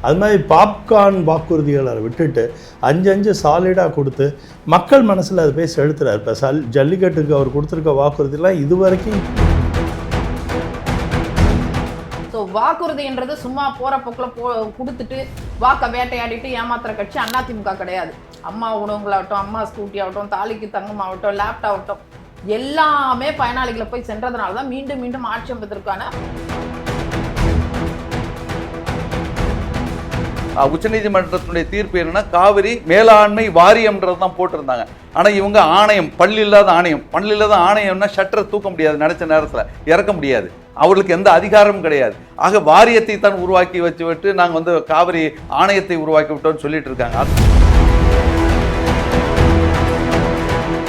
அது மாதிரி பாப்கார்ன் வாக்குறுதிகளை விட்டுட்டு 5 சாலிடாக கொடுத்து மக்கள் மனசில் அது போய் செலுத்துறாரு. இப்போ ஜல்லிக்கட்டுக்கு அவர் கொடுத்துருக்க வாக்குறுதிலாம் இது வரைக்கும். ஸோ வாக்குறுதின்றது சும்மா போகிற போக்கில் கொடுத்துட்டு வாக்கை வேட்டையாடிட்டு ஏமாத்துற கட்சி அதிமுக கிடையாது. அம்மா உணவுகளாகட்டும், அம்மா ஸ்கூட்டி ஆகட்டும், தாலிக்கு தங்கம் ஆகட்டும், லேப்டாப் ஆகட்டும், எல்லாமே பயனாளிகளை போய் சென்றதுனால தான் மீண்டும் மீண்டும் ஆட்சி அமைப்பதற்கான உச்சநீதிமன்றத்தினுடைய தீர்ப்பு என்னன்னா, காவிரி மேலாண்மை வாரியம்ன்றது தான் போட்டிருந்தாங்க. ஆனால் இவங்க ஆணையம், பள்ளி இல்லாத ஆணையம். பள்ளி இல்லாத ஆணையம்னா ஷட்டரை தூக்க முடியாது, நினைச்ச நேரத்தில் இறக்க முடியாது, அவர்களுக்கு எந்த அதிகாரமும் கிடையாது. ஆக வாரியத்தை தான் உருவாக்கி வச்சு நாங்கள் காவிரி ஆணையத்தை உருவாக்கி விட்டோம்னு சொல்லிட்டு இருக்காங்க.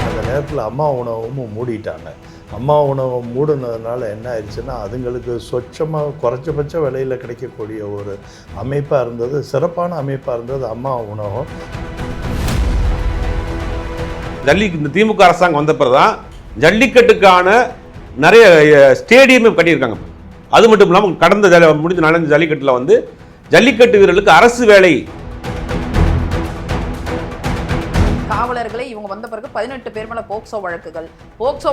அந்த நேரத்தில் அம்மா உணவும் மூடிட்டாங்க. அம்மா உணவை மூடினதுனால என்ன ஆயிடுச்சுன்னா, அதுங்களுக்கு சொச்சமாக குறைஞ்சபட்ச விலையில் கிடைக்கக்கூடிய ஒரு அமைப்பாக இருந்தது, சிறப்பான அமைப்பாக இருந்தது அம்மா உணவகம். இந்த திமுக அரசாங்கம் வந்த பிறகுதான் ஜல்லிக்கட்டுக்கான நிறைய ஸ்டேடியம் கட்டியிருக்காங்க. அது மட்டும் இல்லாமல் கடந்த முடிஞ்ச நடந்த ஜல்லிக்கட்டில் ஜல்லிக்கட்டு வீரர்களுக்கு அரசு வேலை. காவலர்களை இவங்க வந்த பிறகு 18 பேர் மேல போக்சோ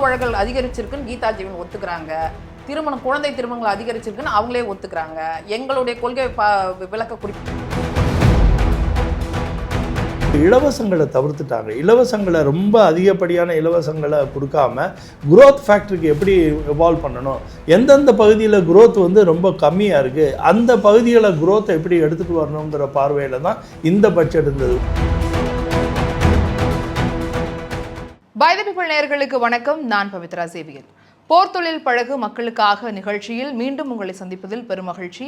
வழக்குகள் அதிகரிச்சிருக்குன்னு கீதா ஜீவன் ஒத்துக்கிறாங்க. குழந்தை திருமணங்கள் அதிகரிச்சிருக்குன்னு அவங்களே ஒத்துக்கிறாங்க. எங்களுடைய கொள்கை விளக்க குறிப்பு இலவசங்களை தவிர்த்துட்டாங்க. இலவசங்களை ரொம்ப அதிகப்படியான இலவசங்களை கொடுக்காம குரோத் ஃபேக்டருக்கு எப்படி எவால்வ் பண்ணணும், எந்தெந்த பகுதியில் குரோத் ரொம்ப கம்மியாக இருக்குது, அந்த பகுதிகளை குரோத்தை எப்படி எடுத்துகிட்டு வரணுங்கிற பார்வையில் தான் இந்த பட்ஜெட் இருந்தது. பை தி பீப்பிள் நேயர்களுக்கு வணக்கம். நான் பவித்ரா சேவியல். போர் தொழில் பழகு மக்களுக்காக நிகழ்ச்சியில் மீண்டும் உங்களை சந்திப்பதில் பெருமகிழ்ச்சி.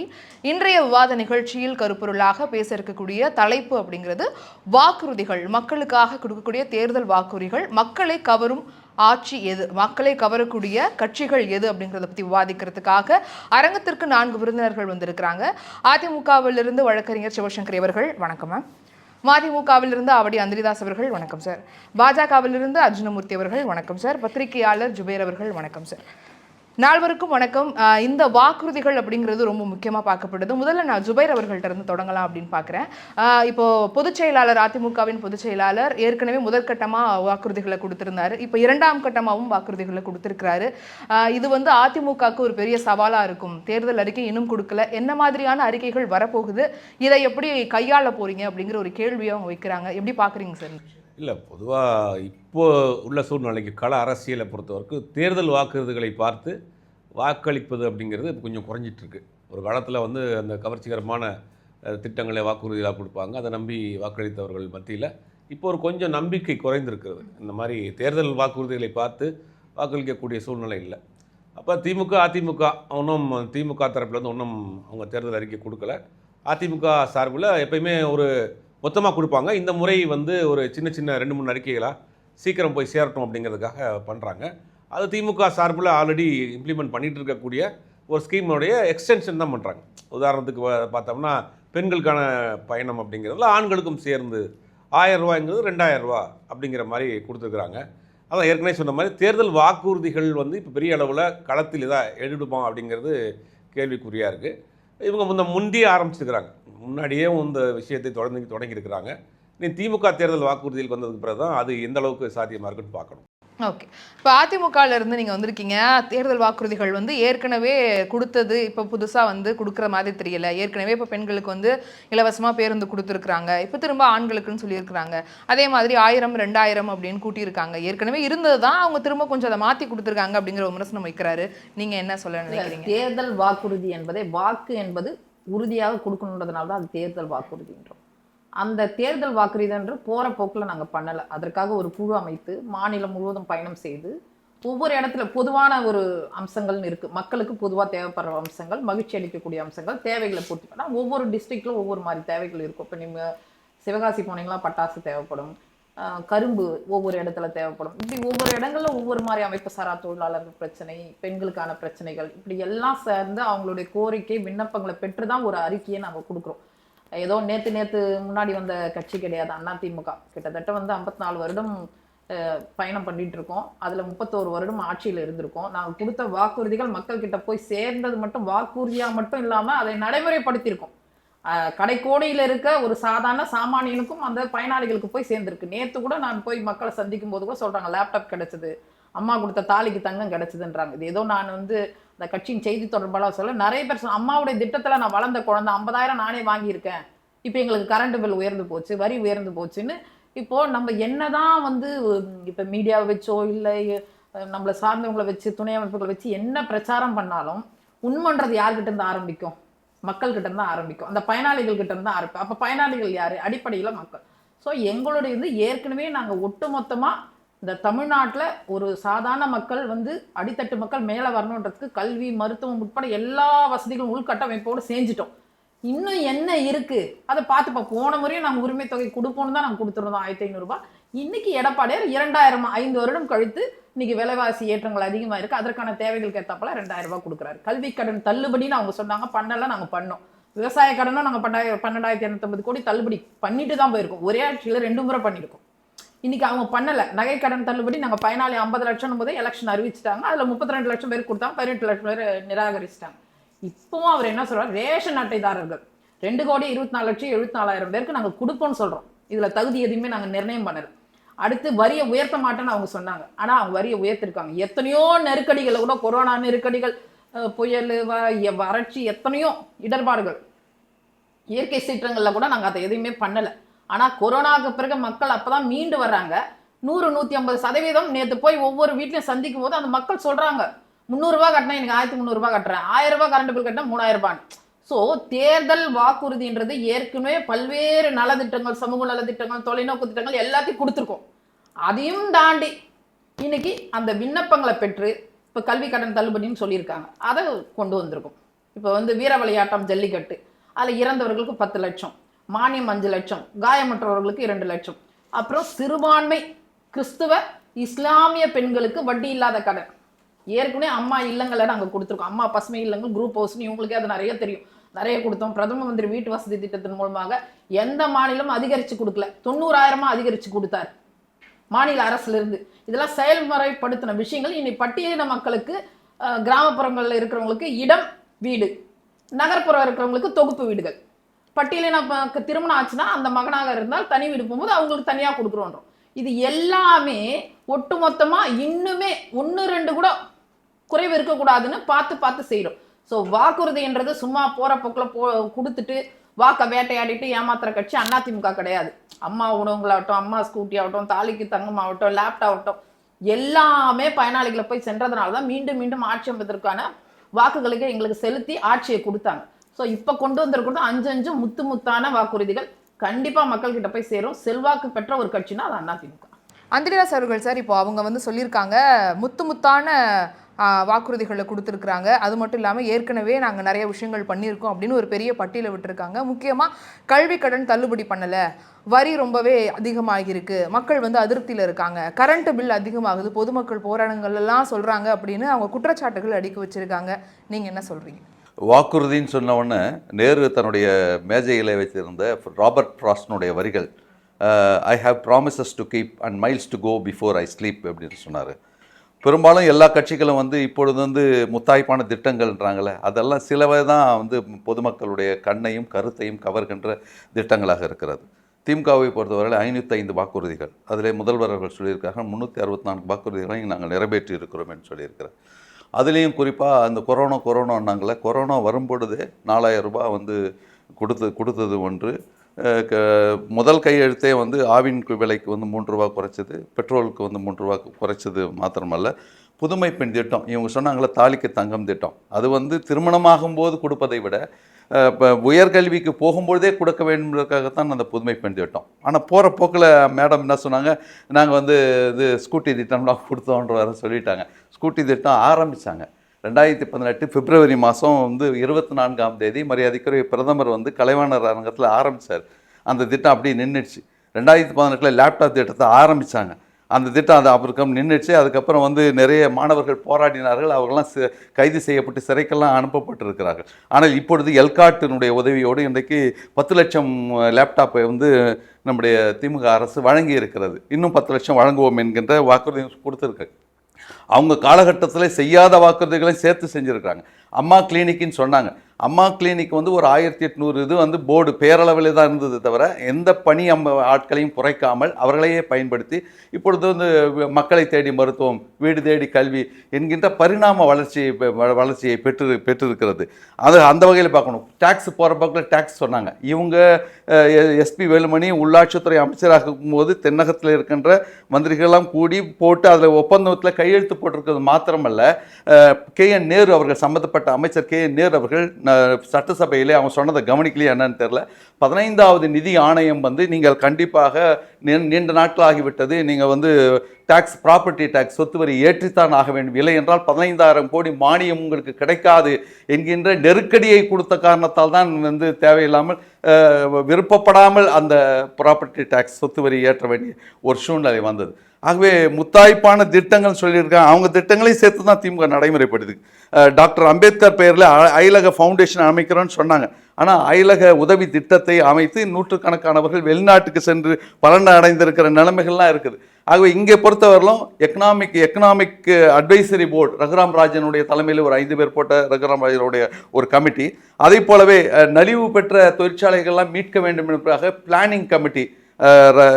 இன்றைய விவாத நிகழ்ச்சியில் கருப்பொருளாக பேச இருக்கக்கூடிய தலைப்பு அப்படிங்கிறது வாக்குறுதிகள், மக்களுக்காக கொடுக்கக்கூடிய தேர்தல் வாக்குறுதிகள், மக்களை கவரும் ஆட்சி எது, மக்களை கவரக்கூடிய கட்சிகள் எது அப்படிங்கிறத பற்றி விவாதிக்கிறதுக்காக அரங்கத்திற்கு 4 விருந்தினர்கள் வந்திருக்கிறாங்க. அதிமுகவிலிருந்து வழக்கறிஞர் சிவசங்கரி அவர்கள், வணக்கம் மேம். மதிமுகவிலிருந்து ஆவடி அந்திரிதாஸ் அவர்கள், வணக்கம் சார். பாஜகவிலிருந்து அர்ஜுனமூர்த்தி அவர்கள், வணக்கம் சார். பத்திரிகையாளர் ஜுபேர் அவர்கள், வணக்கம் சார். நால்வருக்கும் வணக்கம். இந்த வாக்குறுதிகள் அப்படிங்கிறது ரொம்ப முக்கியமாக பார்க்கப்படுது. முதல்ல நான் ஜுபைர் அவர்கள்ட்ட இருந்து தொடங்கலாம் அப்படின்னு பார்க்குறேன். இப்போ பொதுச் செயலாளர், அதிமுகவின் பொதுச் செயலாளர் ஏற்கனவே முதற்கட்டமாக வாக்குறுதிகளை கொடுத்திருந்தாரு. இப்போ 2ஆம் கட்டமாகவும் வாக்குறுதிகளை கொடுத்திருக்கிறாரு. இது அதிமுகவுக்கு ஒரு பெரிய சவாலாக இருக்கும். தேர்தல் அறிக்கை இன்னும் கொடுக்கல, என்ன மாதிரியான அறிக்கைகள் வரப்போகுது, இதை எப்படி கையாள போறீங்க அப்படிங்கிற ஒரு கேள்வியை அவங்க வைக்கிறாங்க. எப்படி பார்க்குறீங்க சார்? இல்லை, பொதுவாக இப்போ உள்ள சூழ்நிலைக்கு கள அரசியலை பொறுத்தவரைக்கும் தேர்தல் வாக்குறுதிகளை பார்த்து வாக்களிப்பது அப்படிங்கிறது கொஞ்சம் குறைஞ்சிட்ருக்கு. ஒரு காலத்தில் அந்த கவர்ச்சிகரமான திட்டங்களை வாக்குறுதிகளாக கொடுப்பாங்க, அதை நம்பி வாக்களித்தவர்கள் மத்தியில் இப்போ ஒரு கொஞ்சம் நம்பிக்கை குறைந்திருக்கிறது. இந்த மாதிரி தேர்தல் வாக்குறுதிகளை பார்த்து வாக்களிக்கக்கூடிய சூழ்நிலை இல்லை. அப்போ திமுக அதிமுக திமுக தரப்பில் ஒன்றும் அவங்க தேர்தல் அறிக்கை கொடுக்கல. அதிமுக சார்பில் எப்பயுமே ஒரு மொத்தமாக கொடுப்பாங்க. இந்த முறை ஒரு சின்ன 2-3 அறிக்கைகளாக சீக்கிரம் போய் சேரட்டும் அப்படிங்கிறதுக்காக பண்ணுறாங்க. அது திமுக சார்பில் ஆல்ரெடி இம்ப்ளிமெண்ட் பண்ணிகிட்டு இருக்கக்கூடிய ஒரு ஸ்கீமோடைய எக்ஸ்டென்ஷன் தான் பண்ணுறாங்க. உதாரணத்துக்கு பார்த்தோம்னா, பெண்களுக்கான பயணம் அப்படிங்கிறதுல ஆண்களுக்கும் சேர்ந்து 1000 ரூபாய்ங்கிறது 2000 ரூபா அப்படிங்கிற மாதிரி கொடுத்துருக்குறாங்க. அதான் ஏற்கனவே சொன்ன மாதிரி தேர்தல் வாக்குறுதிகள் இப்போ பெரிய அளவில் களத்தில் இதாக எடுப்போம் அப்படிங்கிறது கேள்விக்குறியாக இருக்குது. இவங்க முந்தைய ஆரம்பிச்சிருக்கிறாங்க, முன்னாடியே இந்த விஷயத்தை தொடங்கியிருக்கிறாங்க. நீ திமுக தேர்தல் வாக்குறுதியில் வந்ததுக்கு பிறகு தான் அது எந்த அளவுக்கு சாத்தியமாக இருக்குன்னு பார்க்கணும். ஓகே, இப்போ அதிமுகலேருந்து நீங்கள் வந்திருக்கீங்க. தேர்தல் வாக்குறுதிகள் ஏற்கனவே கொடுத்தது இப்போ புதுசாக கொடுக்குற மாதிரி தெரியல. ஏற்கனவே இப்போ பெண்களுக்கு இலவசமாக பேருந்து கொடுத்துருக்குறாங்க, இப்போ திரும்ப ஆண்களுக்குன்னு சொல்லியிருக்கிறாங்க. அதே மாதிரி 1000 2000 அப்படின்னு கூட்டியிருக்காங்க. ஏற்கனவே இருந்தது தான், அவங்க திரும்ப கொஞ்சம் அதை மாற்றி கொடுத்துருக்காங்க அப்படிங்கிற விமர்சனம் வைக்கிறாரு. நீங்கள் என்ன சொல்ல நினைக்கிறீங்க? தேர்தல் வாக்குறுதி என்பதே, வாக்கு என்பது உறுதியாக கொடுக்கணுன்றதுனால தான் அது தேர்தல் வாக்குறுதின்றோம். அந்த தேர்தல் வாக்குறுதின்று போகிற போக்கில் நாங்கள் பண்ணலை. அதற்காக ஒரு குழு அமைத்து மாநிலம் முழுவதும் பயணம் செய்து ஒவ்வொரு இடத்துல பொதுவான ஒரு அம்சங்கள்னு இருக்குது. மக்களுக்கு பொதுவாக தேவைப்படுற அம்சங்கள், மகிழ்ச்சி அளிக்கக்கூடிய அம்சங்கள், தேவைகளை பூர்த்தி பண்ணால் ஒவ்வொரு டிஸ்ட்ரிக்டில் ஒவ்வொரு மாதிரி தேவைகள் இருக்கும். இப்போ நீங்கள் சிவகாசி போனீங்களா, பட்டாசு தேவைப்படும், கரும்பு ஒவ்வொரு இடத்துல தேவைப்படும். இப்படி ஒவ்வொரு இடங்களில் ஒவ்வொரு மாதிரி அமைப்பு சாரா தொழிலாளர்கள் பிரச்சனை, பெண்களுக்கான பிரச்சனைகள், இப்படி எல்லாம் சேர்ந்து அவங்களுடைய கோரிக்கை விண்ணப்பங்களை பெற்று தான் ஒரு அறிக்கையை நாங்கள் கொடுக்குறோம். ஏதோ நேற்று முன்னாடி வந்த கட்சி கிடையாது அதிமுக. கிட்டத்தட்ட 54 வருடம் பயணம் பண்ணிட்டு இருக்கோம். அதில் 31 வருடம் ஆட்சியில் இருந்திருக்கோம். நாங்கள் கொடுத்த வாக்குறுதிகள் மக்கள் கிட்ட போய் சேர்ந்தது மட்டும் வாக்குறுதியாக மட்டும் இல்லாமல் அதை நடைமுறைப்படுத்தியிருக்கோம். கடைக்கோடியில் இருக்க ஒரு சாதாரண சாமானியனுக்கும் அந்த பயனாளிகளுக்கு போய் சேர்ந்துருக்கு. நேற்று கூட நான் போய் மக்களை சந்திக்கும் போது கூட சொல்றாங்க லேப்டாப் கிடைச்சது, அம்மா கொடுத்த தாலிக்கு தங்கம் கிடைச்சதுன்றாங்க. இது ஏதோ நான் வந்து இந்த கட்சியின் செய்தி தொடர்பாளர் சொல்ல நிறைய பேர் அம்மாவுடைய திட்டத்துல நான் வளர்ந்த குழந்தை 50,000 நானே வாங்கியிருக்கேன், இப்போ எங்களுக்கு கரண்ட் பில் உயர்ந்து போச்சு, வரி உயர்ந்து போச்சுன்னு. இப்போ நம்ம என்னதான் வந்து இப்போ மீடியாவை வச்சோ இல்லை நம்மளை சார்ந்தவங்களை வச்சு துணை அமைப்புகளை வச்சு என்ன பிரச்சாரம் பண்ணாலும் உண்மைன்றது யார்கிட்ட இருந்து ஆரம்பிக்கும்? மக்கள் கிட்ட இருந்து ஆரம்பிக்கும், அந்த பயனாளிகள் கிட்ட இருந்து ஆரம்பிக்கும். அப்போ பயனாளிகள் யாரு? அடிப்படையில் மக்கள். ஸோ எங்களுடைய வந்து ஏற்கனவே நாங்கள் ஒட்டுமொத்தமாக இந்த தமிழ்நாட்டில் ஒரு சாதாரண மக்கள் வந்து அடித்தட்டு மக்கள் மேலே வரணுன்றதுக்கு கல்வி மருத்துவம் உட்பட எல்லா வசதிகளும் உள்கட்டமைப்போடு செஞ்சிட்டோம். இன்னும் என்ன இருக்கு அதை பார்த்துப்போம். போன முறையும் நாங்கள் உரிமை தொகை கொடுப்போம்னு தான் நாங்கள் கொடுத்துருந்தோம் 1500 ரூபாய். இன்னைக்கு எடப்பாடியார் 2000 5 வருடம் கழித்து இன்னைக்கு விலைவாசி ஏற்றங்கள் அதிகமாக இருக்கு, அதற்கான தேவைகளுக்கு ஏற்றாப்பல 2000 ரூபாய் கொடுக்குறாரு. கல்வி கடன் தள்ளுபடின்னு அவங்க சொன்னாங்க, பண்ணல, நாங்கள் பண்ணோம். விவசாய கடனும் நாங்கள் 12,250 கோடி தள்ளுபடி பண்ணிட்டு தான் போயிருக்கோம். ஒரே ஆட்சியில் 2 முறை பண்ணியிருக்கோம். இன்னைக்கு அவங்க பண்ணல. நகை கடன் தள்ளுபடி நாங்கள் பயனாளி 50 லட்சம் போதே எலெக்ஷன் அறிவிச்சிட்டாங்க, அதில் 32 லட்சம் பேர் கொடுத்தாங்க, 18 லட்சம் பேர் நிராகரிச்சிட்டாங்க. இப்பவும் அவர் என்ன சொல்றாரு, ரேஷன் அட்டைதாரர்கள் 2,24,74,000 பேருக்கு நாங்கள் கொடுப்போம்னு சொல்றோம். இதுல தகுதி எதுவுமே நாங்கள் நிர்ணயம் பண்ணல. அடுத்து வரியை உயர்த்த மாட்டேன்னு அவங்க சொன்னாங்க, ஆனா அவங்க வரியை உயர்த்திருக்காங்க. எத்தனையோ நெருக்கடிகளை கூட, கொரோனா நெருக்கடிகள், புயல், வறட்சி, எத்தனையோ இடர்பாடுகள், இயற்கை சீற்றங்கள்ல கூட நாங்கள் அதை எதுவுமே பண்ணல. ஆனா கொரோனாவுக்கு பிறகு மக்கள் அப்பதான் மீண்டு வர்றாங்க. 100-150% நேற்று போய் ஒவ்வொரு வீட்லையும் சந்திக்கும் போது அந்த மக்கள் சொல்றாங்க 300 ரூபாய் கட்டினா எனக்கு 1300 ரூபாய் கட்டுறேன், 1000 ரூபாய் கரண்ட் பில் கட்டினா 3000 ரூபாய். ஸோ தேர்தல் வாக்குறுதின்றது ஏற்கனவே பல்வேறு நலத்திட்டங்கள், சமூக நலத்திட்டங்கள், தொலைநோக்கு திட்டங்கள் எல்லாத்தையும் கொடுத்துருக்கோம். அதையும் தாண்டி இன்னைக்கு அந்த விண்ணப்பங்களை பெற்று இப்போ கல்வி கடன் தள்ளுபடின்னு சொல்லியிருக்காங்க, அதை கொண்டு வந்திருக்கோம். இப்போ வந்து வீர விளையாட்டம் ஜல்லிக்கட்டு, அதில் இறந்தவர்களுக்கு 10 லட்சம், மானியம் 5 லட்சம், காயமற்றவர்களுக்கு 2 லட்சம், அப்புறம் சிறுபான்மை கிறிஸ்துவ இஸ்லாமிய பெண்களுக்கு வட்டி இல்லாத கடன். ஏற்கனவே அம்மா இல்லங்களை நாங்கள் கொடுத்துருக்கோம். அம்மா பசுமை இல்லங்கள், குரூப் ஹவுஸ்னு இவங்களுக்கே அது நிறைய தெரியும், நிறைய கொடுத்தோம். பிரதம மந்திரி வீட்டு வசதி திட்டத்தின் மூலமாக எந்த மாநிலமும் அதிகரித்து கொடுக்கல, 90,000 அதிகரித்து கொடுத்தாரு மாநில அரசுல இருந்து. இதெல்லாம் செயல்முறைப்படுத்தின விஷயங்கள். இனி பட்டியலின மக்களுக்கு, கிராமப்புறங்களில் இருக்கிறவங்களுக்கு இடம் வீடு, நகர்ப்புறம் இருக்கிறவங்களுக்கு தொகுப்பு வீடுகள், பட்டியலின திருமணம் ஆச்சுன்னா அந்த மகனாக இருந்தால் தனி வீடு போகும்போது அவங்களுக்கு தனியாக கொடுக்குறோன்றோம். இது எல்லாமே ஒட்டுமொத்தமா இன்னுமே 1-2 கூட குறைவு இருக்கக்கூடாதுன்னு பார்த்து பார்த்து செய்யறோம். ஸோ வாக்குறுதின்றது சும்மா போற போக்கில் கொடுத்துட்டு வாக்க வேட்டையாடிட்டு ஏமாத்துற கட்சி அதிமுக கிடையாது. அம்மா உணவுகளாகட்டும், அம்மா ஸ்கூட்டி ஆகட்டும், தாலிக்கு தங்கம் ஆகட்டும், லேப்டாப் ஆகட்டும், எல்லாமே பயனாளிகளை போய் சென்றதுனால தான் மீண்டும் மீண்டும் ஆட்சி அமைப்பதற்கான வாக்குகளுக்கு எங்களுக்கு செலுத்தி ஆட்சியை கொடுத்தாங்க. ஸோ இப்போ கொண்டு வந்திருக்கிறது 5 முத்தான வாக்குறுதிகள் கண்டிப்பா மக்கள் கிட்ட போய் சேரும். செல்வாக்கு பெற்ற ஒரு கட்சினா அது அதிமுக. அந்திரிதாஸ் அவர்கள் சார், இப்போ அவங்க வந்து சொல்லியிருக்காங்க முத்தான வாக்குறுதிகளை கொடுத்துருக்குறாங்க. அது மட்டும் இல்லாமல் ஏற்கனவே நாங்கள் நிறைய விஷயங்கள் பண்ணியிருக்கோம் அப்படின்னு ஒரு பெரிய பட்டியலை விட்டுருக்காங்க. முக்கியமாக கல்வி கடன் தள்ளுபடி பண்ணலை, வரி ரொம்பவே அதிகமாகிருக்கு, மக்கள் வந்து அதிருப்தியில் இருக்காங்க, கரண்ட் பில் அதிகமாகுது, பொதுமக்கள் போராட்டங்கள் எல்லாம் சொல்கிறாங்க அப்படின்னு அவங்க குற்றச்சாட்டுகள் அடுக்கி வச்சுருக்காங்க. நீங்கள் என்ன சொல்கிறீங்க? வாக்குறுதின்னு சொன்ன உடனே நேரு தன்னுடைய மேஜையில் வைத்திருந்த ராபர்ட் ஃப்ராஸ்டினுடைய வரிகள், I have promises to keep and miles to go before I sleep அப்படின்னு சொன்னார். பெரும்பாலும் எல்லா கட்சிகளும் வந்து இப்பொழுது வந்து முத்தாய்ப்பான திட்டங்கள்ன்றாங்களே, அதெல்லாம் சிலவை தான் வந்து பொதுமக்களுடைய கண்ணையும் கருத்தையும் கவர்கின்ற திட்டங்களாக இருக்கிறது. திமுகவை பொறுத்தவரையில் 505 வாக்குறுதிகள், அதிலே முதல்வர் அவர்கள் சொல்லியிருக்காங்க 364 வாக்குறுதிகளையும் நாங்கள் நிறைவேற்றி இருக்கிறோம் என்று சொல்லியிருக்கிறார். அதுலேயும் குறிப்பாக அந்த கொரோனான்னாங்களே, கொரோனா வரும்பொழுதே 4000 ரூபாய் வந்து கொடுத்தது ஒன்று. முதல் கையெழுத்தே வந்து ஆவின் விலைக்கு வந்து 3 ரூபா குறைச்சது, பெட்ரோலுக்கு வந்து 3 ரூபா குறைச்சது மாத்திரமல்ல, புதுமை பெண் திட்டம், இவங்க சொன்னாங்களே தாலிக்கு தங்கம் திட்டம், அது வந்து திருமணமாகும் போது கொடுப்பதை விட இப்போ உயர்கல்விக்கு போகும்பொழுதே கொடுக்க வேண்டும்ன்றதுக்காகத்தான் அந்த புதுமை பெண் திட்டம். ஆனால் போகிற போக்கில் மேடம் என்ன சொன்னாங்க, நாங்கள் வந்து இது ஸ்கூட்டி திட்டம்லாம் கொடுத்தோன்ற வர சொல்லிட்டாங்க. ஸ்கூட்டி திட்டம் ஆரம்பித்தாங்க 2018 பிப்ரவரி மாதம் வந்து 24ஆம் தேதி மரியாதைக்குரிய பிரதமர் வந்து கலைவாணர் அரங்கத்தில் ஆரம்பித்தார். அந்த திட்டம் அப்படியே நின்றுச்சு. 2018 லேப்டாப் திட்டத்தை ஆரம்பித்தாங்க. அந்த திட்டம் அது அப்புறம் நின்றுச்சு. அதுக்கப்புறம் வந்து நிறைய மாணவர்கள் போராடினார்கள், அவர்கள்லாம் கைது செய்யப்பட்டு சிறைக்கெல்லாம் அனுப்பப்பட்டிருக்கிறார்கள். ஆனால் இப்பொழுது எல்காட்டினுடைய உதவியோடு இன்றைக்கு 10 லட்சம் லேப்டாப்பை வந்து நம்முடைய திமுக அரசு வழங்கி இருக்கிறது. இன்னும் 10 லட்சம் வழங்குவோம் என்கின்ற வாக்குறுதி கொடுத்துருக்கு. அவங்க காலகட்டத்தில் செய்யாத வாக்குறுதிகளையும் சேர்த்து செஞ்சுருக்காங்க. அம்மா கிளினிக்னு சொன்னாங்க. அம்மா கிளினிக் வந்து ஒரு 1800 இது வந்து போர்டு பேரளவில் தான் இருந்தது தவிர எந்த பணி ஆட்களையும் குறைக்காமல் அவர்களையே பயன்படுத்தி இப்பொழுது வந்து மக்களை தேடி மருத்துவம், வீடு தேடி கல்வி என்கின்ற பரிணாம வளர்ச்சியை பெற்றிருக்கிறது. அது அந்த வகையில் பார்க்கணும். டேக்ஸ் போகிற பக்கத்தில் டேக்ஸ் சொன்னாங்க. இவங்க எஸ்பி வேலுமணி உள்ளாட்சித்துறை அமைச்சராக இருக்கும்போது தென்னகத்தில் இருக்கின்ற மந்திரிகளெல்லாம் கூடி போட்டு அதில் ஒப்பந்தத்தில் கையெழுத்து போட்டிருக்கிறது மாத்திரமல்ல, KN நேரு அவர்கள் சம்பந்தப்பட்ட அமைச்சர் KN நேரு அவர்கள் சட்டசபையிலே அவங்க சொன்னதை கவனிக்கலையே என்னன்னு தெரியல. 15வது நிதி ஆணையம் வந்து நீங்கள் கண்டிப்பாக நீண்ட நாட்கள் ஆகிவிட்டது, நீங்கள் வந்து டாக்ஸ், ப்ராப்பர்ட்டி டாக்ஸ், சொத்து வரி ஏற்றித்தான் ஆக வேண்டும், இல்லை என்றால் 15,000 கோடி மானியம் உங்களுக்கு கிடைக்காது என்கின்ற நெருக்கடியை கொடுத்த காரணத்தால் தான் வந்து தேவையில்லாமல் விருப்பப்படாமல் அந்த ப்ராப்பர்ட்டி டாக்ஸ், சொத்து வரி ஏற்ற வேண்டிய ஒரு சூழ்நிலை வந்தது. ஆகவே முத்தாய்ப்பான திட்டங்கள் சொல்லியிருக்காங்க. அவங்க திட்டங்களையும் சேர்த்து தான் திமுக நடைமுறைப்படுது. டாக்டர் அம்பேத்கர் பெயரில் அயலக ஃபவுண்டேஷன் அமைக்கிறோன்னு சொன்னாங்க. ஆனால் அயலக உதவி திட்டத்தை அமைத்து நூற்றுக்கணக்கானவர்கள் வெளிநாட்டுக்கு சென்று பலன் அடைந்திருக்கிற நிலைமைகள்லாம் இருக்குது. ஆகவே இங்கே பொறுத்தவரையிலும் எக்கனாமிக் அட்வைசரி போர்டு ரகுராம் ராஜனுடைய தலைமையில் ஒரு 5 பேர் போட்ட ரகுராம் ராஜனுடைய ஒரு கமிட்டி, அதே போலவே நலிவு பெற்ற தொழிற்சாலைகள்லாம் மீட்க வேண்டும் என்பதாக பிளானிங் கமிட்டி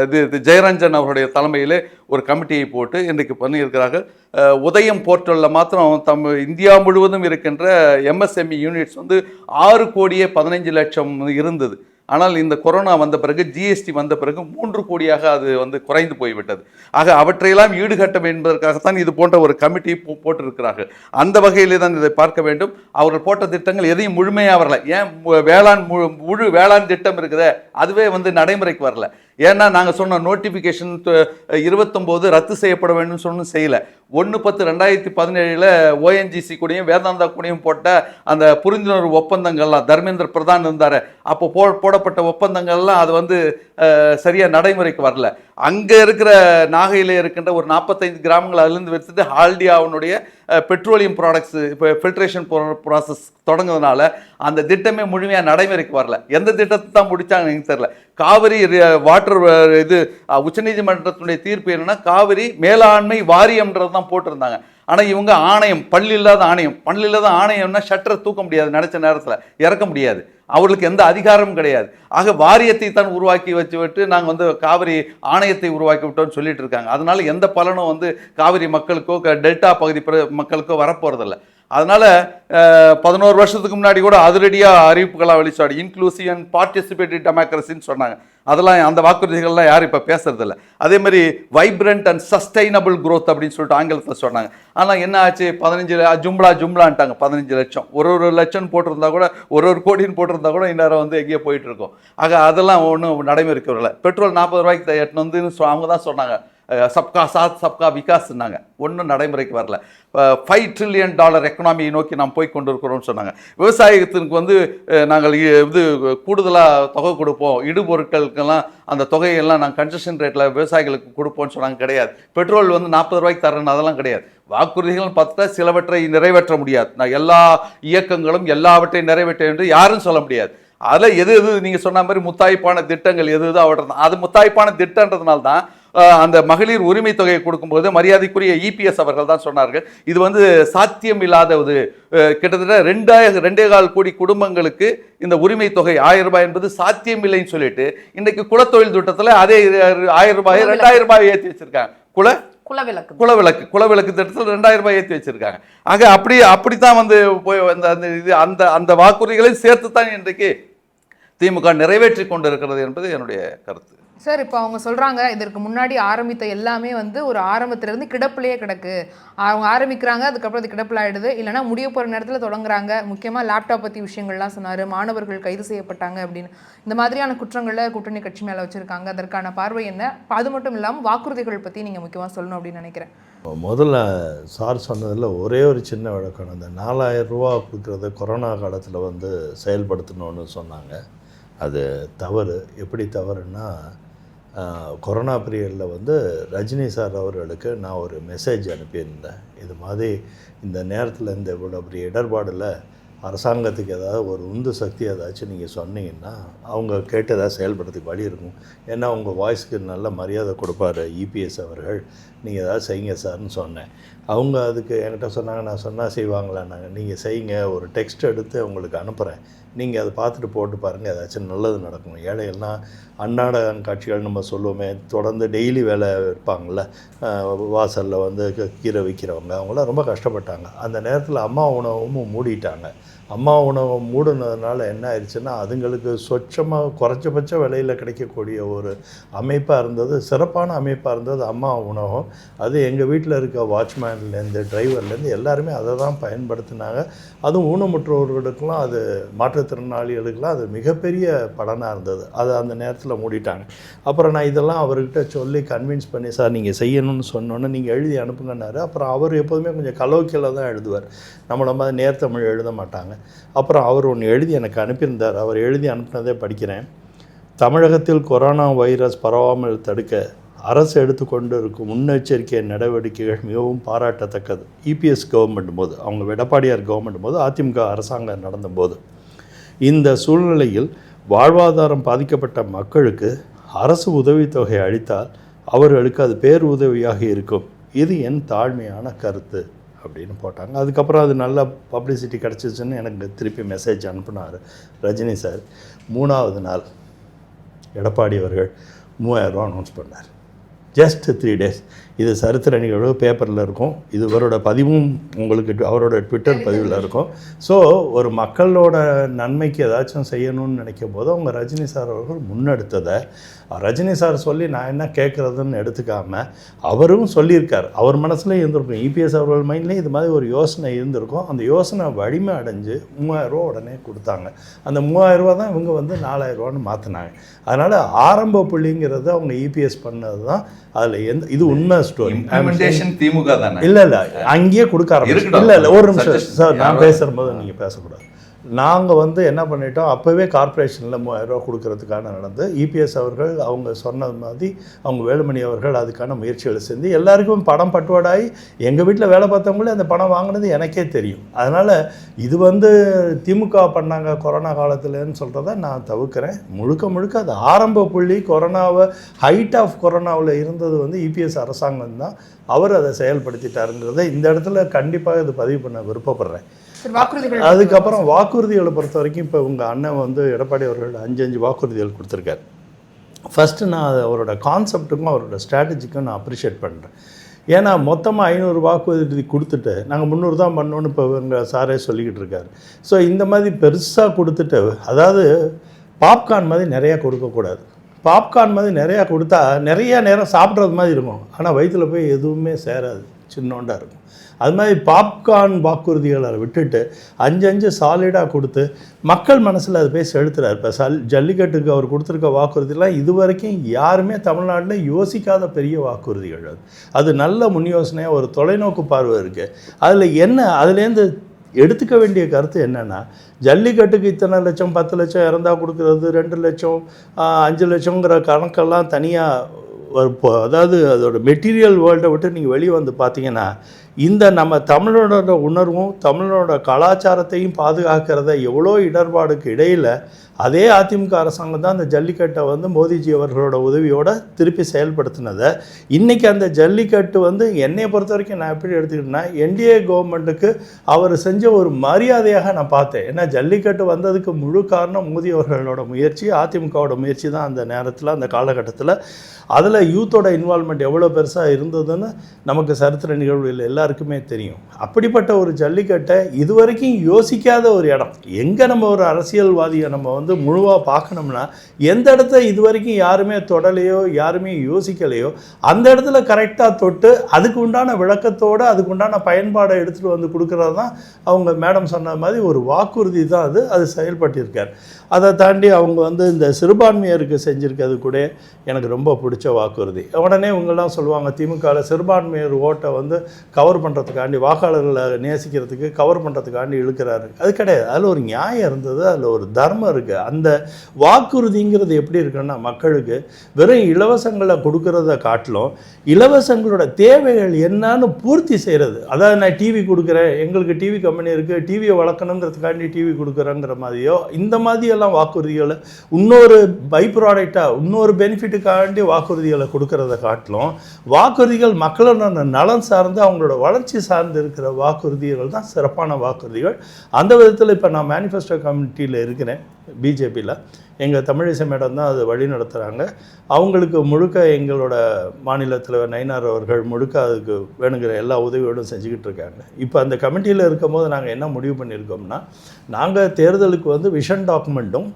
இது ஜெயரஞ்சன் அவருடைய தலைமையில் ஒரு கமிட்டியை போட்டு இன்றைக்கு பண்ணியிருக்கிறார்கள். உதயம் போர்ட்டலில் மாத்திரம் இந்தியா முழுவதும் இருக்கின்ற MSME யூனிட்ஸ் வந்து 6,15,00,000 இருந்தது. ஆனால் இந்த கொரோனா வந்த பிறகு, GST வந்த பிறகு 3 கோடியாக அது வந்து குறைந்து போய்விட்டது. ஆக அவற்றையெல்லாம் ஈடுகட்டும் என்பதற்காகத்தான் இது போன்ற ஒரு கமிட்டி போட்டிருக்கிறார்கள். அந்த வகையிலே தான் இதை பார்க்க வேண்டும். அவர்கள் போட்ட திட்டங்கள் எதையும் முழுமையாக வரல. ஏன் முழு வேளாண் திட்டம் இருக்குதே, அதுவே வந்து நடைமுறைக்கு வரல. ஏன்னா நாங்கள் சொன்ன நோட்டிஃபிகேஷன் 29 ரத்து செய்யப்பட வேண்டும் சொன்னு செய்யலை. 1/10/2017 ONGC கூடயும் வேதாந்தா கூடயும் போட்ட அந்த புரிந்துணர்வு ஒப்பந்தங்கள்லாம், தர்மேந்திர பிரதான் இருந்தார் அப்போ போடப்பட்ட ஒப்பந்தங்கள்லாம் அது வந்து சரியாக நடைமுறைக்கு வரல. அங்கே இருக்கிற நாகையில் இருக்கின்ற ஒரு 45 கிராமங்கள் அதிலிருந்து எடுத்துட்டு ஹால்டியாவுடைய பெட்ரோலியம் ப்ராடக்ட்ஸ் இப்போ ஃபில்ட்ரேஷன் ப்ராசஸ் தொடங்குறதுனால அந்த திட்டமே முழுமையாக நடைமுறைக்கு வரல. எந்த திட்டத்தை தான் முடித்தாங்க எனக்கு தெரியல. காவிரி வாட்டர் இது உச்சநீதிமன்றத்தினுடைய தீர்ப்பு என்னன்னா, காவிரி மேலாண்மை வாரியம்ன்றது தான் போட்டிருந்தாங்க. ஆனால் இவங்க ஆணையம், பல்லில்லாத ஆணையம்னா ஷட்டரை தூக்க முடியாது, நினைச்ச நேரத்தில் இறக்க முடியாது, அவர்களுக்கு எந்த அதிகாரமும் கிடையாது. ஆக வாரியத்தை தான் உருவாக்கி வச்சுவிட்டு நாங்கள் வந்து காவிரி ஆணையத்தை உருவாக்கி விட்டோம்னு சொல்லிட்டு இருக்காங்க. அதனால எந்த பலனும் வந்து காவிரி மக்களுக்கோ டெல்டா பகுதி மக்களுக்கோ வரப்போறதில்லை. அதனால 11 வருஷத்துக்கு முன்னாடி கூட அதிரடியாக அறிவிப்புகளாக வெளிச்சாடு இன்க்ளூசிவ் அண்ட் பார்ட்டிசிபேட்டிவ் டெமோக்ரஸின்னு சொன்னாங்க. அதெல்லாம் அந்த வாக்குறுதிகள்லாம் யாரும் இப்போ பேசுறதில்ல. அதே மாதிரி வைப்ரண்ட் அண்ட் சஸ்டைனபிள் growth அப்படின்னு சொல்லிட்டு ஆங்கிலத்தில் சொன்னாங்க. ஆனால் என்ன ஆச்சு, 15 ஜும்லான்ட்டாங்க. 15 லட்சம், ஒரு லட்சம் போட்டிருந்தா கூட, ஒரு கோடின்னு போட்டிருந்தா கூட இந்நேரம் வந்து எங்கேயோ போயிட்டு இருக்கோம். ஆக அதெல்லாம் ஒன்றும் நடைமுறைக்கு வரல. பெட்ரோல் 40 ரூபாய்க்கு எட்டுன்னு வந்து அவங்க தான் சொன்னாங்க, சப்கா சாத் சப்கா விகாஸ்னாங்க. ஒன்றும் நடைமுறைக்கு வரல. $5 trillion எக்கனாமியை நோக்கி நாம் போய் கொண்டு இருக்கிறோம்னு சொன்னாங்க. விவசாயத்திற்கு வந்து நாங்கள் இது கூடுதலாக தொகை கொடுப்போம், இடுபொருட்களுக்கெல்லாம் அந்த தொகையெல்லாம் நாங்கள் கன்செஷன் ரேட்டில் விவசாயிகளுக்கு கொடுப்போம்னு சொன்னாங்க. கிடையாது. பெட்ரோல் வந்து 40 ரூபாய்க்கு தரேன்னு அதெல்லாம் கிடையாது. வாக்குறுதிகள் பார்த்தா சிலவற்றை நிறைவேற்ற முடியாது. நான் எல்லா இயக்கங்களும் எல்லாவற்றையும் நிறைவேற்ற என்று யாரும் சொல்ல முடியாது. அதில் எது நீங்கள் சொன்ன மாதிரி முத்தாய்ப்பான திட்டங்கள் எது அவற்றை அது முத்தாய்ப்பான திட்டன்றதுனால தான் அந்த மகளிர் உரிமை தொகையை கொடுக்கும்போது மரியாதைக்குரிய EPS அவர்கள் தான் சொன்னார்கள், இது வந்து சாத்தியம் இல்லாதது. கிட்டத்தட்ட 2.25 கோடி குடும்பங்களுக்கு இந்த உரிமை தொகை 1000 ரூபாய் என்பது சாத்தியம் இல்லைன்னு சொல்லிட்டு இன்னைக்கு குலத்தொழில் திட்டத்தில் அதே 1000 ரூபாய் 2000 ரூபாய் ஏற்றி வச்சிருக்காங்க. குலவிளக்கு திட்டத்தில் 2000 ரூபாய் ஏற்றி வச்சிருக்காங்க. ஆக அப்படித்தான் வந்து போய் அந்த வாக்குறுதிகளை சேர்த்து தான் இன்றைக்கு திமுக நிறைவேற்றி கொண்டு இருக்கிறது என்பது என்னுடைய கருத்து. சார், இப்போ அவங்க சொல்கிறாங்க இதற்கு முன்னாடி ஆரம்பித்த எல்லாமே வந்து ஒரு ஆரம்பத்திலேருந்து கிடப்பிலேயே கிடக்கு. அவங்க ஆரம்பிக்கிறாங்க, அதுக்கப்புறம் அது கிடப்பில் ஆகிடுது, இல்லைனா முடிய போகிற நேரத்தில் தொடங்குறாங்க. முக்கியமாக லேப்டாப் பற்றி விஷயங்கள்லாம் சொன்னார், மாணவர்கள் கைது செய்யப்பட்டாங்க அப்படின்னு. இந்த மாதிரியான குற்றங்களை கூட்டணி கட்சி மேலே வச்சுருக்காங்க. அதற்கான பார்வை என்ன? அது மட்டும் இல்லாமல் வாக்குறுதிகள் பற்றி நீங்கள் முக்கியமாக சொல்லணும் அப்படின்னு நினைக்கிறேன். முதல்ல சார் சொன்னதில் ஒரே ஒரு சின்ன விளக்கம், இந்த 4000 ரூபா கொடுக்குறத கொரோனா காலத்தில் வந்து செயல்படுத்தணும்னு சொன்னாங்க. அது தவறு. எப்படி தவறுன்னா, கொரோனா பீரியடில் வந்து ரஜினி சார் அவர்களுக்கு நான் ஒரு மெசேஜ் அனுப்பியிருந்தேன். இது மாதிரி இந்த நேரத்தில் இந்த இவ்வளோ பெரிய இடர்பாடில் அரசாங்கத்துக்கு ஏதாவது ஒரு உந்து சக்தி ஏதாச்சும் நீங்கள் சொன்னீங்கன்னா அவங்க கேட்டு ஏதாவது செயல்படுறதுக்கு வழி இருக்கும். ஏன்னா உங்கள் வாய்ஸ்க்கு நல்ல மரியாதை கொடுப்பார் EPS அவர்கள். நீங்கள் ஏதாவது செய்யுங்க சார்னு சொன்னேன். அவங்க அதுக்கு என்கிட்ட சொன்னாங்க, நான் சொன்னால் செய்வாங்களான்னாங்க. நீங்கள் செய்யுங்க, ஒரு டெக்ஸ்ட் எடுத்து உங்களுக்கு அனுப்புகிறேன், நீங்கள் அதை பார்த்துட்டு போட்டு பாருங்கள், ஏதாச்சும் நல்லது நடக்கும். ஏழைகள்லாம் அன்றாட காட்சிகள் நம்ம சொல்லுவோமே, தொடர்ந்து டெய்லி வேலை இருப்பாங்கள்ல, வாசலில் வந்து கீரை விற்கிறவங்க, அவங்களாம் ரொம்ப கஷ்டப்பட்டாங்க. அந்த நேரத்தில் அம்மா உணவும் மூடிட்டாங்க. அம்மா உணவை மூடினதுனால என்ன ஆயிடுச்சுன்னா, அதுங்களுக்கு சொச்சமாக குறைஞ்சபட்ச விலையில் கிடைக்கக்கூடிய ஒரு அமைப்பாக இருந்தது, சிறப்பான அமைப்பாக இருந்தது அம்மா உணவும். அது எங்கள் வீட்டில் இருக்க வாட்ச்மேன்லேருந்து டிரைவர்லேருந்து எல்லாருமே அதை தான் பயன்படுத்தினாங்க. அதுவும் ஊனமுற்றோர்களுக்கெல்லாம், அது மாற்றுத்திறனாளிகளுக்கெல்லாம் அது மிகப்பெரிய பலனாக இருந்தது. அதை அந்த நேரத்தில் மூடிட்டாங்க. அப்புறம் நான் இதெல்லாம் அவர்கிட்ட சொல்லி கன்வின்ஸ் பண்ணி, சார் நீங்கள் செய்யணும்னு சொன்னோன்னே நீங்கள் எழுதி அனுப்புங்கன்னாரு. அப்புறம் அவர் எப்போதுமே கொஞ்சம் கலோக்கியில் தான் எழுதுவார், நம்மள மாதிரி நேர்த்தமிழ் எழுத மாட்டாங்க. அப்புறம் அவர் ஒன்று எழுதி எனக்கு அனுப்பியிருந்தார். அவர் எழுதி அனுப்பினதே படிக்கிறேன். தமிழகத்தில் கொரோனா வைரஸ் பரவாமல் தடுக்க அரசு எடுத்துக்கொண்டு இருக்கும் முன்னெச்சரிக்கை நடவடிக்கைகள் மிகவும் பாராட்டத்தக்கது. இபிஎஸ் கவர்மெண்ட் போது, அவங்க எடப்பாடியார் கவர்மெண்ட் போது, அதிமுக அரசாங்கம் நடந்தபோது, இந்த சூழ்நிலையில் வாழ்வாதாரம் பாதிக்கப்பட்ட மக்களுக்கு அரசு உதவித்தொகை அளித்தால் அவர்களுக்கு அது பேருதவியாக இருக்கும். இது என் தாழ்மையான கருத்து அப்படின்னு போட்டாங்க. அதுக்கப்புறம் அது நல்ல பப்ளிசிட்டி கிடச்சிச்சுன்னு எனக்கு திருப்பி மெசேஜ் அனுப்புனார் ரஜினி சார். 3வது நாள் எடப்பாடி அவர்கள் 3000 ரூபா அனௌன்ஸ் பண்ணார். Just 3 days. இது சரித்திர நிகழ்வு, பேப்பரில் இருக்கும். இது இவரோட பதிவும் உங்களுக்கு அவரோட ட்விட்டர் பதிவில் இருக்கும். ஸோ ஒரு மக்களோட நன்மைக்கு ஏதாச்சும் செய்யணும்னு நினைக்கும் போது அவங்க ரஜினி சார் அவர்கள் முன்னெடுத்ததை, ரஜினி சார் சொல்லி நான் என்ன கேட்குறதுன்னு எடுத்துக்காமல் அவரும் சொல்லியிருக்கார். அவர் மனசுலேயும் இருந்திருக்கும், இபிஎஸ் அவர்கள் மைண்ட்லேயும் இது மாதிரி ஒரு யோசனை இருந்திருக்கும். அந்த யோசனை வலிமை அடைஞ்சு 3000 ரூபா உடனே கொடுத்தாங்க. அந்த 3000 ரூபா தான் இவங்க வந்து 4000 ரூபான்னு மாற்றினாங்க. அதனால் ஆரம்ப புள்ளிங்கிறது அவங்க இபிஎஸ் பண்ணது தான். அதில் இது உண்மை ஸ்டோரி. திமுக தானே? இல்லை அங்கேயே கொடுக்க ஆரம்பிச்சு. இல்லை ஒரு நிமிஷம் சார், நான் பேசும்போது நீங்கள் பேசக்கூடாது. நாங்கள் வந்து என்ன பண்ணிட்டோம், அப்போவே கார்ப்பரேஷனில் 3000 ரூபா கொடுக்கறதுக்கான நடந்து, இபிஎஸ் அவர்கள் அவங்க சொன்னது மாதிரி அவங்க வேலுமணி அவர்கள் அதுக்கான முயற்சிகளை செஞ்சு எல்லாருக்கும் பணம் பட்டுவாடாகி எங்கள் வீட்டில் வேலை பார்த்தவங்களே அந்த பணம் வாங்கினது எனக்கே தெரியும். அதனால் இது வந்து திமுக பண்ணாங்க கொரோனா காலத்துலன்னு சொல்கிறத நான் தவிர்க்கிறேன். முழுக்க அது ஆரம்ப புள்ளி. கொரோனாவை ஹைட் ஆஃப் கொரோனாவில் இருந்தது வந்து இபிஎஸ் அரசாங்கம் தான். அவர் அதை செயல்படுத்திட்டாருங்கிறத இந்த இடத்துல கண்டிப்பாக இது பதிவு பண்ண விருப்பப்படுறேன். அதுக்கப்புறம் வாக்குறுதிகளை பொறுத்த வரைக்கும் இப்போ உங்கள் அண்ணன் வந்து எடப்பாடி அவர்கள் 5 வாக்குறுதிகள் கொடுத்துருக்காரு. ஃபஸ்ட்டு நான் அவரோட கான்செப்ட்டுக்கும் அவரோட ஸ்ட்ராட்டஜிக்கும் நான் அப்ரிஷியேட் பண்ணுறேன். ஏன்னா மொத்தமாக 500 வாக்குறுதி கொடுத்துட்டு நாங்கள் 300 தான் பண்ணோன்னு இப்போ எங்கள் சாரே சொல்லிக்கிட்டு இருக்காரு. ஸோ இந்த மாதிரி பெருசாக கொடுத்துட்டு, அதாவது பாப்கார்ன் மாதிரி நிறையா கொடுக்கக்கூடாது. பாப்கார்ன் மாதிரி நிறையா கொடுத்தா நிறையா நேரம் சாப்பிட்றது மாதிரி இருக்கும், ஆனால் வயிற்றில் போய் எதுவுமே சேராது, சின்னோண்டாக இருக்கும். அது மாதிரி பாப்கார்ன் வாக்குறுதிகளை விட்டுட்டு 5 சாலிடாக கொடுத்து மக்கள் மனசில் அது போய் செலுத்துறாரு. இப்போ ஜல்லிக்கட்டுக்கு அவர் கொடுத்துருக்க வாக்குறுதிலாம் இது வரைக்கும் யாருமே தமிழ்நாட்டில் யோசிக்காத பெரிய வாக்குறுதிகள். அது நல்ல முன் யோசனையாக ஒரு தொலைநோக்கு பார்வை இருக்குது. அதுலேருந்து எடுத்துக்க வேண்டிய கருத்து என்னென்னா, ஜல்லிக்கட்டுக்கு இத்தனை லட்சம், 10 லட்சம் இறந்தால் கொடுக்குறது, 2 லட்சம், 5 லட்சங்கிற கணக்கெல்லாம் தனியாக, அதாவது அதோட மெட்டீரியல் வேர்ல்டை விட்டு நீங்கள் வெளியே வந்து பார்த்தீங்கன்னா, இந்த நம்ம தமிழனோட உணர்வும் தமிழனோட கலாச்சாரத்தையும் பாதுகாக்கிறத எவ்வளோ இடர்பாடுக்கு இடையில் அதே அதிமுக அரசாங்கம் தான் அந்த ஜல்லிக்கட்டை வந்து மோடிஜி அவர்களோட உதவியோடு திருப்பி செயல்படுத்தினதை. இன்றைக்கி அந்த ஜல்லிக்கட்டு வந்து என்னை பொறுத்த வரைக்கும் நான் எப்படி எடுத்துக்கிட்டேன்னா, என்டிஏ கவர்மெண்ட்டுக்கு அவர் செஞ்ச ஒரு மரியாதையாக நான் பார்த்தேன். ஏன்னா ஜல்லிக்கட்டு வந்ததுக்கு முழு காரணம் மோடி அவர்களோட முயற்சி, அதிமுகவோட முயற்சி தான் அந்த நேரத்தில், அந்த காலகட்டத்தில். அதில் யூத்தோட இன்வால்மெண்ட் எவ்வளோ பெருசாக இருந்ததுன்னு நமக்கு சரித்திர நிகழ்வுகள் எல்லாருக்குமே தெரியும். அப்படிப்பட்ட ஒரு ஜல்லிக்கட்டை இதுவரைக்கும் யோசிக்காத ஒரு இடம். எங்கே நம்ம ஒரு அரசியல்வாதியை நம்ம வந்து முழுவாக பார்க்கணும்னா, எந்த இடத்த இது வரைக்கும் யாருமே தொடலையோ யாருமே யோசிக்கலையோ அந்த இடத்துல கரெக்டாக தொட்டு அதுக்கு உண்டான விளக்கத்தோடு அதுக்கு உண்டான பயன்பாடை எடுத்துகிட்டு வந்து கொடுக்குறது தான் அவங்க மேடம் சொன்ன மாதிரி ஒரு வாக்குறுதி தான் அது செயல்பட்டிருக்கார். அதை தாண்டி அவங்க வந்து இந்த சிறுபான்மையருக்கு செஞ்சுருக்கிறது கூட எனக்கு ரொம்ப பிடிச்ச வாக்குறுதி. உடனே இவங்கெல்லாம் சொல்லுவாங்க, திமுகவில் சிறுபான்மையர் ஓட்டை வந்து கவர் கவர் பண்ணுறதுக்காண்டி, வாக்காளர்களை நேசிக்கிறதுக்கு கவர் பண்ணுறதுக்காண்டி இழுக்கிறாரு. அது கிடையாது. அதில் ஒரு நியாயம் இருந்தது, அதில் ஒரு தர்மம் இருக்குது. அந்த வாக்குறுதிங்கிறது எப்படி இருக்குன்னா, மக்களுக்கு வெறும் இலவசங்களை கொடுக்கறத காட்டிலும் இலவசங்களோட தேவைகள் என்னன்னு பூர்த்தி செய்கிறது. அதாவது நான் டிவி கொடுக்குறேன், எங்களுக்கு டிவி கம்பெனி இருக்குது, டிவியை வளர்க்கணுங்கிறதுக்காண்டி டிவி கொடுக்குறேங்கிற மாதிரியோ இந்த மாதிரியெல்லாம் வாக்குறுதிகளை இன்னொரு பை ப்ராடக்டாக இன்னொரு பெனிஃபிட்டுக்காண்டி வாக்குறுதிகளை கொடுக்கறத காட்டிலும் வாக்குறுதிகள் மக்களோட நலன் சார்ந்து அவங்களோட வளர்ச்சி சார்ந்து இருக்கிற வாக்குறுதிகள் தான் சிறப்பான வாக்குறுதிகள். அந்த விதத்தில் இப்போ நான் மேனிஃபெஸ்டோ கமிட்டியில் இருக்கிறேன், பிஜேபியில். எங்கள் தமிழிசை மேடம் தான் அது வழி நடத்துகிறாங்க. அவங்களுக்கு முழுக்க எங்களோட மாநில தலைவர் நயினார் அவர்கள் முழுக்க அதுக்கு வேணுங்கிற எல்லா உதவியோடும் செஞ்சுக்கிட்டு இருக்காங்க. இப்போ அந்த கமிட்டியில் இருக்கும்போது நாங்கள் என்ன முடிவு பண்ணியிருக்கோம்னா, நாங்கள் தேர்தலுக்கு வந்து விஷன் டாக்குமெண்ட்டும்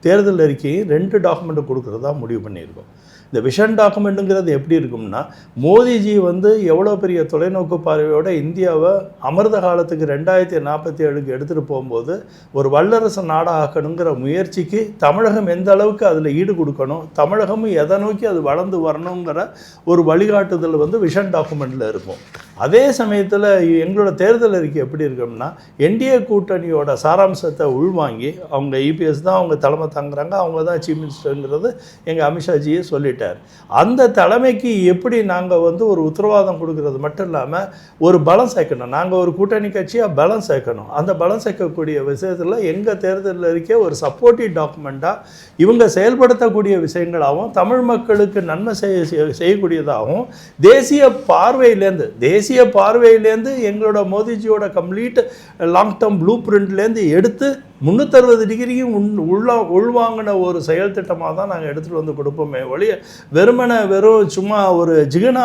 தேர்தல் அறிக்கையும் 2 டாக்குமெண்ட்டும் கொடுக்குறதா முடிவு பண்ணியிருக்கோம். இந்த விஷன் டாக்குமெண்ட்டுங்கிறது எப்படி இருக்கும்னா, மோடிஜி வந்து எவ்வளோ பெரிய தொலைநோக்கு பார்வையோட இந்தியாவை அமிர்த காலத்துக்கு 2047க்கு எடுத்துகிட்டு போகும்போது ஒரு வல்லரசு நாடாக ஆக்கணுங்கிற முயற்சிக்கு தமிழகம் எந்த அளவுக்கு அதில் ஈடு கொடுக்கணும், தமிழகமும் எதை நோக்கி அது வளர்ந்து வரணுங்கிற ஒரு வழிகாட்டுதல் வந்து விஷன் டாக்குமெண்ட்டில் இருக்கும். அதே சமயத்தில் எங்களோட தேர்தல் அறிக்கை எப்படி இருக்கும்னா, என்டிஏ கூட்டணியோட சாராம்சத்தை உள்வாங்கி, அவங்க இபிஎஸ் தான் அவங்க தலைமை தாங்குறாங்க, அவங்க தான் சீஃப் மினிஸ்டருங்கிறது எங்கள் அமித்ஷாஜியே சொல்லிட்டார். அந்த தலைமைக்கு எப்படி நாங்கள் வந்து ஒரு உத்தரவாதம் கொடுக்கறது மட்டும் இல்லாமல் ஒரு பலம் சேர்க்கணும். நாங்கள் ஒரு கூட்டணி கட்சியாக பலம் சேர்க்கணும். அந்த பலம் சேர்க்கக்கூடிய விஷயத்தில் எங்கள் தேர்தல் அறிக்கை ஒரு சப்போர்ட்டிவ் டாக்குமெண்ட்டாக இவங்க செயல்படுத்தக்கூடிய விஷயங்களாகவும் தமிழ் மக்களுக்கு நன்மை செய்யக்கூடியதாகவும் தேசிய பார்வையிலேருந்து எங்களோட மோடிஜியோட கம்ப்ளீட் லாங் டேர்ம் ப்ளூ பிரிண்ட்லேருந்து எடுத்து 360 டிகிரியும் உள்வாங்கின ஒரு செயல் திட்டமாக தான் நாங்கள் எடுத்துகிட்டு வந்து கொடுப்போமே ஒழிய வெறும் சும்மா ஒரு ஜிகனா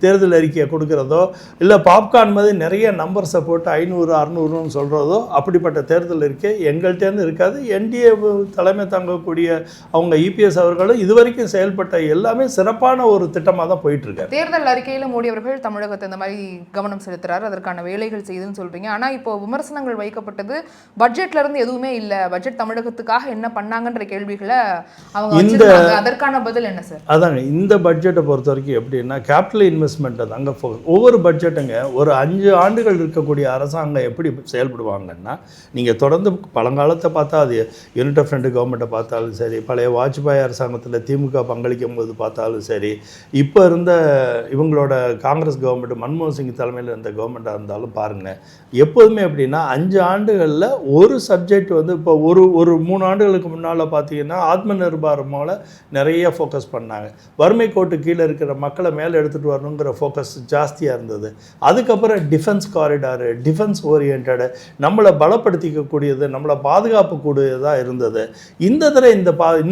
தேர்தல் அறிக்கையை கொடுக்குறதோ இல்லை பாப்கார்ன் மாதிரி நிறைய நம்பர்ஸை போட்டு 500 600ன்னு சொல்கிறதோ அப்படிப்பட்ட தேர்தல் அறிக்கை எங்கள்கிட்டேருந்து இருக்காது. என்டிஏ தலைமை தாங்கக்கூடிய அவங்க இபிஎஸ் அவர்களும் இதுவரைக்கும் செயல்பட்ட எல்லாமே சிறப்பான ஒரு திட்டமாக தான் போயிட்டுருக்காரு. தேர்தல் அறிக்கையில் மோடி அவர்கள் தமிழகத்தை இந்த மாதிரி கவனம் செலுத்துறாரு, அதற்கான வேலைகள் செய்யுதுன்னு சொல்கிறீங்க. ஆனால் இப்போ விமர்சனங்கள் வைக்கப்பட்டது பட்ஜெட்ல இருந்து எதுவுமே இல்ல, பட்ஜெட் தமிழகத்துக்காக என்ன பண்ணாங்கன்ற கேள்விகளை அவங்க வச்சிருக்காங்க. அதற்கான பதில் என்ன சார்? அதாங்க, இந்த பட்ஜெட்டை பொறுத்த வரைக்கும் எப்படின்னா கேபிட்டல் இன்வெஸ்ட்மெண்ட் தாங்க ஒவ்வொரு பட்ஜெட்டுங்க. ஒரு 5 ஆண்டுகள் இருக்கக்கூடிய அரசாங்கம் எப்படி செயல்படுவாங்கன்னா, நீங்கள் தொடர்ந்து பழங்காலத்தை பார்த்தா அது யூனிட் ஆஃப் ஃப்ரண்ட் கவர்மெண்ட்டை பார்த்தாலும் சரி, பழைய வாஜ்பாய் அரசாங்கத்தில் திமுக பங்களிக்கும் போது பார்த்தாலும் சரி, இப்போ இருந்த இவங்களோட காங்கிரஸ் கவர்மெண்ட் மன்மோகன் சிங் தலைமையில் இருந்த கவர்மெண்ட்டாக இருந்தாலும் பாருங்கள், எப்போதுமே எப்படின்னா 5 ஆண்டுகளில் ஒரு சப்ஜெக்ட் வந்து இப்போ ஒரு 3 ஆண்டுகளுக்கு முன்னால் பார்த்தீங்கன்னா ஆத்ம நிர்பார் மூல நிறைய ஃபோக்கஸ் பண்ணாங்க. வறுமை கோட்டு கீழே இருக்கிற மக்களை மேலே எடுத்துகிட்டு வரணுங்கிற ஃபோக்கஸ் ஜாஸ்தியாக இருந்தது. அதுக்கப்புறம் டிஃபென்ஸ் காரிடாரு, டிஃபென்ஸ் ஓரியன்டு, நம்மளை பலப்படுத்திக்கக்கூடியது, நம்மளை பாதுகாப்புக்கூடியதாக இருந்தது. இந்த தடவை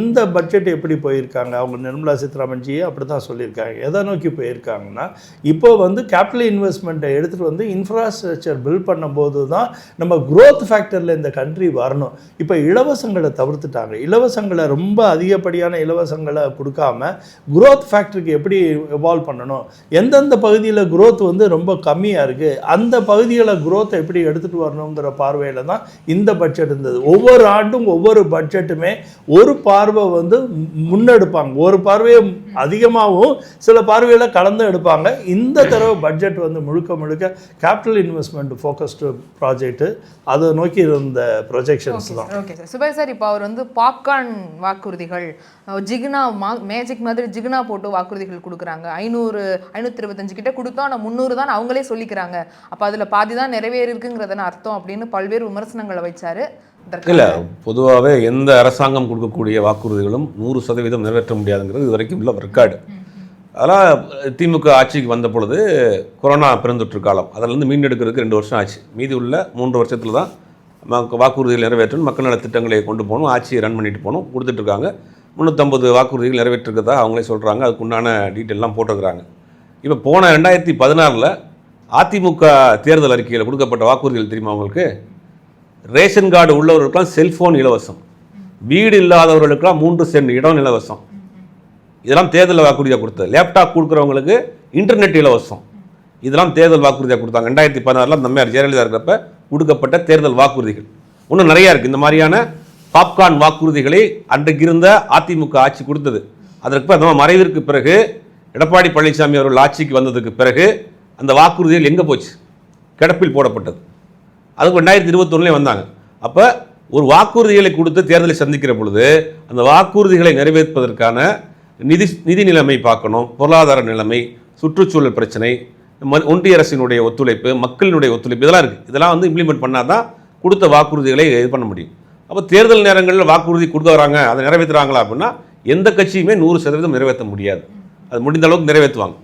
இந்த பட்ஜெட் எப்படி போயிருக்காங்க, அவங்க நிர்மலா சீதாராமன்ஜியே அப்படி தான் சொல்லியிருக்காங்க. எதை நோக்கி போயிருக்காங்கன்னா, இப்போ வந்து கேபிட்டல் இன்வெஸ்ட்மெண்ட்டை எடுத்துகிட்டு வந்து இன்ஃப்ராஸ்ட்ரக்சர் பில்ட் பண்ணும்போது தான் நம்ம க்ரோத் ஃபேக்டரில் இந்த கண்ட்ரி வரணும். இப்போ இலவசங்களை தவிர்த்துட்டாங்க. இலவசங்களை ரொம்ப அதிகப்படியான இலவசங்களை கொடுக்காம க்ரோத் ஃபேக்டருக்கு எப்படி எவால்வ் பண்ணணும், எந்தெந்த பகுதியில் க்ரோத் வந்து ரொம்ப கம்மியாக இருக்குது அந்த பகுதிகளை க்ரோத்தை எப்படி எடுத்துகிட்டு வரணுங்கிற பார்வையில் தான் இந்த பட்ஜெட் இருந்தது. ஒவ்வொரு ஆண்டும் ஒவ்வொரு பட்ஜெட்டுமே ஒரு பார்வை வந்து முன்னெடுப்பாங்க, ஒரு பார்வையை அதிகமாகவும் சில பார்வையில் கலந்து எடுப்பாங்க. இந்த தடவை பட்ஜெட் வந்து முழுக்க கேபிட்டல் இன்வெஸ்ட்மெண்ட் ஃபோக்கஸ்டு ப்ராஜெக்ட், அதை நோக்கி இருந்த ப்ரொஜெக்ஷன்ஸ் தான். Okay sir. சுபை சார், இப்போ அவர் வந்து பாப்கார்ன் வாக்குறுதிகள், ஜிகினா மேஜிக் மாதிரி ஜிகினா போட்டு வாக்குறுதிகள் கொடுக்குறாங்க. 525 கிட்ட கொடுத்தோம், ஆனால் 300 தான் அவங்களே சொல்லிக்கிறாங்க. அப்போ அதில் பாதி தான் நிறைவேறிருக்குங்கிறதான அர்த்தம் அப்படின்னு பல்வேறு விமர்சனங்களை வச்சாரு. இல்லை, பொதுவாகவே எந்த அரசாங்கம் கொடுக்கக்கூடிய வாக்குறுதிகளும் 100% நிறைவேற்ற முடியாதுங்கிறது இது வரைக்கும் உள்ள ரெக்கார்டு. அதெல்லாம் திமுக ஆட்சிக்கு வந்த பொழுது கொரோனா பெருந்தொற்று காலம், அதிலேருந்து மீண்டெடுக்கிறதுக்கு 2 வருஷம் ஆச்சு. மீதி உள்ள 3 வருஷத்தில் தான் வாக்குறுதிகள் நிறைவேற்றணும், மக்கள் நல திட்டங்களை கொண்டு போகணும், ஆட்சியை ரன் பண்ணிட்டு போகணும், கொடுத்துட்ருக்காங்க. 350 வாக்குறுதிகள் நிறைவேற்றிருக்கதா அவங்களே சொல்கிறாங்க. அதுக்கு உண்டான டீட்டெயிலாம் போட்டுருக்குறாங்க. இப்போ போன 2016 அதிமுக தேர்தல் அறிக்கையில் கொடுக்கப்பட்ட வாக்குறுதிகள் தெரியுமா உங்களுக்கு? ரேஷன் கார்டு உள்ளவர்களுக்கெல்லாம் செல்ஃபோன் இலவசம், வீடு இல்லாதவர்களுக்கெல்லாம் 3 சென்ட் இடம் இலவசம், இதெல்லாம் தேர்தல் வாக்குறுதியாக கொடுத்தது. லேப்டாப் கொடுக்குறவங்களுக்கு இன்டர்நெட் இலவசம், இதெல்லாம் தேர்தல் வாக்குறுதியாக கொடுத்தாங்க. 2016 நம்மையார் ஜெயலலிதா இருக்கிறப்ப கொடுக்கப்பட்ட தேர்தல் வாக்குறுதிகள். இன்னும் நிறையா இருக்குது. இந்த மாதிரியான பாப்கார்ன் வாக்குறுதிகளை அன்றைக்கு இருந்த அதிமுக ஆட்சி கொடுத்தது. அதற்கு நம்ம மறைவிற்கு பிறகு எடப்பாடி பழனிசாமி அவர்கள் ஆட்சிக்கு வந்ததுக்கு பிறகு அந்த வாக்குறுதிகள் எங்கே போச்சு? கிடப்பில் போடப்பட்டது. அதுக்கு 2021 வந்தாங்க. அப்போ ஒரு வாக்குறுதிகளை கொடுத்து தேர்தலை சந்திக்கிற பொழுது அந்த வாக்குறுதிகளை நிறைவேற்றுவதற்கான நிதி நிலைமை பார்க்கணும், பொருளாதார நிலைமை, சுற்றுச்சூழல் பிரச்சனை, ஒன்றிய அரசினுடைய ஒத்துழைப்பு, மக்களினுடைய ஒத்துழைப்பு, இதெல்லாம் இருக்குது. இதெல்லாம் வந்து இம்ப்ளிமெண்ட் பண்ணால் தான் கொடுத்த வாக்குறுதிகளை இது பண்ண முடியும். அப்போ தேர்தல் நேரங்களில் வாக்குறுதி கொடுக்க வராங்க, அதை நிறைவேற்றுறாங்களா அப்படின்னா எந்த கட்சியுமே 100% நிறைவேற்ற முடியாது. அது முடிந்த அளவுக்கு நிறைவேற்றுவாங்க.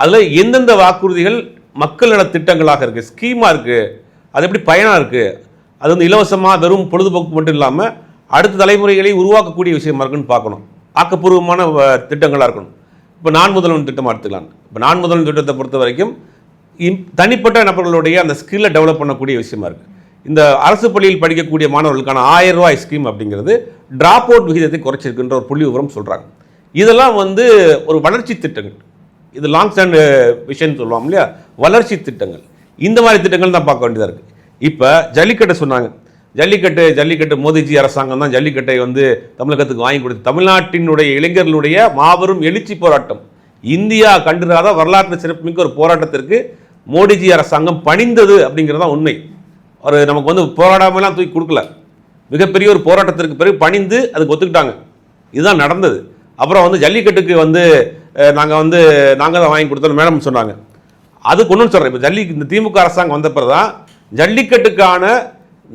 அதில் எந்தெந்த வாக்குறுதிகள் மக்கள் நல திட்டங்களாக இருக்குது, ஸ்கீமாக இருக்குது, அது எப்படி பயனாக இருக்குது, அது வந்து இலவசமாக வெறும் பொழுதுபோக்கு மட்டும் இல்லாமல் அடுத்த தலைமுறைகளை உருவாக்கக்கூடிய விஷயமா இருக்குன்னு பார்க்கணும். ஆக்கப்பூர்வமான திட்டங்களாக இருக்கணும். இப்போ நான் முதல்வன் திட்டமாக எடுத்துக்கலாம். இப்போ நான் முதல்வன் திட்டத்தை பொறுத்த வரைக்கும் தனிப்பட்ட நபர்களுடைய அந்த ஸ்கில்லை டெவலப் பண்ணக்கூடிய விஷயமா இருக்குது. இந்த அரசு பள்ளியில் படிக்கக்கூடிய மாணவர்களுக்கான 1000 ரூபாய் ஸ்கீம் அப்படிங்கிறது டிராப் அவுட் விகிதத்தை குறைச்சிருக்குன்ற ஒரு புள்ளி விவரம் சொல்கிறாங்க. இதெல்லாம் வந்து ஒரு வளர்ச்சி திட்டங்கள், இது லாங் ஸ்டாண்ட் விஷன் சொல்லுவோம் இல்லையா, வளர்ச்சி திட்டங்கள். இந்த மாதிரி திட்டங்கள் தான் பார்க்க வேண்டியதாக இருக்குது. இப்போ ஜல்லிக்கட்டை சொன்னாங்க. ஜல்லிக்கட்டு மோடிஜி அரசாங்கம் தான் ஜல்லிக்கட்டை வந்து தமிழகத்துக்கு வாங்கி கொடுத்து தமிழ்நாட்டினுடைய இளைஞர்களுடைய மாபெரும் எழுச்சி போராட்டம், இந்தியா கண்டிராத வரலாற்று சிறப்புமிக்க ஒரு போராட்டத்திற்கு மோடிஜி அரசாங்கம் பணிந்தது அப்படிங்கிறது தான் உண்மை. ஒரு நமக்கு வந்து போராடாமலாம் தூக்கி கொடுக்கல, மிகப்பெரிய ஒரு போராட்டத்திற்கு பிறகு பணிந்து அதுக்கு ஒத்துக்கிட்டாங்க. இதுதான் நடந்தது. அப்புறம் வந்து ஜல்லிக்கட்டுக்கு வந்து நாங்கள் தான் வாங்கி கொடுத்தோம் மேடம் சொன்னாங்க. அது கொண்டு சொல்கிறேன். இப்போ இந்த திமுக அரசாங்கம் வந்த பிறகு தான் ஜல்லிக்கட்டுக்கான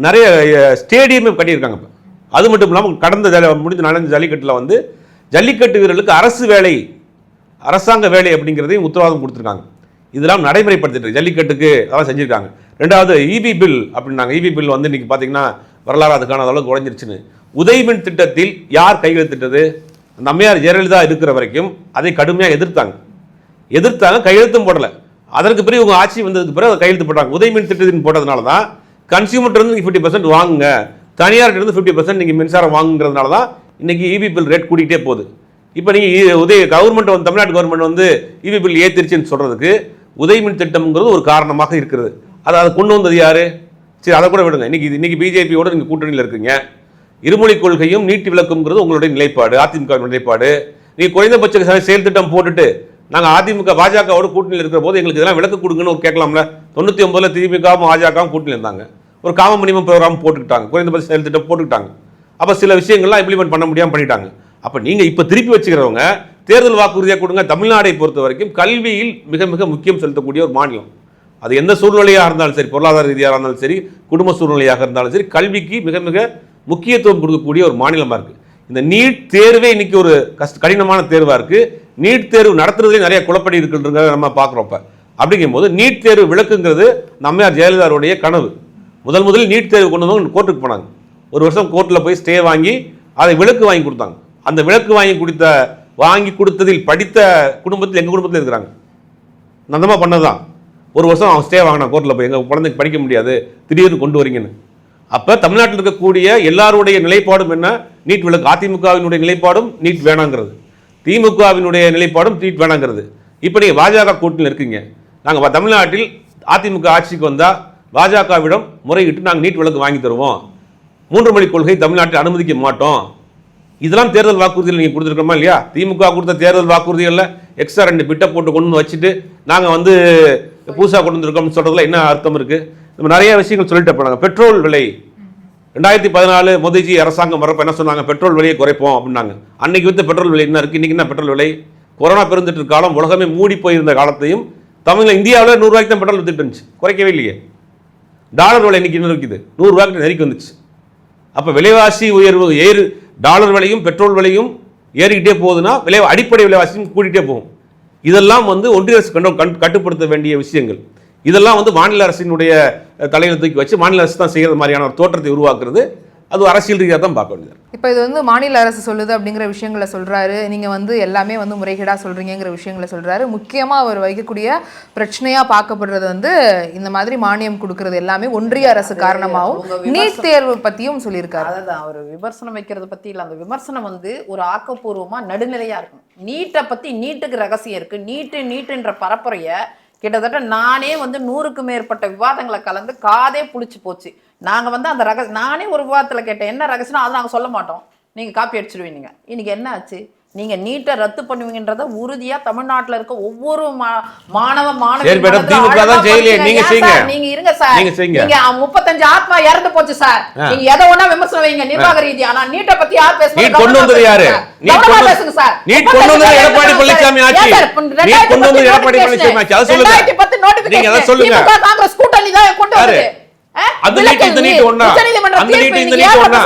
நிறைய ஸ்டேடியமே கட்டியிருக்காங்க. இப்போ அது மட்டும் இல்லாமல் நடந்த ஜல்லிக்கட்டில் வந்து ஜல்லிக்கட்டு வீரர்களுக்கு அரசாங்க வேலை அப்படிங்கிறதையும் உத்தரவாதம் கொடுத்துருக்காங்க. இதெல்லாம் நடைமுறைப்படுத்திட்டு ஜல்லிக்கட்டுக்கு அதெல்லாம் செஞ்சுருக்காங்க. ரெண்டாவது இபி பில் அப்படின்னாங்க. இபி பில் வந்து இன்றைக்கி பார்த்தீங்கன்னா வரலாறு அதுக்கான அளவுக்கு குறைஞ்சிருச்சுன்னு. உதயமின் திட்டத்தில் யார் கையெழுத்திட்டது? அந்த அம்மையார் ஜெயலலிதா இருக்கிற வரைக்கும் அதை கடுமையாக எதிர்த்தாங்க, கையெழுத்தும் போடலை. அதற்கு பிறகு இவங்க ஆட்சி வந்ததுக்கு பிறகு அதை கையெழுத்து போட்டாங்க. உதயமின் திட்டத்தின் போட்டதுனால தான் கன்சியூமர்கிட்ட 50% வாங்குங்க, தனியார்கிட்ட 50% நீங்கள் மின்சாரம் வாங்குங்கிறதுனால தான் இன்றைக்கி இபி பில் ரேட் கூட்டிகிட்டே போகுது. இப்போ நீங்கள் கவர்மெண்ட் வந்து தமிழ்நாடு கவர்மெண்ட் வந்து இபி பில் ஏற்றிருச்சுன்னு சொல்கிறதுக்கு உதயமின் திட்டம்ங்கிறது ஒரு காரணமாக இருக்கிறது. அதை கொண்டு வந்தது யார்? சரி, அதை கூட விடுங்க. இன்னைக்கு பிஜேபியோட நீங்கள் கூட்டணியில் இருக்கீங்க. இருமொழி கொள்கையும் நீட்டு விளக்குங்கிறது உங்களுடைய நிலைப்பாடு, அதிமுக நிலைப்பாடு. நீங்கள் குறைந்தபட்ச செயல் திட்டம் போட்டுட்டு நாங்கள் அதிமுக பாஜகவோட கூட்டணியில் இருக்கிற போது எங்களுக்கு இதெல்லாம் விளக்கு கொடுங்கன்னு கேட்கலாம்ல. 99 திமுகவும் பாஜகவும் கூட்டணியில் இருந்தாங்க. ஒரு காமன் மினிமம் ப்ரோக்ராம் போட்டுக்கிட்டாங்க, குறைந்தபட்ச செயல் திட்டம் போட்டுக்கிட்டாங்க. அப்போ சில விஷயங்கள்லாம் இம்ப்ளிமெண்ட் பண்ண முடியாமல் பண்ணிட்டாங்க. அப்போ நீங்கள் இப்போ திருப்பி வச்சுக்கிறவங்க தேர்தல் வாக்குறுதியாக கொடுங்க. தமிழ்நாடை பொறுத்த வரைக்கும் கல்வியில் மிக மிக முக்கியம் செலுத்தக்கூடிய ஒரு மாநிலம். அது எந்த சூழ்நிலையாக இருந்தாலும் சரி, பொருளாதார ரீதியாக இருந்தாலும் சரி, குடும்ப சூழ்நிலையாக இருந்தாலும் சரி, கல்விக்கு மிக மிக முக்கியத்துவம் கொடுக்கக்கூடிய ஒரு மாநிலமாக இருக்குது. இந்த நீட் தேர்வே இன்னைக்கு ஒரு கடினமான தேர்வாக இருக்குது. நீட் தேர்வு நடத்துறதுலேயே நிறைய குழப்படி இருக்குன்றத நம்ம பார்க்குறோம். இப்போ அப்படிங்கும்போது நீட் தேர்வு விளக்குங்கிறது நம்மையார் ஜெயலலிதாவுடைய கனவு. முதலில் நீட் தேர்வு கொண்டு வந்து கோர்ட்டுக்கு போனாங்க. ஒரு வருஷம் கோர்ட்டில் போய் ஸ்டே வாங்கி அதை விளக்கு வாங்கி கொடுத்தாங்க. அந்த விளக்கு வாங்கி கொடுத்ததில் படித்த குடும்பத்தில் எங்கள் குடும்பத்தில் இருக்கிறாங்க. நந்தமாக பண்ணதான். ஒரு வருஷம் அவன் ஸ்டே வாங்கினா கோர்ட்டில் போய் எங்கள் குழந்தைக்கு படிக்க முடியாது, திடீர்னு கொண்டு வரீங்கன்னு. அப்போ தமிழ்நாட்டில் இருக்கக்கூடிய எல்லாருடைய நிலைப்பாடும் என்ன? நீட் விளக்கு. அதிமுகவினுடைய நிலைப்பாடும் நீட் வேணாங்கிறது, திமுகவினுடைய நிலைப்பாடும் நீட் வேணாங்கிறது. இப்போ நீங்கள் பாஜக கூட்டணியில் இருக்கீங்க. நாங்கள் தமிழ்நாட்டில் அதிமுக ஆட்சிக்கு வந்தால் பாஜகவிடம் முறையிட்டு நாங்கள் நீட் விளக்கு வாங்கி தருவோம், 3 மொழி கொள்கை தமிழ்நாட்டில் அனுமதிக்க மாட்டோம். இதெல்லாம் தேர்தல் வாக்குறுதியில் நீங்கள் கொடுத்துருக்கோமா இல்லையா? திமுக கொடுத்த தேர்தல் வாக்குறுதிகளில் எக்ஸ்ட்ரா 2 பிட்டை போட்டு கொண்டு வந்து வச்சுட்டு நாங்கள் வந்து புதுசாக கொண்டு வந்துருக்கோம்னு சொல்கிறதுல என்ன அர்த்தம் இருக்குது? நம்ம நிறைய விஷயங்கள் சொல்லிட்டு போனாங்க. பெட்ரோல் விலை 2014 மோடிஜி அரசாங்கம் வரப்போ என்ன சொன்னாங்க? பெட்ரோல் விலையை குறைப்போம் அப்படின்னாங்க. அன்னைக்கு வந்து பெட்ரோல் விலை என்ன இருக்குது? இன்றைக்கி என்ன பெட்ரோல் விலை? கொரோனா பெருந்தொற்று காலம், உலகமே மூடி போயிருந்த காலத்தையும் இந்தியாவில் 100 ரூபாய்க்கு தான் பெட்ரோல் வித்துட்டு இருந்துச்சு, குறைக்கவே இல்லையே. டாலர் விலை இன்னைக்கு என்ன இருக்குது? 100 ரூபாய்க்கு நெருக்கி வந்துச்சு. அப்போ விலைவாசி உயர்வு டாலர் விலையும் பெட்ரோல் விலையும் ஏறிக்கிட்டே போகுதுன்னா அடிப்படை விலைவாசியும் கூட்டிகிட்டே போகும். இதெல்லாம் வந்து ஒன்றிய அரசு கட்டுப்படுத்த வேண்டிய விஷயங்கள். இதெல்லாம் வந்து மாநில அரசினுடைய தலையில் தூக்கி வச்சு மாநில அரசு தான் செய்கிற மாதிரியான ஒரு தோற்றத்தை உருவாக்குறது. அது அரசியல் ரீதியாக தான் பார்க்க வேண்டியது. இப்போ இது வந்து மாநில அரசு சொல்லுது அப்படிங்கிற விஷயங்களை சொல்கிறாரு. நீங்கள் வந்து எல்லாமே வந்து முறைகேடாக சொல்கிறீங்கிற விஷயங்களை சொல்கிறாரு. முக்கியமாக அவர் வைக்கக்கூடிய பிரச்சனையாக பார்க்கப்படுறது வந்து இந்த மாதிரி மானியம் கொடுக்கறது எல்லாமே ஒன்றிய அரசு காரணமாகவும் நீட் தேர்வு பற்றியும் சொல்லியிருக்காரு. அதான் அவர் விமர்சனம் வைக்கிறத பற்றி இல்லை, அந்த விமர்சனம் வந்து ஒரு ஆக்கப்பூர்வமாக நடுநிலையாக இருக்கும். நீட்டை பற்றி நீட்டுக்கு ரகசியம் இருக்குது. நீட்டுன்ற பரப்புரையை கிட்டத்தட்ட நானே வந்து 100க்கு மேற்பட்ட விவாதங்களை கலந்து காதே புளிச்சு போச்சு. நாங்கள் வந்து அந்த நானே ஒரு விவாதத்தில் கேட்டேன், என்ன ரகசியம்? அதை நாங்கள் சொல்ல மாட்டோம், நீங்கள் காப்பி அடிச்சிடுவீங்க. இன்னைக்கு என்ன ஆச்சு? நீங்க நீட்டை ரத்து பண்ணுவீங்கன்றத உறுதியா தமிழ்நாட்டுல இருக்க ஒவ்வொரு மாணவ சரி மேடம், திமுக தான் செய்யலையே, நீங்க செய்யுங்க. நீங்க இருங்க சார், நீங்க செய்யுங்க. நீங்க 35 ஆத்மா இறந்து போச்சு சார். நீங்க எதை ஒண்ணா விமர்சனம் வைங்க நிர்வாக ரீதியா. ஆனா நீட்டை பத்தி யார் பேசுறாங்க? நீட் கொண்டு வந்தது யாரு? பேசுங்க சார். நீட் கொண்டு வந்தது எடப்பாடி பழனிசாமி ஆட்சி. நீட் கொண்டு வந்தது எடப்பாடி பழனிசாமி ஆட்சி. அத சொல்லுங்க. 2010 நோட்டிபிகேஷன் நீங்க அத சொல்லுங்க. திமுக காங்கிரஸ் கூட்டணி தான் கொண்டு வந்தது. அந்த நீட் இந்த நீட் ஒண்ணா? அந்த நீட் இந்த நீட் ஒண்ணா?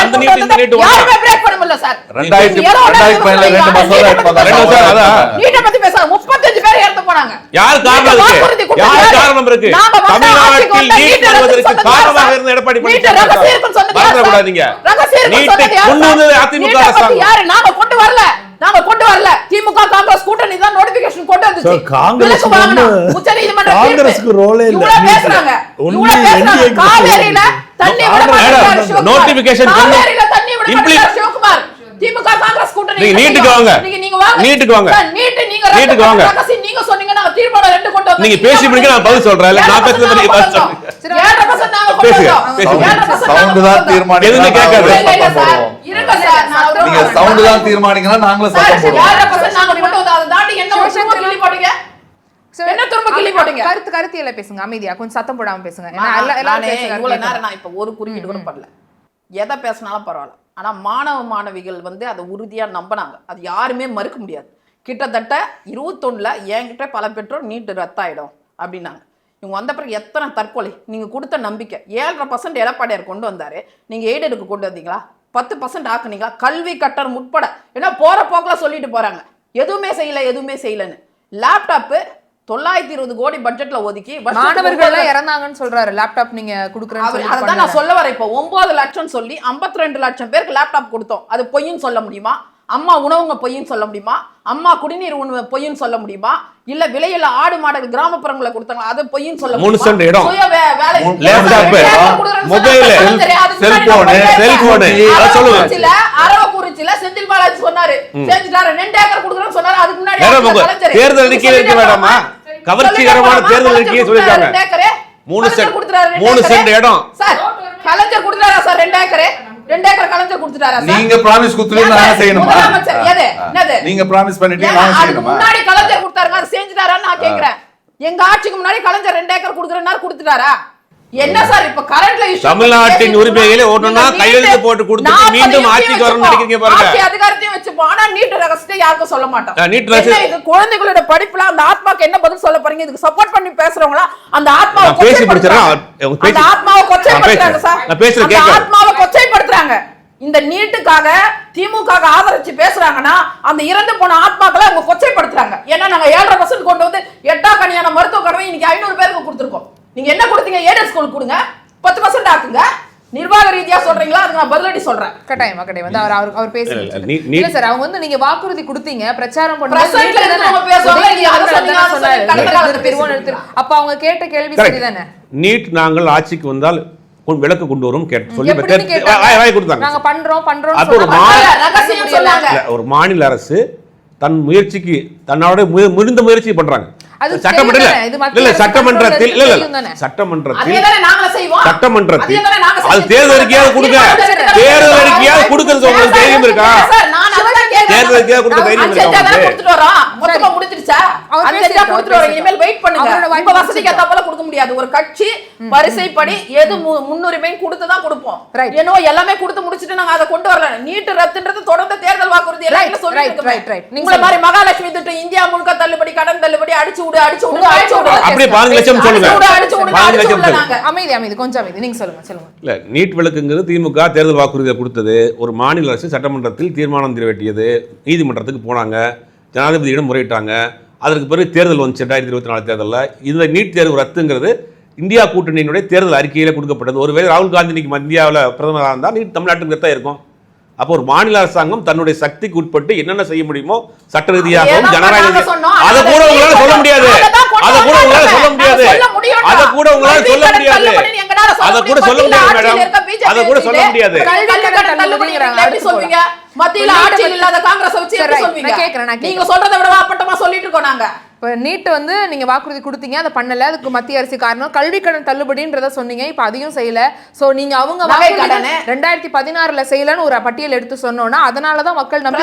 அந்த நீட் இந்த நீட் ஒண்ணா? யாருமே பிரேக் பண்ண முடியல சார். 2015 2 மசோதா நீட்டை பத்தி பேசுறாங்க. 35 பேர் இறந்து போனாங்க. யார் காரணம் இருக்கு? யார் காரணம் இருக்கு? தமிழ்நாட்டில் நீட் வருவதற்கு காரணமாக இருந்த எடப்பாடி பழனிசாமி மறந்துட கூடாதீங்க. நீட்டை கொண்டு வந்தது அதிமுக அரசாங்கம். யாரு? நாங்க கொண்டு வரல. திமுக காங்கிரஸ் கூட்டணி தான் நோட்டிபிகேஷன் கொண்டு வந்துச்சு. காங்கிரஸ்க்கு ரோலே இல்ல. பேசுறாங்க காவேரியில தண்ணி விட மாட்டாங்க. நோட்டிபிகேஷன் சிவகுமார் திமுக காங்கிரஸ் கூட்டணி. நீங்க நீட்டுக்கு வாங்க. நீங்க வாங்க. நீட்டுக்கு வாங்க. நீட்டுக்கு வாங்க. நீங்க சொன்னீங்க நாங்க தீர்மானம் 2 கொண்டு வந்தோம். நீங்க பேசி முடிங்க, நான் பதில் சொல்றேன். இல்ல நான் பேசுறது நீங்க பதில் சொல்லுங்க. 7% நாங்க கொண்டு வந்தோம். சவுண்ட் தான் தீர்மானிக்க. எதுன்னு கேட்காது. இருங்க சார், நீங்க சவுண்ட் தான் தீர்மானிக்கனா நாங்களே சத்தம் போடுவோம். 7% நாங்க கொண்டு வந்தோம். அத தாண்டி என்ன ஒரு கிளி போடுங்க. என்ன திரும்ப கிளி போடுங்க. கருத்தியல பேசுங்க, அமைதியா கொஞ்சம் சத்தம் போடாம பேசுங்க. நானே இவ்வளவு நேரம் நான் இப்ப ஒரு குறியீடு கூட பண்ணல. எதை பேசினாலும் பரவாயில்ல. ஆனா மாணவ மாணவிகள் வந்து அதை உறுதியா நம்பினாங்க. அது யாருமே மறுக்க முடியாது. கிட்டத்தட்ட 21ல என்கிட்ட பல பெற்றோர் நீட்டு ரத்தாயிடும் அப்படின்னாங்க. இவங்க வந்த பிறகு எத்தனை தற்கொலை. நீங்க கொடுத்த நம்பிக்கை 7.5% எடப்பாடியார் கொண்டு வந்தாரு. நீங்க எய்டடுக்கு கொண்டு வந்தீங்களா? 10% ஆக்குனீங்களா? கல்வி கட்டணம் உட்பட. ஏன்னா போற போக்குல சொல்லிட்டு போறாங்க எதுவுமே செய்யலன்னு. லேப்டாப்பு 920 கோடி பட்ஜெட்ல ஒதுக்கி மாணவர்கள் இறந்தாங்கன்னு சொல்றாரு. லேப்டாப் நீங்க குடுக்குறேன்னு அதான் நான் சொல்ல வரேன். இப்போ 9 லட்சம் சொல்லி 52 லட்சம் பேருக்கு லேப்டாப் கொடுத்தோம். அது பொய்ன்னு சொல்ல முடியுமா? அம்மா உணவுங்க பொய்ன்னு சொல்ல முடியுமா? அம்மா குடிநீர் உணவு பொய்ன்னு சொல்ல முடியுமா? இல்ல விலையில ஆடு மாடுகள் கிராமப்புறங்களை கொடுத்தாங்க அது பொய்ன்னு சொல்ல முடியுமா? 3 சென்ட் இடம், வேலை, லேப்டாப், மொபைல், செல்போன் அத சொல்லுங்க. அரவக்குறிச்சில செந்தில் பாலாஜி சொன்னாரு செஞ்சுட்டாரு. 2 ஏக்கர் கொடுக்குறேன்னு சொன்னாரு. அதுக்கு முன்னாடி தேர்தல் அறிக்கையில இருக்க வேண்டாமா? கவர்ச்சிகரமான தேர்தல் அறிக்கையை சொல்லிருக்காங்க. 3 சென்ட் இடம் சார் கலைஞர் கொடுத்தாரா சார்? 2 ஏக்கர் கலைஞர் கொடுத்துட்டாரா சார்? நீங்க பிராமிஸ் குத்துறீங்க, நான் செய்யணுமா? என்னது நீங்க பிராமிஸ் பண்ணிட்டீங்க, நான் செய்யணுமா? முன்னாடி கலைஞர் கொடுத்தாருங்க, அது செஞ்சுட்டாரான்னு நான் கேக்குறேன். எங்க ஆட்சிக்கு முன்னாடி கலைஞர் 2 ஏக்கர் கொடுக்குறேன்னாரு, கொடுத்துட்டாரா? என்ன சார் இப்ப கரண்ட்ல தமிழ்நாட்டின் உரிமைகளை ஒண்ணுனா கையெழுத்து போட்டு கொடுத்து மீண்டும் ஆட்சிக்கு வரணும்னு நினைக்கிறீங்க பாருங்க. ஆட்சி அதிகாரத்தையும் வச்சுப்போம். ஆனா நீட் ரகசியத்தை யாருக்கும் சொல்ல மாட்டோம். நீட் ரகசியம் இது குழந்தைகளோட படிப்புல அந்த ஆத்மாக்கு என்ன பதில் சொல்ல போறீங்க? இதுக்கு சப்போர்ட் பண்ணி பேசுறவங்களா அந்த ஆத்மாவை பேசி பிடிச்சறேன். அந்த ஆத்மாவை கொச்சைப்படுத்துறாங்க சார். நான் பேசுறேன் கேக்குறேன். அந்த ஆத்மாவை கொச்சைப்படுத்துறாங்க. இந்த நீட்டுக்காக திமுக ஆதரிச்சு பேசுறாங்கன்னா அந்த இறந்து போன ஆத்மாக்களை அவங்க கொச்சைப்படுத்துறாங்க. ஏன்னா நாங்க 7.5% கொண்டு வந்து 8 கனியான மருத்துவ கடவை இன்னைக்கு 500 பேருக்கு கொடுத்துருக்கோம். நீங்க என்ன கொடுத்தீங்க? ஏடட் ஸ்கூல் கொடுங்க, 10% ஆக்குங்க. நிர்வாக ரீதியா சொல்றீங்களா? அதுக்கு நான் பதிலடி சொல்றேன். கட்டாயமா வந்து அவர் பேசுறீங்க. இல்ல சார், அவங்க வந்து நீங்க வாக்குறுதி கொடுத்தீங்க, பிரச்சாரம் பண்ணுங்க. அப்ப அவங்க கேட்ட கேள்வி சரிதானே? நீட் நாங்கள் ஆட்சிக்கு வந்தால் விளக்கு கொண்டு வரும் சொல்லி நாங்க பண்றோம். ஒரு மாநில அரசு தன் முயற்சிக்கு தன்னோட முடிந்த முயற்சி பண்றாங்க. சட்டமன்றத்தில் அது தேர்தல் அறிக்கையாவது கொடுங்க. தேர்தல் அறிக்கையாவது கொடுக்கிறது உங்களுக்கு தைரியம் இருக்கா? தேர்தல் அறிக்கையாவது கொடுக்க தைரியம் இருக்கா? ஒரு கட்சி வரிசைப்படி எது முன்னுரிமை கொடுத்துதான் கொடுப்போம். ஏனோ எல்லாமே கொடுத்து முடிச்சிட்டு நாங்க அதை கொண்டு வரல. நீட்டு ரத்துன்றது தொடர்ந்து தேர்தல் வாக்குறுதி எல்லாம் சொல்லிட்டு மாதிரி மகாலட்சுமி திட்டம் இந்தியா முழுக்க தள்ளுபடி, கடன் தள்ளுபடி, அடிச்சு விடு அப்படியே 15 லட்சம் சொல்லுங்க. இல்ல நீட் விலக்குங்கிறது திமுக தேர்தல் வாக்குறுதியை கொடுத்தது. ஒரு மாநில அரசு சட்டமன்றத்தில் தீர்மானம் நிறைவேற்றியது. நீதிமன்றத்துக்கு போனாங்க, ஜனாதிபதியிடம் முறையிட்டாங்க. அதற்கு பிறகு தேர்தல் வந்துச்சு 2024 தேர்தலில். இந்த நீட் தேர்வு ரத்துங்கிறது இந்தியா கூட்டணியினுடைய தேர்தல் அறிக்கையில கொடுக்கப்பட்டது. ஒருவேளை ராகுல் காந்தி இன்னைக்கு இந்தியாவில் பிரதமராக இருந்தால் நீட் தமிழ்நாட்டுக்கு தான் இருக்கும். அப்போ ஒரு மாநில அரசாங்கம் தன்னுடைய சக்திக்கு உட்பட்டு என்னென்ன செய்ய முடியுமோ சட்ட ரீதியாகவும் ஜனநாயக அதை கூட உங்களால சொல்ல முடியாது. அதை கூட உங்களால சொல்ல முடியாது. அதை கூட உங்களால சொல்ல முடியாது. அதை கூட சொல்ல முடியாது மேடம். அதை கூட சொல்ல முடியாது. மத்தியில ஆட்சியில் இல்லாத காங்கிரஸ் வச்சு எப்படி சொல்வீங்க? நீங்க சொல்றதை விட அப்பட்டமா சொல்லிட்டு இருக்கோம் நாங்க. இப்போ நீட் வந்து நீங்க வாக்குறுதி கொடுத்தீங்க, அதை பண்ணல, அதுக்கு மத்திய அரசு காரணம். கல்வி கடன் தள்ளுபடின்றத சொன்னீங்க, இப்போ அதையும் செய்யல. சோ நீங்க அவங்க 2016ல செய்யலன்னு ஒரு பட்டியல் எடுத்து சொன்னோம்னா அதனாலதான் மக்கள் நம்பி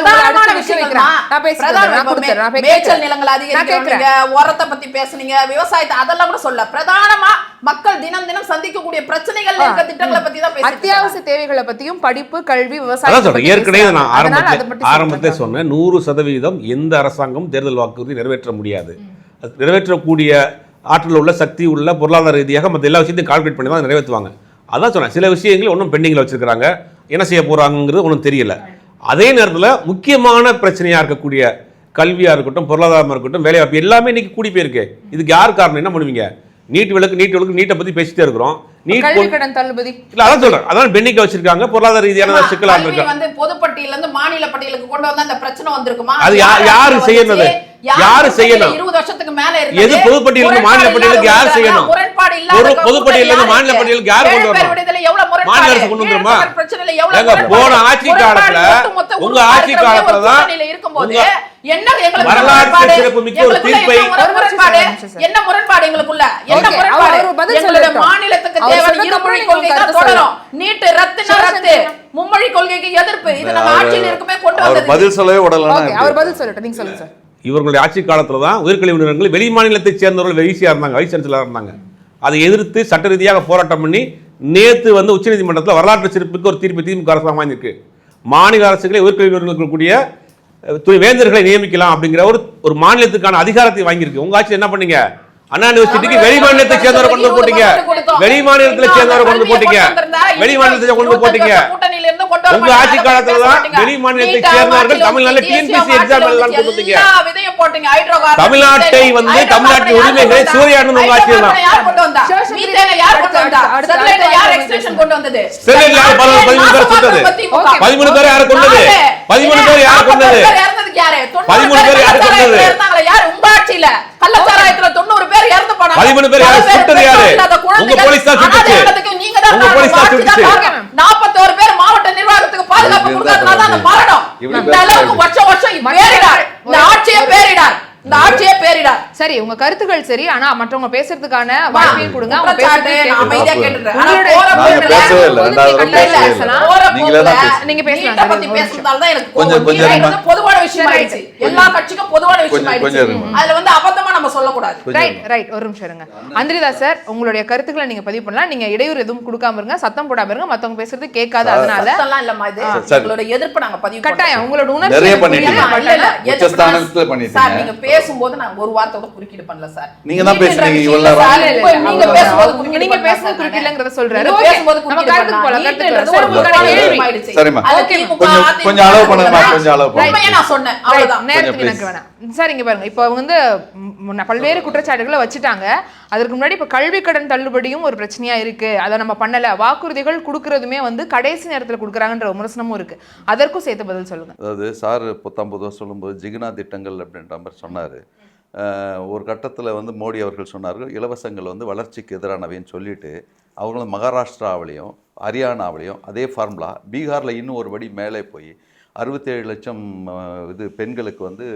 உரத்தை பத்தி பேசுனீங்க, விவசாயத்தை அதெல்லாம் கூட சொல்ல. பிரதானமா மக்கள் தினம் தினம் சந்திக்கக்கூடிய பிரச்சனைகள் இருக்க திட்டங்களை பத்தி தான் பேசுறீங்க. அத்தியாவசிய தேவைகளை பத்தியும், படிப்பு, கல்வி, விவசாயம். ஏற்கனவே நான் ஆரம்பத்திலே சொன்னேன், 100% எந்த அரசாங்கம் தேர்தல் வாக்குறுதி நிறைவேற்ற முடியாது. நிறைவேற்றக்கூடிய ஆற்றல் உள்ள, சக்தி உள்ள, பொருளாதார ரீதியாக மற்ற எல்லா விஷயத்தையும் கால்குலேட் பண்ணி தான் நிறைவேற்றுவாங்க. அதான் சொன்னேன், சில விஷயங்கள் ஒன்றும் பெண்டிங்கில் வச்சிருக்காங்க, என்ன செய்ய போறாங்கிறது ஒன்றும் தெரியல. அதே நேரத்தில் முக்கியமான பிரச்சனையா இருக்கக்கூடிய கல்வியா இருக்கட்டும், பொருளாதாரமா இருக்கட்டும், வேலைவாய்ப்பு எல்லாமே இன்னைக்கு கூடி போயிருக்கு. இதுக்கு யார் காரணம்? என்ன பண்ணுவீங்க? நீட்டை பத்தி பேசிட்டே இருக்கிறோம். கடன் தள்ளுபடி இல்ல, அதான் சொல்றேன், அதான் பெண்டிங் வச்சிருக்காங்க. பொருளாதார ரீதியான சிக்கலா இருக்கு. வந்து பொதுப்பட்டியல இருந்து மாநில பட்டியலுக்கு கொண்டு வந்தா அந்த பிரச்சனை வந்திருக்குமா? அது யாரு செய்யறது? யாரு செய்யணும்? 20 வருஷத்துக்கு மேல இருக்கு. எது பொதுப்பட்டியல இருந்து மாநில பட்டியலுக்கு யார் செய்யணும்? பொதுப்பட்டியல இருந்து மாநில பட்டியலுக்கு யார் கொண்டு வரணும்? மாநில அரசு கொண்டு வந்துருமா? போன ஆட்சி காலத்துல, உங்க ஆட்சி காலத்துல தான் என்ன எங்களுக்கு வரலாற்று சிறப்பு மிக்க ஒரு தீர்ப்பை என்ன முரண்பாடு எங்களுக்குள்ள? என்ன முரண்பாடு? எங்களுடைய மாநிலத்துக்கு தேவை இருமொழி கொள்கை தான் தொடரும். நீட் ரத்துனா ரத்து, மும்மொழி கொள்கைக்கு எதிர்ப்பு. இது நம்ம ஆட்சியில் இருக்குமே கொண்டு வந்தது. பதில் சொல்லவே விடலாம். அவர் பதில் சொல்லட்டும், நீங்க சொல்லுங்க சார். இவர்களுடைய ஆட்சி காலத்துல தான் உயர்கல்வி நிறுவனங்கள் வெளி மாநிலத்தைச் சேர்ந்தவர்கள் ஈஸியா இருந்தாங்க, வைஸ் சான்சலரா இருந்தாங்க. அதை எதிர்த்து சட்ட ரீதியாக போராட்டம் பண்ணி நேத்து வந்து உச்சநீதிமன்றத்தில் வரலாற்று சிறப்புக்கு ஒரு தீர்ப்பு திமுக அரசாங்கம் வாங்கியிருக்கு. மாநில அரசுகளை உயர்கல்வி நிறுவனங்களுக்கு கூடிய வேந்தர்களை நியமிக்கலாம் அப்படிங்கிற ஒரு மாநிலத்துக்கான அதிகாரத்தை வாங்கியிருக்கு. உங்க ஆட்சி என்ன பண்ணீங்க? அண்ணா யூனிவர்சிட்டிக்கு வெளி மாநிலத்தை சேர்ந்தவரை கொண்டு போட்டீங்க, வெளி மாநிலத்தில் சேர்ந்தவரை கொண்டு போட்டீங்க, வெளி மாநிலத்தை கொண்டு போட்டீங்க. உங்க ஆட்சி காலத்துல தான் வெளி மாநிலத்தை சேர்ந்தவர்கள் தமிழ்நாட்டில் டிஎன்பிஎஸ்சி எக்ஸாம் எழுதலாம் கொடுத்தீங்க. தமிழ்நாட்டை வந்து தமிழ்நாட்டின் உரிமைகளை சூறையாடணும் உங்க ஆட்சி தான். ஸ்டெர்லைட் யார் 13 பேர் யார் கொண்டது? 13 பேர் யார் கொண்டது? 13 பேர் யார் கொண்டது? உங்க ஆட்சியில கள்ளச்சாராயத்துல 90 பேர் இறந்து போனாங்க. 13 பேர் யார் சுட்டது? யாரு? உங்க போலீஸ் தான் சுட்டுச்சு. நீங்க தான் உங்க போலீஸ் தான் சுட்டுச்சு. 41 பேர் மாவட்ட நிர்வாகத்துக்கு பாதுகாப்பு கொடுத்ததனால தான் அந்த மரணம். இந்த அளவுக்கு வருஷம் பேரிடார். இந்த ஆட்சியே பேரிடார். இந்த ஆட்சியே பேரிடார். சரி, உங்க கருத்துக்கள் சரி, ஆனா மற்றவங்க பேசுறதுக்கான வாய்ப்பையும் கொடுங்க. அவங்க பேசுறது அமைதியா கேட்டுறேன். நீங்க பேசலாம். பத்தி பேசுறதால தான் எனக்கு கொஞ்சம் பொதுவான விஷயம் ஆயிடுச்சு. எல்லா கட்சிக்கும் பொதுவான விஷயம் ஆயிடுச்சு. அதுல வந்து அபத்தமா நம்ம சொல்ல கூடாது. ரைட், ஒரு நிமிஷம் இருங்க. அந்திரிதா சார், உங்களுடைய கருத்துக்களை நீங்க பதிவு பண்ணலாம். நீங்க இடையூறு எதுவும் கொடுக்காம இருங்க, சத்தம் போடாம இருங்க. மத்தவங்க பேசுறது கேட்காது. அதனால சத்தம்லாம் இல்லம்மா. இது உங்களோட எதிர்ப்பு நாங்க பதிவு கட்டாயம். உங்களோட உணர்ச்சி சார், நீங்க பேசும்போது நான் ஒரு வார்த்தையோட குறுக்கீடு பண்ணல சார். நீங்க தான் பேசுறீங்க இவ்வளவு நேரம். நீங்க பேசும்போது நீங்க பேசுறது குறுக்கீடுங்கறத சொல்றாரு. பேசும்போது நம்ம கருத்துக்கு போலாம். சரிமா, கொஞ்சம் அளவு பண்ணுங்க, கொஞ்சம் அளவு பண்ணுங்க. உண்மையா நான் சொன்னேன், அவ்வளவுதான். நேரத்துக்கு எனக்கு வேணாம் சார். இங்க பாருங்க, இப்போ வந்து பல்வேறு குற்றச்சாட்டுகளை வச்சுட்டாங்க. அதற்கு முன்னாடி இப்போ கல்வி கடன் தள்ளுபடியும் ஒரு பிரச்சனையா இருக்கு. அதை நம்ம பண்ணல, வாக்குறுதிகள் கொடுக்கறதுமே வந்து கடைசி நேரத்தில் கொடுக்குறாங்கன்ற விமர்சனமும் இருக்கு. அதற்கும் சேர்த்து பதில் சொல்லுங்க. அதாவது சார் 19 சொல்லும்போது ஜிகினா திட்டங்கள் அப்படின்ற மாதிரி சொன்னார். ஒரு கட்டத்தில் வந்து மோடி அவர்கள் சொன்னார்கள், இலவசங்கள் வந்து வளர்ச்சிக்கு எதிரானவைன்னு சொல்லிட்டு அவங்களும் மகாராஷ்டிராவிலையும் ஹரியானாவிலையும் அதே ஃபார்முலா, பீகாரில் இன்னும் ஒரு படி மேலே போய் 67 லட்சம் இது பெண்களுக்கு வந்து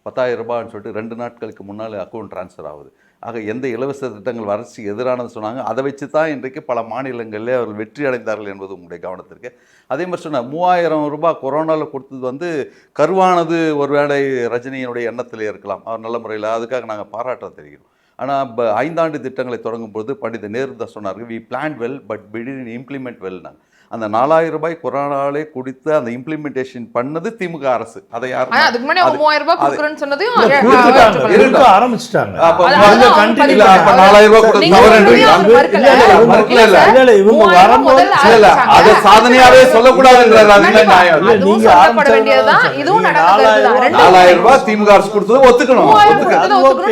10,000 ரூபான்னு சொல்லிட்டு 2 நாட்களுக்கு முன்னால் அக்கௌண்ட் ட்ரான்ஸ்ஃபர் ஆகுது. ஆக எந்த இலவச திட்டங்கள் வளர்ச்சிக்கு எதிரானது சொன்னாங்க, அதை வச்சு தான் இன்றைக்கு பல மாநிலங்களிலே அவர்கள் வெற்றி அடைந்தார்கள் என்பது உங்களுடைய கவனத்திற்கு. அதே மாதிரி சொன்னால் 3000 ரூபாய் கொரோனாவில் கொடுத்தது வந்து கருவானது ஒருவேளை ரஜினியினுடைய எண்ணத்தில் இருக்கலாம், அவர் நல்ல முறையில், அதுக்காக நாங்கள் பாராட்ட தெரிகிறோம். ஆனால் 5 ஆண்டு திட்டங்களை தொடங்கும் பொழுது பண்டித நேரு தான் சொன்னார்கள், we plan well but we didn't implement well. நாங்கள் அந்த 4000 ரூபாய் கொரோனாலே கொடுத்து அந்த இம்ப்ளிமெண்டேஷன் பண்ணது திமுக அரசு. அதை யாரும் அதுக்கு முன்னாடி 3000 ரூபாய் கொடுக்கறேன்னு சொன்னதையும் ஆரம்பிச்சிட்டாங்க. அப்ப 4000 ரூபாய் கொடுத்து இவங்க வரும்போது அது சாதனையாவே சொல்லக்கூடாதுன்றாரு. அதுல நியாயம். நீங்க சொல்லப்பட வேண்டியதுதான். இதுவும் நடக்குது. 4000 ரூபாய் திமுக அரசு கொடுத்தது ஒத்துக்கணும்.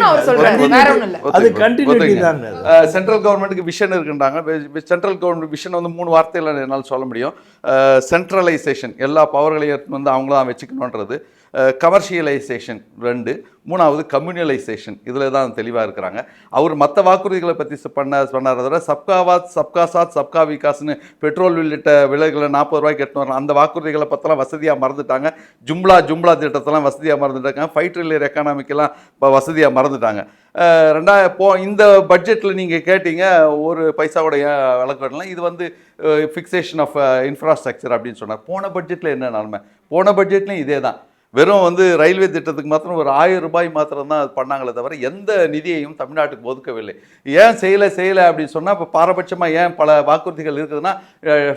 அவர் சொல்றாரு, வேற ஒண்ணும் அது கண்டினியூட்டி தாங்க. சென்ட்ரல் கவர்மெண்ட்டுக்கு விஷன் இருக்குன்றாங்க. சென்ட்ரல் கவர்மெண்ட் விஷன் வந்து 3 வார்த்தையில் என்னால் சொல்ல முடியும். சென்ட்ரலைசேஷன், எல்லா பவர்களையும் வந்து அவங்கள தான் வச்சுக்கணுன்றது. கமர்ஷியலைசேஷன் 2, 3வது கம்யூனலைசேஷன். இதில் தான் தெளிவாக இருக்கிறாங்க. அவர் மற்ற வாக்குறுதிகளை பற்றி சொன்னார். தவிர சப்காவாத், சப்கா சாத், சப்கா விகாஸ்னு பெட்ரோல் உள்ளிட்ட விலைகளை 40 ரூபாய்க்கு எட்டுன்னு வரலாம், அந்த வாக்குறுதிகளை பற்றலாம் வசதியாக மறந்துட்டாங்க. ஜும்லா திட்டத்தெல்லாம் வசதியாக மறந்துட்டாங்க. 5 ட்ரில்லியன் எக்கானாமிக்கெல்லாம் இப்போ வசதியாக மறந்துட்டாங்க. இந்த பட்ஜெட்டில் நீங்கள் கேட்டீங்க ஒரு பைசாவோட விளக்கம், இது வந்து ஃபிக்சேஷன் ஆஃப் இன்ஃப்ராஸ்ட்ரக்சர் அப்படின்னு சொன்னார். போன பட்ஜெட்டில் என்ன நிலைமை? போன பட்ஜெட்லையும் இதே தான். வெறும் வந்து ரயில்வே திட்டத்துக்கு மாத்திரம் ஒரு 1000 ரூபாய் மாத்திரம் தான் அது பண்ணாங்களே தவிர எந்த நிதியையும் தமிழ்நாட்டுக்கு ஒதுக்கவில்லை. ஏன் செய்யலை அப்படின்னு சொன்னால், இப்போ பாரபட்சமாக ஏன் பல வாக்குறுதிகள் இருக்குதுன்னா,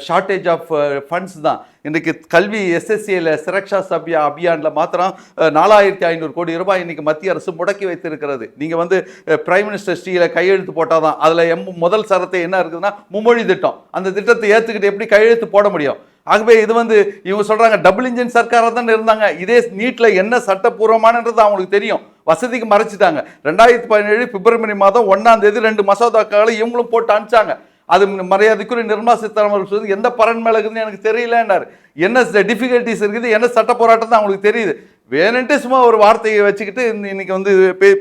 ஷார்ட்டேஜ் ஆஃப் ஃபண்ட்ஸ் தான். இன்றைக்கு கல்வி SSCயில் சிரக்ஷா அபியானில் மாத்திரம் 4500 கோடி ரூபாய் இன்றைக்கி மத்திய அரசு முடக்கி வைத்திருக்கிறது. நீங்கள் வந்து பிரைம் மினிஸ்டர் ஸ்ரீயில் கையெழுத்து போட்டால் தான் அதில் முதல் சரத்தை என்ன இருக்குதுன்னா மும்மொழி திட்டம். அந்த திட்டத்தை ஏற்றுக்கிட்டு எப்படி கையெழுத்து போட முடியும்? ஆகவே இது வந்து இவங்க சொல்கிறாங்க டபுள் இன்ஜின் சர்க்காராக தான் இருந்தாங்க. இதே நீட்டில் என்ன சட்டப்பூர்வமானன்றது அவங்களுக்கு தெரியும், வசதிக்கு மறைச்சிட்டாங்க. 2017 பிப்ரவரி மாதம் 1ஆம் தேதி 2 மசோதாக்களை இவங்களும் போட்டு அனுப்பிச்சாங்க. அது மரியாதைக்குரிய நிர்மலா சீதாராமன் சொல்லுது எந்த பரன் மேலே இருக்குதுன்னு எனக்கு தெரியலன்னாரு. என்ன டிஃபிகல்ட்டிஸ் இருக்குது, என்ன சட்ட போராட்டம் தான் அவங்களுக்கு தெரியுது. வேணுன்ட்டு சும்மா ஒரு வார்த்தையை வச்சுக்கிட்டு இன்னைக்கு வந்து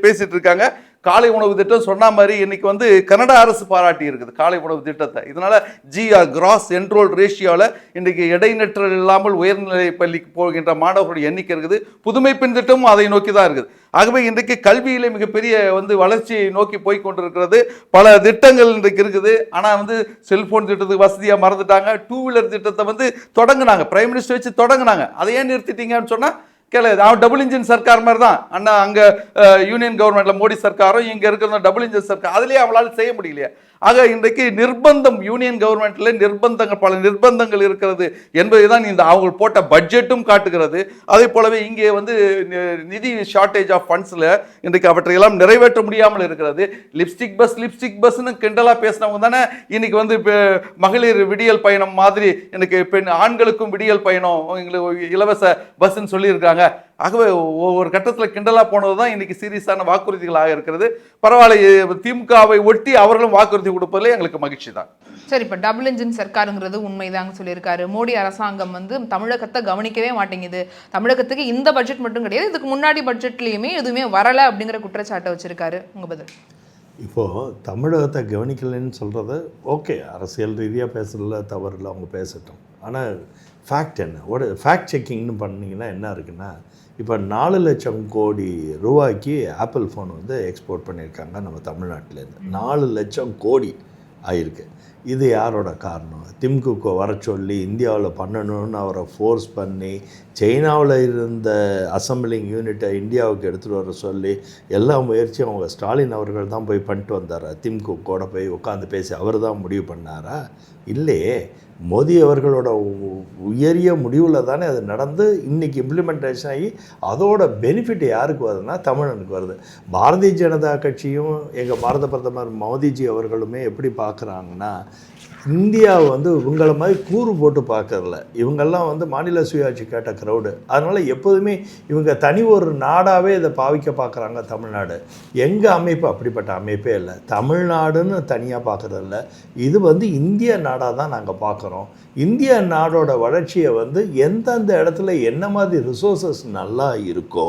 பேசிட்டு இருக்காங்க. காலை உணவு திட்டம் சொன்ன மாதிரி இன்னைக்கு வந்து கனடா அரசு பாராட்டி இருக்குது காலை உணவு திட்டத்தை. இதனால GR கிராஸ் என்ரோல் ரேஷியோவில் இன்றைக்கு இடைநிற்றல் இல்லாமல் உயர்நிலை பள்ளிக்கு போகின்ற மாணவர்களுடைய எண்ணிக்கை இருக்குது. புதுமை பெண் திட்டமும் அதை நோக்கி தான் இருக்குது. ஆகவே இன்றைக்கு கல்வியிலே மிகப்பெரிய வந்து வளர்ச்சியை நோக்கி போய் கொண்டிருக்கிறது. பல திட்டங்கள் இன்றைக்கு இருக்குது. ஆனால் வந்து செல்போன் திட்டத்துக்கு வசதியாக மறந்துட்டாங்க. 2 வீலர் திட்டத்தை வந்து தொடங்கினாங்க, பிரைம் மினிஸ்டர் வச்சு தொடங்கினாங்க. அதை ஏன் நிறுத்திட்டீங்கன்னு சொன்னால் அவன் டபுள் இன்ஜின் சர்க்கார் மாதிரி தான். அண்ணா அங்கே யூனியன் கவர்மெண்ட்ல மோடி சர்க்காரும் இங்கே இருக்கிற டபுள் இன்ஜின் சர்க்கார், அதுலேயே அவளால் செய்ய முடியலையே. ஆக இன்றைக்கு நிர்பந்தம், யூனியன் கவர்மெண்ட்ல நிர்பந்தங்கள், பல நிர்பந்தங்கள் இருக்கிறது என்பதை தான் இந்த அவங்க போட்ட பட்ஜெட்டும் காட்டுகிறது. அதே போலவே இங்கே வந்து நிதி ஷார்ட்டேஜ் ஆஃப் ஃபண்ட்ஸில் இன்றைக்கு அவற்றையெல்லாம் நிறைவேற்ற முடியாமல் இருக்கிறது. லிப்ஸ்டிக் பஸ்ன்னு கிண்டலாக பேசினவங்க தானே இன்னைக்கு வந்து மகளிர் விடியல் பயணம் மாதிரி இன்னைக்கு ஆண்களுக்கும் விடியல் பயணம் எங்களுக்கு இலவச பஸ்ன்னு சொல்லியிருக்காங்க. ஆகவே ஒவ்வொரு கட்டத்தில் கிண்டலாக போனது தான் இன்னைக்கு சீரியஸான வாக்குறுதிகளாக இருக்கிறது. பரவாயில்ல, திமுகவை ஒட்டி அவர்களும் வாக்குறுதி கொடுப்பதில் எங்களுக்கு மகிழ்ச்சி தான். சரி, இப்போ டபுள் இன்ஜின் சர்க்காருங்கிறது உண்மைதாங்க சொல்லியிருக்காரு. மோடி அரசாங்கம் வந்து தமிழகத்தை கவனிக்கவே மாட்டேங்குது. தமிழகத்துக்கு இந்த பட்ஜெட் மட்டும் கிடையாது, இதுக்கு முன்னாடி பட்ஜெட்லேயுமே எதுவுமே வரலை அப்படிங்கிற குற்றச்சாட்டை வச்சிருக்காரு. உங்கள் பதில்? இப்போது தமிழகத்தை கவனிக்கலைன்னு சொல்கிறது ஓகே, அரசியல் ரீதியாக பேசுகிறதுல தவறில்லை, அவங்க பேசட்டும். ஆனால் ஃபேக்ட் என்ன, ஃபேக்ட் செக்கிங்னு பண்ணிங்கன்னா என்ன இருக்குன்னா, இப்போ 4 லட்சம் கோடி ரூபாய்க்கு ஆப்பிள் ஃபோன் வந்து எக்ஸ்போர்ட் பண்ணியிருக்காங்க நம்ம தமிழ்நாட்டிலேருந்து. 4 லட்சம் கோடி ஆயிருக்கு. இது யாரோட காரணம்? திமுக வர சொல்லி இந்தியாவில் பண்ணணும்னு அவரை ஃபோர்ஸ் பண்ணி சைனாவில் இருந்த அசம்பிளிங் யூனிட்டை இந்தியாவுக்கு எடுத்துகிட்டு வர சொல்லி எல்லா முயற்சியும் அவங்க ஸ்டாலின் அவர்கள் தான் போய் பண்ணிட்டு வந்தாரா? திமுக கூட போய் உட்காந்து பேசி அவர் தான் முடிவு பண்ணாரா? இல்லையே, மோடி அவர்களோட உயரிய முடிவில் தானே அது நடந்து இன்றைக்கி இம்ப்ளிமெண்டேஷன் ஆகி அதோட பெனிஃபிட் யாருக்கு வருதுன்னா தமிழனுக்கு வருது. பாரதிய ஜனதா கட்சியும் எங்கள் பாரத பிரதமர் மோடிஜி அவர்களுமே எப்படி பார்க்குறாங்கன்னா, இந்தியாவை வந்து இவங்களை மாதிரி கூறு போட்டு பார்க்கறதில்ல. இவங்கெல்லாம் வந்து மாநில சுயாட்சி கேட்ட க்ரௌடு. அதனால் எப்போதுமே இவங்க தனி ஒரு நாடாகவே இதை பாவிக்க பார்க்குறாங்க. தமிழ்நாடு எங்கள் அமைப்பு அப்படிப்பட்ட அமைப்பே இல்லை. தமிழ்நாடுன்னு தனியாக பார்க்குறதில்ல, இது வந்து இந்திய நாடாக தான் நாங்கள் பார்க்குறோம். இந்திய நாடோட வளர்ச்சியை வந்து எந்தெந்த இடத்துல என்ன மாதிரி ரிசோர்ஸஸ் நல்லா இருக்கோ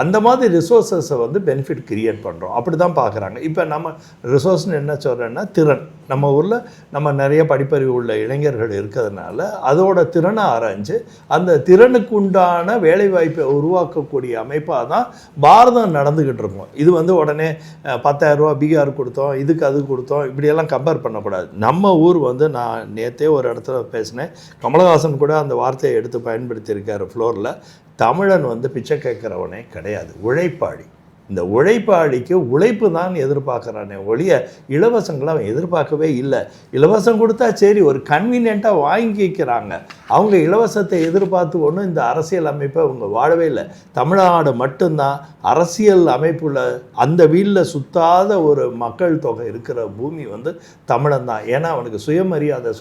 அந்த மாதிரி ரிசோர்ஸஸை வந்து பெனிஃபிட் கிரியேட் பண்ணுறோம். அப்படி தான் பார்க்குறாங்க. இப்போ நம்ம ரிசோர்ஸ்னு என்ன சொல்கிறேன்னா திறன். நம்ம ஊரில் நம்ம நிறைய படிப்பறிவு உள்ள இளைஞர்கள் இருக்கிறதுனால அதோட திறனை ஆராய்ஞ்சு அந்த திறனுக்கு உண்டான வேலைவாய்ப்பை உருவாக்கக்கூடிய அமைப்பாக தான் பாரதம் நடந்துக்கிட்டு இருக்கோம். இது வந்து உடனே 10,000 ரூபா பீகார் கொடுத்தோம், இதுக்கு அது கொடுத்தோம், இப்படியெல்லாம் கம்பேர் பண்ணக்கூடாது. நம்ம ஊர் வந்து நான் நேற்றே ஒரு இடத்துல பேசினேன், கமலஹாசன் கூட அந்த வார்த்தையை எடுத்து பயன்படுத்தியிருக்காரு ஃப்ளோரில். தமிழன் வந்து பிச்சை கேட்குறவனே கிடையாது, உழைப்பாளி. இந்த உழைப்பாளிக்கு உழைப்பு தான் எதிர்பார்க்குறானே ஒழிய இலவசங்களை அவன் எதிர்பார்க்கவே இல்லை. இலவசம் கொடுத்தா சரி ஒரு கன்வீனியண்ட்டாக வாங்கிக்கிறாங்க. அவங்க இலவசத்தை எதிர்பார்த்து ஒன்றும் இந்த அரசியல் அமைப்பை அவங்க வாழவே இல்லை. தமிழ்நாடு மட்டும்தான் அரசியல் அமைப்புள்ள அந்த வீட்டில் சுத்தாத ஒரு மக்கள் தொகை இருக்கிற பூமி வந்து தமிழன் தான். ஏன்னா அவனுக்கு சுயமரியாதை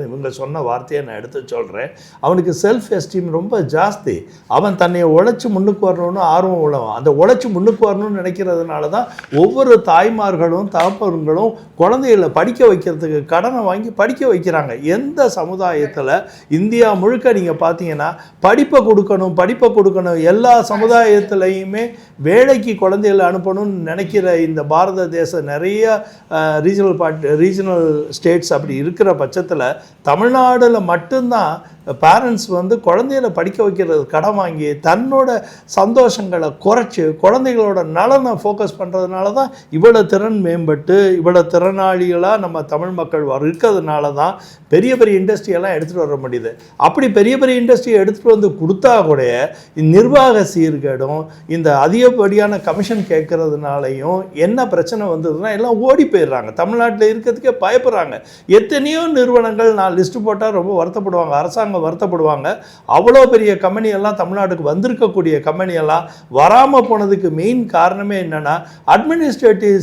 இவங்க சொன்ன வார்த்தையை நான் எடுத்து சொல்கிறேன். அவனுக்கு செல்ஃப் எஸ்டீம் ரொம்ப ஜாஸ்தி. அவன் தன்னை உழைச்சி முன்னுக்கு வரணும்னு ஆர்வம் உள்ளவன். அந்த உழைச்சி முன்னுக்கு வரணும்னு நினைக்கிறதுனால தான் ஒவ்வொரு தாய்மார்களும் தகப்பன்களும் குழந்தைகளை படிக்க வைக்கிறதுக்கு கடனை வாங்கி படிக்க வைக்கிறாங்க. எந்த சமுதாயத்தில் இந்தியா முழுக்க நீங்கள் பார்த்தீங்கன்னா படிப்பை கொடுக்கணும் எல்லா சமுதாயத்திலையுமே வேலைக்கு குழந்தைகளை அனுப்பணும்னு நினைக்கிற இந்த பாரத தேசம் நிறைய ரீஜனல் ஸ்டேட்ஸ் அப்படி இருக்கிற பட்சத்தில் தமிழ்நாடுல மட்டும்தான் பேரண்ட்ஸ் வந்து குழந்தைகளை படிக்க வைக்கிறது கடன் வாங்கி தன்னோட சந்தோஷங்களை குறைச்சி குழந்தைகளோட நலனை ஃபோக்கஸ் பண்ணுறதுனால தான் இவ்வளோ திறன் மேம்பட்டு இவ்வளோ திறனாளிகளாக நம்ம தமிழ் மக்கள் இருக்கிறதுனால தான் பெரிய பெரிய இண்டஸ்ட்ரியெல்லாம் எடுத்துகிட்டு வர முடியுது. அப்படி பெரிய பெரிய இண்டஸ்ட்ரியை எடுத்துகிட்டு வந்து கொடுத்தா கூட நிர்வாக சீர்கேடும் இந்த அதிகப்படியான கமிஷன் கேட்கறதுனாலையும் என்ன பிரச்சனை வந்ததுன்னா எல்லாம் ஓடி போயிடுறாங்க. தமிழ்நாட்டில் இருக்கிறதுக்கே பயப்படுறாங்க. எத்தனையோ நிறுவனங்கள் நான் லிஸ்ட்டு போட்டால் ரொம்ப வருத்தப்படுவாங்க, அரசாங்கம் வருத்தப்படுவாங்க. அவ்வளோ பெரிய கம்பெனியெல்லாம் தமிழ்நாட்டுக்கு வந்திருக்கக்கூடிய கம்பெனியெல்லாம் வராமல் போனதுக்கு மெயின் காரணமே என்னென்னா அட்மினிஸ்ட்ரேட்டிவ்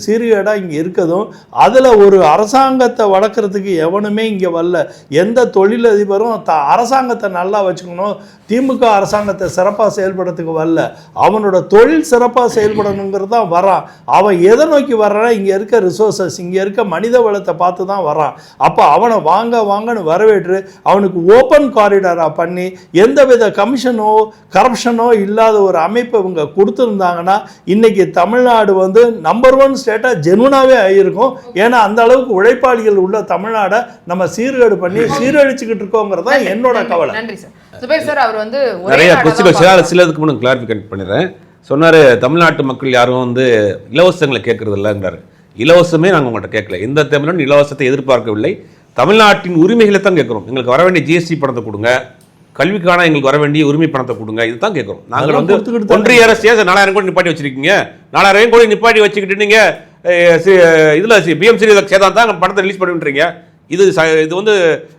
சீர்கேடாக இங்கே இருக்கதும் அதில் ஒரு அரசாங்கத்தை வளர்க்குறதுக்கு எவனுமே இங்கே வரல. எந்த தொழிலதிபரும் அரசாங்கத்தை நல்லா வச்சுக்கணும், திமுக அரசாங்கத்தை சிறப்பாக செயல்படுறதுக்கு வரல. அவனோட தொழில் சிறப்பாக செயல்படணுங்கிறது தான் வரான். அவன் எதை நோக்கி வர்றான்? இங்கே இருக்க ரிசோர்ஸஸ் இங்கே இருக்க மனித வளத்தை பார்த்து தான் வரான். அப்போ அவனை வாங்கன்னு வரவேற்று அவனுக்கு ஓப்பன் காரிடாராக பண்ணி எந்தவித கமிஷனோ கரப்ஷனோ இல்லாத ஒரு அமைப்பை இவங்க கொடுத்துருந்தாங்கன்னா இன்னைக்கு தமிழ்நாடு வந்து நம்பர் 1 ஸ்டேட்டாக ஜெனுவனாகவே ஆகியிருக்கும். ஏன்னா அந்த அளவுக்கு உழைப்பாளிகள் உள்ள தமிழ்நாடை நம்ம சீர்கேடு பண்ணி சீரழிச்சுக்கிட்டு இருக்கோங்கிறது தான் என்னோட கவலை. நன்றி சார். சுபேர் சார், அவர் வந்து நிறைய சிலதுக்கு முன்னாடி கிளாரிஃபிகேட் பண்ணிடுறேன். சொன்னார் தமிழ்நாட்டு மக்கள் யாரும் வந்து இலவசங்களை கேட்கறது இல்லைன்றாரு. இலவசமே நாங்கள் உங்கள்கிட்ட கேட்கல. எந்த தமிழன் இலவசத்தை எதிர்பார்க்கவில்லை. தமிழ்நாட்டின் உரிமைகளை தான் கேட்குறோம். எங்களுக்கு வர வேண்டிய ஜிஎஸ்டி பணத்தை கொடுங்க, கல்விக்கான எங்களுக்கு வர வேண்டிய உரிமை பணத்தை கொடுங்க, இதுதான் கேட்குறோம். நாங்கள் வந்து ஒன்றிய அரசு 4000 கோடி நிப்பாட்டி வச்சிருக்கீங்க, 4000 கோடி நிப்பாட்டி வச்சுக்கிட்டு நீங்கள் இதில் பிஎம்சி சேதம் தான் பணத்தை ரிலீஸ் பண்ணிட்டுறீங்க. இது வந்து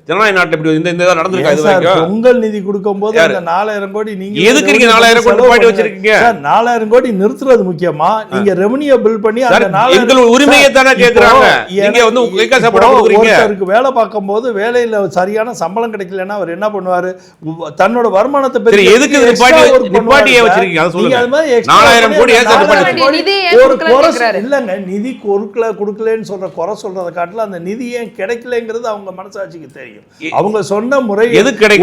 ஜனநாயக நாட்டில் இப்படி இந்த நடந்திருக்கா? பொங்கல் நிதி கொடுக்கும் போது அந்த 4000 கோடி நீங்க எதுக்கு நீங்க 4000 கோடி நிப்பாட்டி வச்சிருக்கீங்க? 4000 கோடி நிறுத்துறது முக்கியமா? நீங்க ரெவென்யூ பில் பண்ணி அந்த 4000 உரிமையை தானே கேக்குறாங்க. நீங்க வந்து ஒருத்தருக்கு வேலை பார்க்கும் போது வேலையில சரியான சம்பளம் கிடைக்கலன்னா அவர் என்ன பண்ணுவாரு? தன்னோட வருமானத்தை பெரிய எதுக்கு நிப்பாட்டியே வச்சிருக்கீங்க? அதை சொல்லுங்க. அது மாதிரி 4000 கோடி இல்லங்க, நிதி கொடுக்கலன்னு சொல்ற குறை சொல்றதை காட்டில அந்த நிதி ஏன் கிடைக்கலங்கிறது அவங்க மனசாட்சிக்கு தெரியும். அவங்க சொன்ன முறை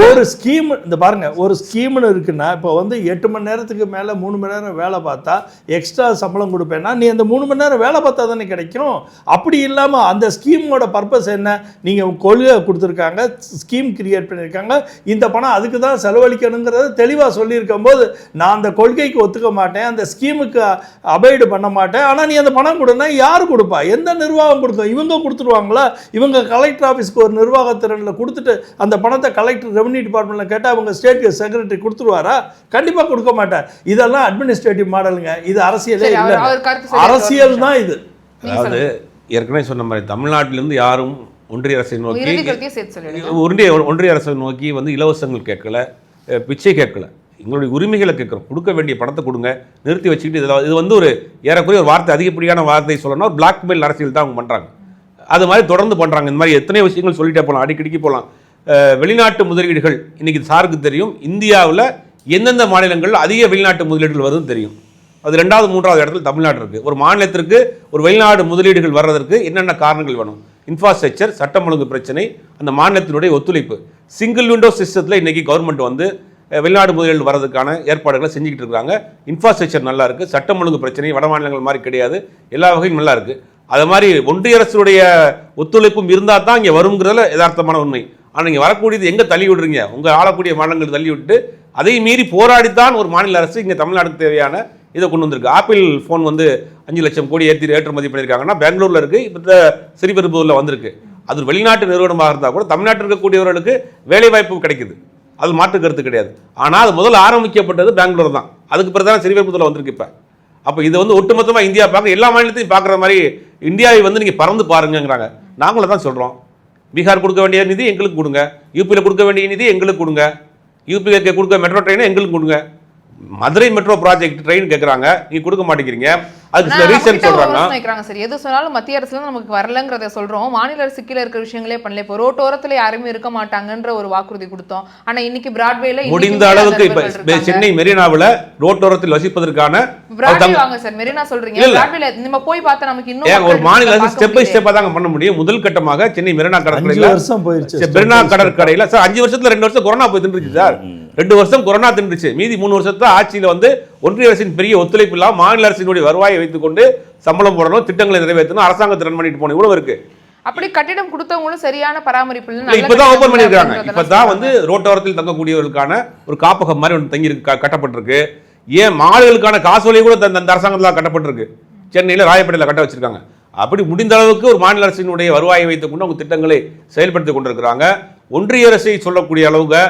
ஒரு ஸ்கீம் இந்த பாருங்க, ஒரு ஸ்கீம்னு இருக்குன்னா இப்போ வந்து 8 மணி நேரத்துக்கு மேல 3 மணி நேரம் வேலை பார்த்தா எக்ஸ்ட்ரா சம்பளம் கொடுப்பேன்னா நீ அந்த 3 மணி நேரம் வேலை பார்த்தா தானே கிடைக்கும். அப்படி இல்லாம அந்த ஸ்கீமோட பர்பஸ் என்ன? நீங்க கொள்கை கொடுத்துருக்காங்க, ஸ்கீம் கிரியேட் பண்ணியிருக்காங்க, இந்த பணம் அதுக்கு தான் செலவழிக்கணுங்கிறத தெளிவா சொல்லியிருக்கும் போது நான் அந்த கொள்கைக்கு ஒத்துக்க மாட்டேன், அந்த ஸ்கீமுக்கு அபைடு பண்ண மாட்டேன், ஆனா நீ அந்த பணம் கொடுனா யாரு கொடுப்பா? எந்த நிர்வாகம் கொடுக்கும்? இவங்க கொடுத்துருவாங்களா? இவங்க கலெக்டர் ஆஃபீஸ்க்கு ஒரு நிர்வாகத்திறனில் கொடுத்துட்டு அந்த பணத்தை கலெக்டர் ரெவென்யூ டிபார்ட்மெண்ட்ல கேட்டால் அவங்க ஸ்டேட் செக்ரட்டரி கொடுத்துருவாரா? கண்டிப்பாக கொடுக்க மாட்டார். இதெல்லாம் அட்மினிஸ்ட்ரேட்டிவ் மாடலுங்க. இது அரசியலே இல்லை, அரசியல் தான் இது. அதாவது ஏற்கனவே சொன்ன மாதிரி தமிழ்நாட்டிலிருந்து யாரும் ஒன்றிய அரசை நோக்கி ஒன்றிய அரசை நோக்கி வந்து இலவசங்கள் கேட்கல, பிச்சை கேட்கல. எங்களுடைய உரிமைகளை கேட்குறோம். கொடுக்க வேண்டிய பணத்தை கொடுங்க, நிறுத்தி வச்சுக்கிட்டு இதில் இது வந்து ஒரு ஏறக்குறைய ஒரு வார்த்தை, அதிகப்படியான வார்த்தை சொல்லணும்னா ஒரு பிளாக்மெயில் அரசியல் தான் அவங்க பண்ணுறாங்க. அது மாதிரி தொடர்ந்து பண்ணுறாங்க. இந்த மாதிரி எத்தனை விஷயங்கள் சொல்லிட்டே போகலாம், அடிக்கடிக்கு போகலாம். வெளிநாட்டு முதலீடுகள் இன்றைக்கி சாருக்கு தெரியும். இந்தியாவில் எந்தெந்த மாநிலங்களில் அதிக வெளிநாட்டு முதலீடுகள் வருதுன்னு தெரியும். அது 2வது 3வது இடத்துல தமிழ்நாடு இருக்குது. ஒரு மாநிலத்திற்கு ஒரு வெளிநாடு முதலீடுகள் வர்றதற்கு என்னென்ன காரணங்கள் வேணும்? இன்ஃப்ராஸ்ட்ரக்சர், சட்டம் ஒழுங்கு பிரச்சனை, அந்த மாநிலத்தினுடைய ஒத்துழைப்பு. சிங்கிள் விண்டோ சிஸ்டத்தில் இன்றைக்கி கவர்மெண்ட் வந்து வெளிநாடு முதலீடு வரதுக்கான ஏற்பாடுகளை செஞ்சுக்கிட்டு இருக்காங்க. இன்ஃப்ராஸ்ட்ரக்சர் நல்லா இருக்குது, சட்டம் ஒழுங்கு பிரச்சனை வட மாநிலங்கள் மாதிரி கிடையாது, எல்லா வகையும் நல்லா இருக்குது. அது மாதிரி ஒன்றிய அரசுடைய ஒத்துழைப்பும் இருந்தால் தான் இங்கே வருங்கிறதுல யதார்த்தமான உண்மை. ஆனால் நீங்கள் வரக்கூடியது எங்கே தள்ளி விடுறீங்க? உங்கள் ஆளக்கூடிய மாநிலங்கள் தள்ளி விட்டு அதை மீறி போராடித்தான் ஒரு மாநில அரசு இங்கே தமிழ்நாடுக்கு தேவையான இதை கொண்டு வந்திருக்கு. ஆப்பிள் ஃபோன் வந்து 5 லட்சம் கோடி ஏற்றுமதி பண்ணியிருக்காங்கன்னா பெங்களூரில் இருக்குது, இப்போ ஸ்ரீபெரும்புதூரில் வந்திருக்கு. அது வெளிநாட்டு நிறுவனமாக இருந்தால் கூட தமிழ்நாட்டில் இருக்கக்கூடியவர்களுக்கு வேலைவாய்ப்பு கிடைக்குது, அது மாற்று கருத்து கிடையாது. ஆனால் அது முதல்ல ஆரம்பிக்கப்பட்டது பெங்களூர் தான், அதுக்கு பிறகு தான் ஸ்ரீபெரும்புதூரில் வந்திருக்கு. இப்போ அப்போ இது வந்து ஒட்டுமொத்தமாக இந்தியா பார்க்க எல்லா மாநிலத்தையும் பார்க்குற மாதிரி இந்தியாவை வந்து நீங்கள் பறந்து பாருங்கிறாங்க. நாங்களும் தான் சொல்கிறோம். பீகார் கொடுக்க வேண்டிய நிதி எங்களுக்கு கொடுங்க, யூபியில் கொடுக்க வேண்டிய நிதி எங்களுக்கு கொடுங்க, யூபிக்கு கொடுக்க மெட்ரோ ட்ரெயினை எங்களுக்கு கொடுங்க. மதுரை மெட்ரோ ப்ராஜெக்ட் ட்ரெயின் கேட்குறாங்க, நீங்க கொடுக்க மாட்டேங்கிறீங்க. அதுக்கு சில ரீசன் சொல்றாங்க. சரி, எது சொன்னாலும் மத்திய அரசுல நமக்கு வரலங்கிறத சொல்றோம். மாநில அரசு கீழ இருக்கிற விஷயங்களே பண்ணல. இப்போ ரோட்டோரத்துல யாருமே இருக்க மாட்டாங்கன்ற ஒரு வாக்குறுதி கொடுத்தோம். ஆனா இன்னைக்கு பிராட்வேல முடிந்த அளவுக்கு இப்ப சென்னை மெரினாவுல ரோட்டோரத்தில் வசிப்பதற்கான வாங்க சார், மெரினா சொல்றீங்க, பிராட்வேல நம்ம போய் பார்த்தா நமக்கு இன்னும் ஒரு மாநில அரசு ஸ்டெப் பை ஸ்டெப்பா தாங்க பண்ண முடியும். முதல் கட்டமாக சென்னை மெரினா கடற்கரையில 5 வருஷம் போயிருச்சு. மெரினா கடற்கரையில சார் 5 வருஷத்துல 2 வருஷம் கொரோனா போய் தின்றுச்சு சார். 2 வருஷம் கொரோனா தின்றுச்சு. மீதி 3 வருஷத்துல ஆட்சியில வந்து ஒன்றிய அரசின் பெரிய ஒத்துழைப்பு இல்லாம மாநில அரசினுடைய வருவாயை வைத்துக் கொண்டு சம்பளம் போடணும், திட்டங்களை நிறைவேற்றணும், அரசாங்கத்தை ரன் பண்ணிட்டு போகணும், இவ்வளவு இருக்கு. அப்படி கட்டிடம் கொடுத்தவங்களும் சரியான பராமரிப்பு இப்பதான் ஓபன் பண்ணிருக்காங்க. இப்பதான் வந்து ரோட்டோரத்தில் தங்கக்கூடியவர்களுக்கான ஒரு காப்பகம் மாதிரி ஒன்று தங்கி கட்டப்பட்டிருக்கு. ஏன் மாடுகளுக்கான காசோலை கூட அந்த அரசாங்கத்தில் கட்டப்பட்டிருக்கு. சென்னையில் ராயப்பேட்டையில் கட்ட வச்சிருக்காங்க. அப்படி முடிந்த அளவுக்கு ஒரு மாநில அரசினுடைய வருவாயை வைத்துக் கொண்டு அவங்க திட்டங்களை செயல்படுத்தி கொண்டிருக்கிறாங்க. ஒன்றிய அரசை சொல்லக்கூடிய அளவுக்கு